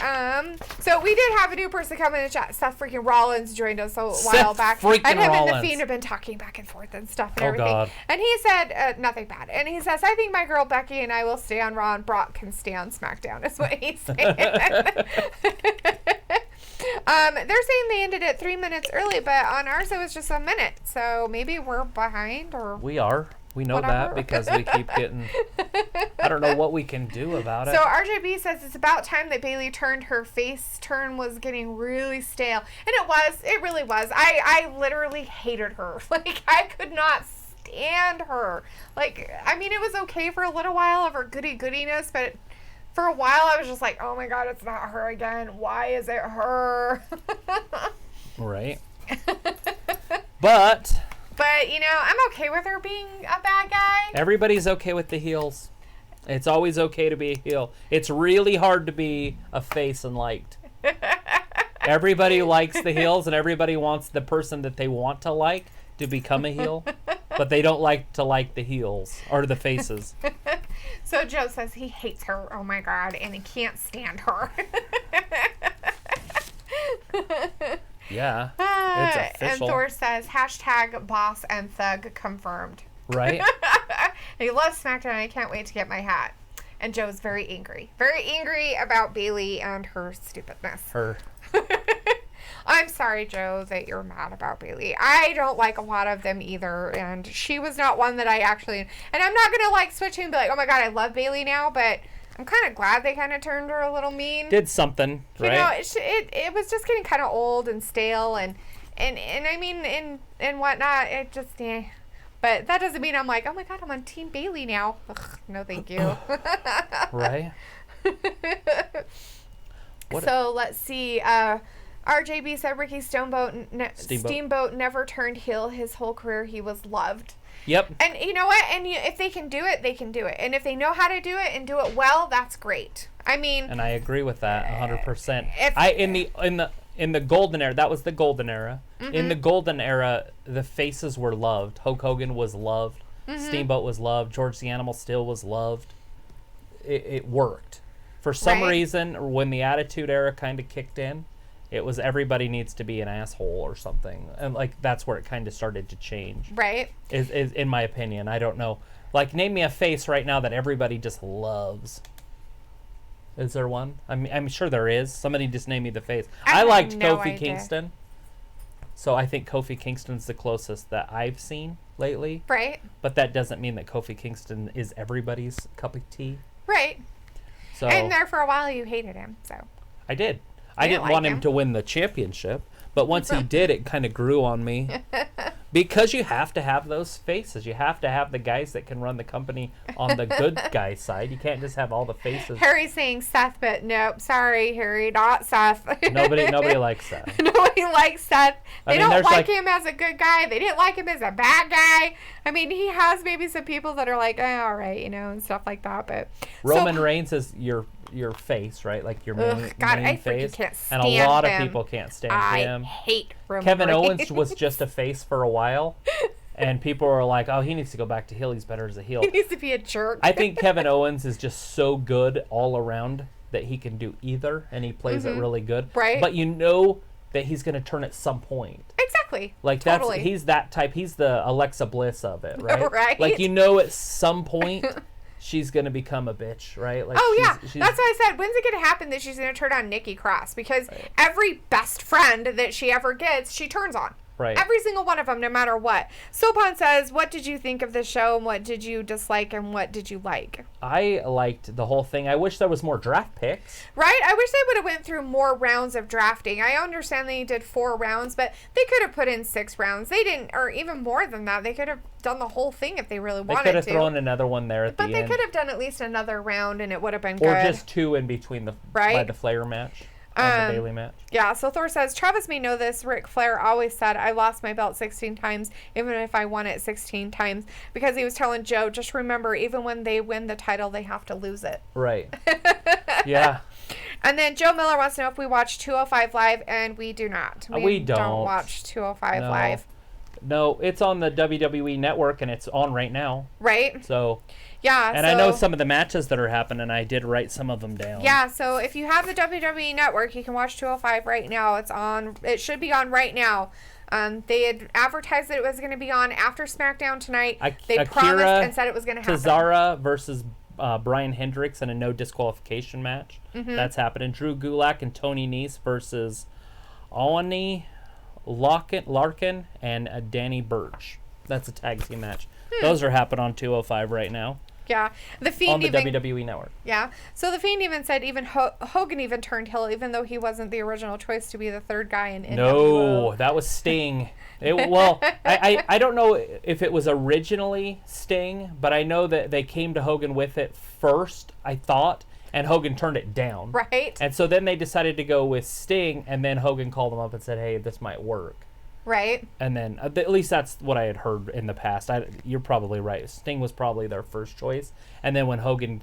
So we did have a new person come in and chat. Seth freaking Rollins joined us a while back. freaking And him and Rollins. the Fiend have been talking back and forth and stuff and Oh, everything. God. And he said nothing bad. And he says, I think my girl Becky and I will stay on Raw and Brock can stay on SmackDown, is what he's saying. They're saying they ended it 3 minutes early, but on ours it was just a minute. So maybe we're behind, or We are. We know Whatever. that because we keep getting... I don't know what we can do about it. So RJB says it's about time that Bailey turned. Her face turn was getting really stale. And it was. It really was. I literally hated her. Like, I could not stand her. Like, I mean, it was okay for a little while of her goody-goodiness, but for a while I was just like, oh my god, it's not her again. Why is it her? Right. But... But, you know, I'm okay with her being a bad guy. everybody's okay with the heels. It's always okay to be a heel. It's really hard to be a face and liked. Everybody likes the heels, and everybody wants the person that they want to like to become a heel, but they don't like to like the heels or the faces. So Joe says he hates her. Oh my God, and he can't stand her. Yeah, it's And official. Thor says hashtag boss and thug confirmed. Right? He loves SmackDown. I can't wait to get my hat. And Joe's very angry about Bailey and her stupidness. I'm sorry, Joe, that you're mad about Bailey. I don't like a lot of them either, and she was not one that I actually. And I'm not gonna like switch and be like, oh my God, I love Bailey now, but I'm kind of glad they kind of turned her a little mean. Did something, right? You know, it was just getting kind of old and stale, and I mean, and whatnot. It just, But that doesn't mean I'm like, oh my God, I'm on Team Bailey now. Ugh, no, thank you. Right. So let's see. RJB said Ricky Steamboat never turned heel his whole career. He was loved. Yep. And you know what? And if they can do it, they can do it. And if they know how to do it and do it well, that's great. I mean. And I agree with that 100%. In the golden era, that was the golden era. Mm-hmm. In the golden era, the faces were loved. Hulk Hogan was loved. Mm-hmm. Steamboat was loved. George the Animal Steel was loved. It worked. For some reason, when the Attitude Era kind of kicked in, it was everybody needs to be an asshole or something. And, like, that's where it kind of started to change. Right. Is in my opinion. I don't know. Like, name me a face right now that everybody just loves. Is there one? I'm sure there is. Somebody just name me the face. I liked Kofi Kingston. So I think Kofi Kingston's the closest that I've seen lately. Right. But that doesn't mean that Kofi Kingston is everybody's cup of tea. Right. So and there for a while you hated him, so. I did. I didn't want him to win the championship, but once he did, it kind of grew on me. Because you have to have those faces. You have to have the guys that can run the company on the good guy side. You can't just have all the faces. Harry's saying Seth, but nope. Sorry, Harry, not Seth. Nobody likes Seth. Nobody likes Seth. They don't like like him as a good guy. They didn't like him as a bad guy. I mean, he has maybe some people that are like, all right, and stuff like that. But Roman Reigns is your face, right? Like your main, main face. Can't stand and a lot him. of people can't stand him. I hate Roman Kevin Reigns. Owens was just a face for a while. And people were like, oh, he needs to go back to heel. He's better as a heel. He needs to be a jerk. I think Kevin Owens is just so good all around that he can do either, and he plays it really good. Right. But you know that he's going to turn at some point. Exactly. Like, totally. he's that type. He's the Alexa Bliss of it, right? Right. Like, you know at some point she's going to become a bitch, right? Like, that's why I said, when's it going to happen that she's going to turn on Nikki Cross? Because every best friend that she ever gets, she turns on. Right. Every single one of them, no matter what. Sopan says, what did you think of the show, and what did you dislike, and what did you like? I liked the whole thing. I wish there was more draft picks. Right? I wish they would have went through more rounds of drafting. I understand they did 4 rounds, but they could have put in 6 rounds. They didn't, or even more than that. They could have done the whole thing if they really wanted to. They could have thrown another one there at the end. But they could have done at least another round, and it would have been good. Or just 2 in between by the Flair match. And the Bailey match. Yeah, so Thor says, Travis may know this. Ric Flair always said, I lost my belt 16 times, even if I won it 16 times. Because he was telling Joe, just remember, even when they win the title, they have to lose it. Right. Yeah. And then Joe Miller wants to know if we watch 205 Live, and we do not. We don't watch 205 Live. No, it's on the WWE Network, and it's on right now. Right. So... Yeah, and I know some of the matches that are happening. I did write some of them down. Yeah, so if you have the WWE Network, you can watch 205 right now. It's on. It should be on right now. They had advertised that it was going to be on after SmackDown tonight. They promised and said it was going to happen. Cesaro versus Brian Hendricks in a no disqualification match. Mm-hmm. That's happening. Drew Gulak and Tony Nese versus Oni Larkin and Danny Burch. That's a tag team match. Those are happening on 205 right now. Yeah, the Fiend on the WWE Network. Yeah, so the Fiend even said even Hogan even turned heel, even though he wasn't the original choice to be the third guy in NWO. No, that was Sting. I don't know if it was originally Sting, but I know that they came to Hogan with it first, I thought, and Hogan turned it down. Right. And so then they decided to go with Sting, and then Hogan called them up and said, hey, this might work. Right. And then, at least that's what I had heard in the past. You're probably right. Sting was probably their first choice. And then when Hogan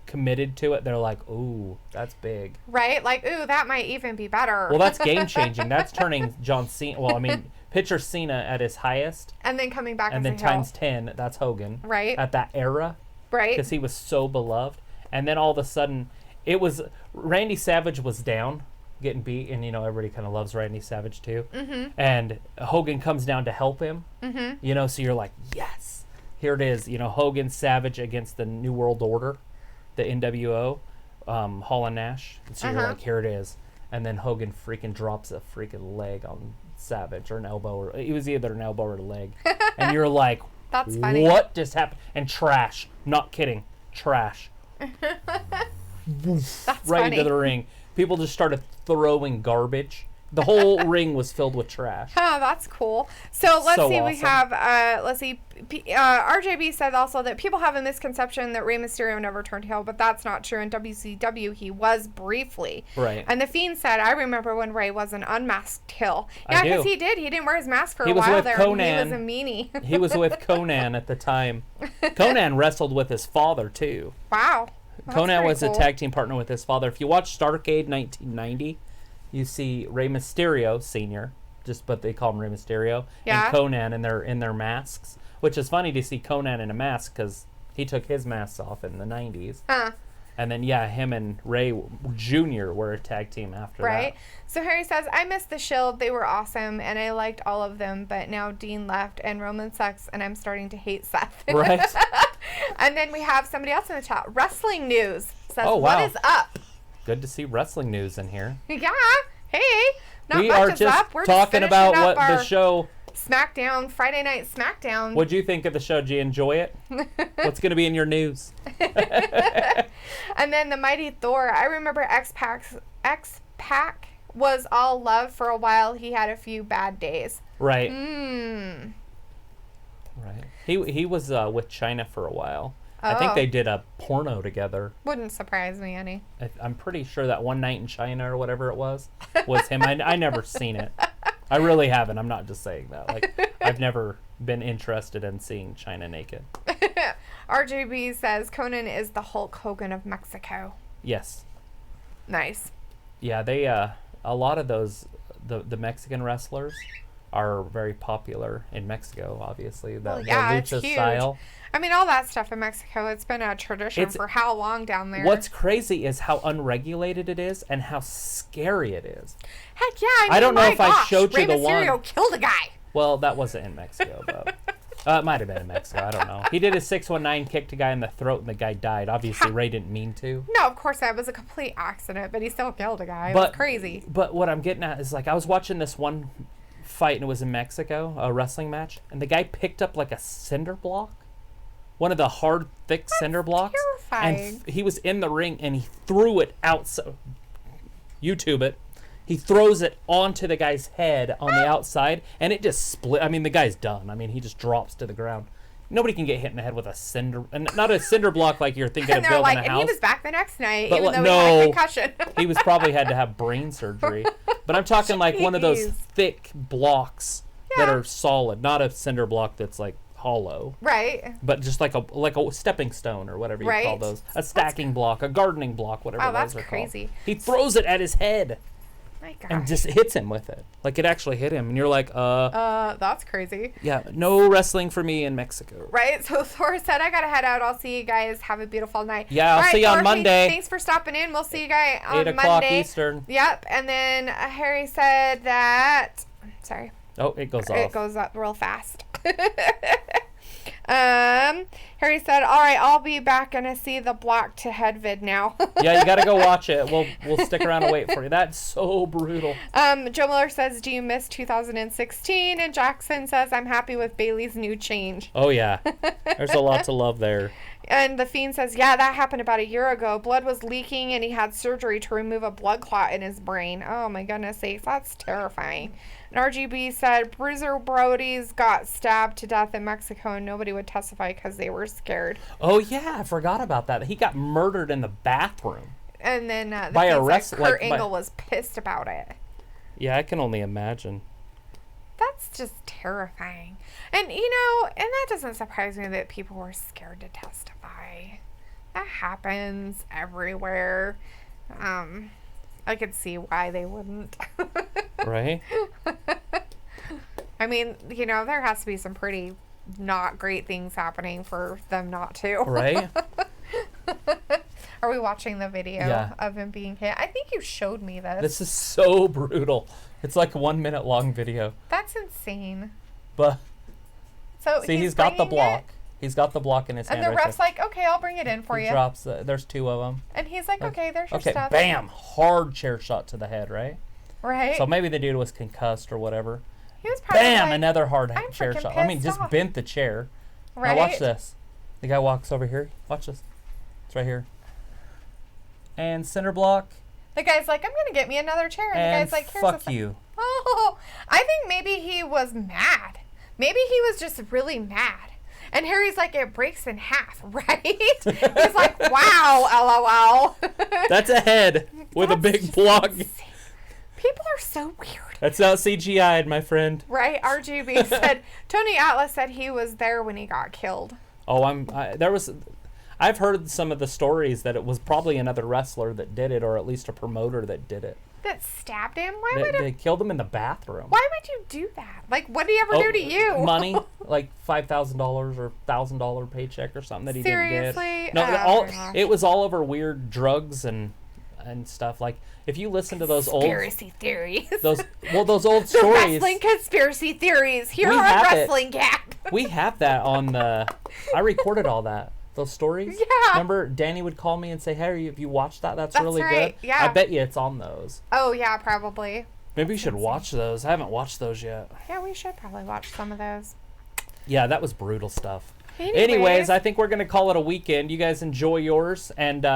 committed to it, they're like, ooh, that's big. Right? Like, ooh, that might even be better. Well, that's game changing. That's turning John Cena. Well, I mean, picture Cena at his highest, and then coming back and as then a heel. times 10. That's Hogan. Right. At that era. Right. Because he was so beloved, and then all of a sudden, it was Randy Savage was down, getting beat, and everybody kind of loves Randy Savage too. Mm-hmm. And Hogan comes down to help him. Mm-hmm. So you're like, yes, here it is. Hogan Savage against the New World Order, the NWO, Hall and Nash. And so you're like, here it is. And then Hogan freaking drops a freaking leg on Savage, or an elbow, or it was either an elbow or a leg. And you're like, that's funny. What just happened? And trash. Not kidding. Trash. That's right funny. into the ring. People just started throwing garbage. The whole ring was filled with trash. Oh, that's cool. So let's see. Awesome. We have RJB said also that people have a misconception that Rey Mysterio never turned heel, but that's not true. In WCW, he was briefly. Right. And the Fiend said, "I remember when Rey was an unmasked heel." Yeah, I do. because he did. He didn't wear his mask for He a was while with there. Conan. He was a meanie. He was with Conan at the time. Conan wrestled with his father too. Wow. That's Conan pretty was cool. a tag team partner with his father. If you watch Starrcade 1990, you see Rey Mysterio Sr., but they call him Rey Mysterio, Yeah. and Conan in their masks, which is funny to see Conan in a mask because he took his mask off in the 90s. Huh. And then, him and Ray Jr. were a tag team after Right. that. So Harry says, I missed the Shield. They were awesome, and I liked all of them, but now Dean left, and Roman sucks, and I'm starting to hate Seth. Right. And then we have somebody else in the chat. Wrestling News says, Oh, wow. what is up? Good to see wrestling news in here. Yeah. Hey. Not We much are is just up. We're talking just about finishing what up the our show... SmackDown, Friday Night SmackDown. What'd you think of the show? Did you enjoy it? What's going to be in your news? And then the Mighty Thor. I remember X-Pac was all love for a while. He had a few bad days. Right. Mm. Right. He was with China for a while. I think Oh. they did a porno together. Wouldn't surprise me any. I'm pretty sure that One Night in China or whatever it was him. I never seen it. I really haven't. I'm not just saying that. Like, I've never been interested in seeing China naked. RJB says Conan is the Hulk Hogan of Mexico. Yes. Nice. Yeah, they a lot of those the Mexican wrestlers are very popular in Mexico, obviously. The it's lucha huge. style. I mean, all that stuff in Mexico, it's been a tradition for how long down there? What's crazy is how unregulated it is and how scary it is. Heck yeah, I mean, don't know my if I gosh, showed you Rey the Mysterio one. killed a guy. Well, that wasn't in Mexico, but it might have been in Mexico. I don't know. He did a 619, kicked a guy in the throat, and the guy died. Obviously, Ray didn't mean to. No, of course, that was a complete accident, but he still killed a guy. It was crazy. But what I'm getting at is, like, I was watching this one fight, and it was in Mexico, a wrestling match, and the guy picked up, like, a cinder block. One of the hard, thick cinder blocks. Terrifying. And he was in the ring, and he threw it outside. YouTube it. He throws it onto the guy's head on the outside, and it just split. I mean, the guy's done. I mean, he just drops to the ground. Nobody can get hit in the head with a cinder, and not a cinder block like you're thinking And of they're building like, a and house. he was back the next night, But even though he no, had a concussion. he was probably had to have brain surgery. But I'm talking like one of those Jeez. thick blocks that are solid, not a cinder block that's like hollow. Right. But just like a stepping stone or whatever you call Right. those. A stacking block, a gardening block, whatever Oh, those that's are crazy. called. He throws it at his head. My gosh. And just hits him with it. Like, it actually hit him. And you're like, that's crazy. yeah, no wrestling for me in Mexico. Right? So Thor said, I gotta head out. I'll see you guys. Have a beautiful night. Yeah, I'll All right, see you on Thor, Monday. Thanks for stopping in. We'll see you guys on 8 o'clock Monday. Eastern. Yep. And then Harry said that... Sorry. Oh, it goes off. It goes up real fast. Harry said, all right, I'll be back and I see the block to head vid now. Yeah, you got to go watch it. We'll stick around and wait for you. That's so brutal. Joe Miller says, do you miss 2016? And Jackson says, I'm happy with Bailey's new change. Oh, yeah. There's a lot to love there. And the Fiend says, yeah, that happened about a year ago. Blood was leaking and he had surgery to remove a blood clot in his brain. Oh, my goodness sakes. That's terrifying. And RGB said, Bruiser Brody's got stabbed to death in Mexico and nobody would testify because they were scared. Oh, yeah. I forgot about that. He got murdered in the bathroom. And then the By a Fiend said Kurt like, Angle was pissed about it. Yeah, I can only imagine. That's just terrifying. And, you know, and that doesn't surprise me that people were scared to testify. That happens everywhere. I could see why they wouldn't. Right? I mean, there has to be some pretty not great things happening for them not to. Right? Are we watching the video of him being hit? I think you showed me this. This is so brutal. It's like a 1 minute long video. That's insane. But so see, he's got the block. He's got the block in his hand. And the right ref's there. like, okay, I'll bring it in for you. Drops. There's 2 of them. And he's like, okay, there's your stuff. Bam! Hard chair shot to the head, right? Right. So maybe the dude was concussed or whatever. He was probably Bam! like, Another hard I'm chair freaking shot. I mean, pissed just off. bent the chair. Right. Now watch this. The guy walks over here. Watch this. It's right here. And center block. The guy's like, I'm going to get me another chair. And the guy's like, here's fuck a you. Oh, I think maybe he was mad. Maybe he was just really mad. And Harry's like, it breaks in half, right? He's like, wow, LOL. That's a head with a big block. Insane. People are so weird. That's not CGI'd, my friend. Right? RGB said, Tony Atlas said he was there when he got killed. Oh, I've heard some of the stories that it was probably another wrestler that did it, or at least a promoter that did it. That stabbed him? They killed him in the bathroom. Why would you do that? Like, what did he ever do to you? Money, like $5,000 or $1,000 paycheck or something that he didn't get. Seriously? No, it was all over weird drugs and stuff. Like, if you listen to those conspiracy theories. those old the stories. Wrestling conspiracy theories here on Wrestling Gap. We have that on the. I recorded all that. Those stories. Yeah. Remember, Danny would call me and say, "Hey, have you watched that? That's really right. good." Yeah. I bet you it's on those. Oh yeah, probably. Maybe we should watch those. I haven't watched those yet. Yeah, we should probably watch some of those. Yeah, that was brutal stuff. Anyways, I think we're gonna call it a weekend. You guys enjoy yours, and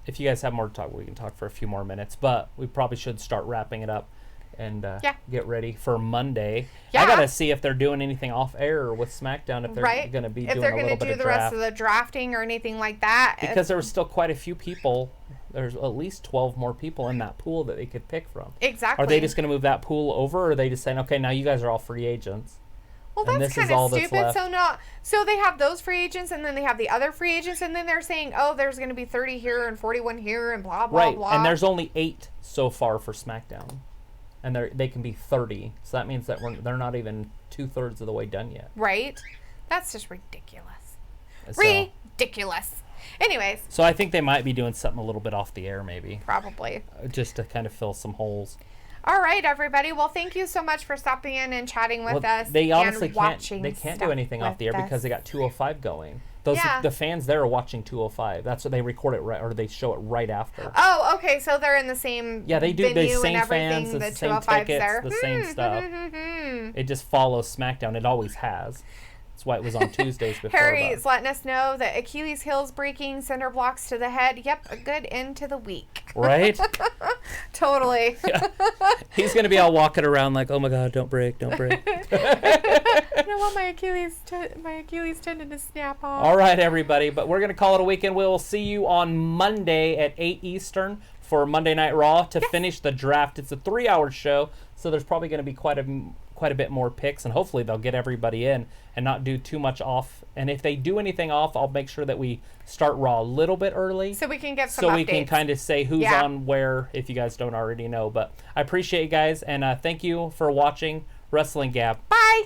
if you guys have more to talk, we can talk for a few more minutes. But we probably should start wrapping it up and get ready for Monday. Yeah. I gotta see if they're doing anything off air with SmackDown. If they're gonna be doing a little bit of draft. If they're gonna do the rest of the drafting or anything like that. Because there was still quite a few people. There's at least 12 more people in that pool that they could pick from. Exactly. Are they just gonna move that pool over, or are they just saying, okay, now you guys are all free agents? Well, that's kind of stupid. So they have those free agents, and then they have the other free agents, and then they're saying, oh, there's going to be 30 here and 41 here, and blah blah blah. Right, and there's only 8 so far for SmackDown, and they can be 30. So that means that they're not even 2/3 of the way done yet. Right, that's just ridiculous. So, ridiculous. Anyways. So I think they might be doing something a little bit off the air, maybe. Probably. Just to kind of fill some holes. All right, everybody. Well, thank you so much for stopping in and chatting with us. They honestly and watching can't do anything off the air because they got 205 going. The fans there are watching 205. That's what they record it right, or they show it right after. Oh, okay. So they're in the same they do the same and fans, the same tickets, there. the same stuff. It just follows SmackDown. It always has. That's why it was on Tuesdays before. Harry's letting us know that Achilles heel's breaking, cinder blocks to the head. Yep, a good end to the week. Right? Totally. Yeah. He's going to be all walking around like, oh my God, don't break, don't break. I don't want my Achilles tendon to snap off. All right, everybody. But we're going to call it a weekend. We'll see you on Monday at 8 Eastern for Monday Night Raw to finish the draft. It's a 3-hour show, so there's probably going to be quite a bit more picks, and hopefully they'll get everybody in and not do too much off. And if they do anything off, I'll make sure that we start Raw a little bit early. So we can get some updates. So we can kind of say who's on where if you guys don't already know. But I appreciate you guys, and thank you for watching Wrestling Gap. Bye!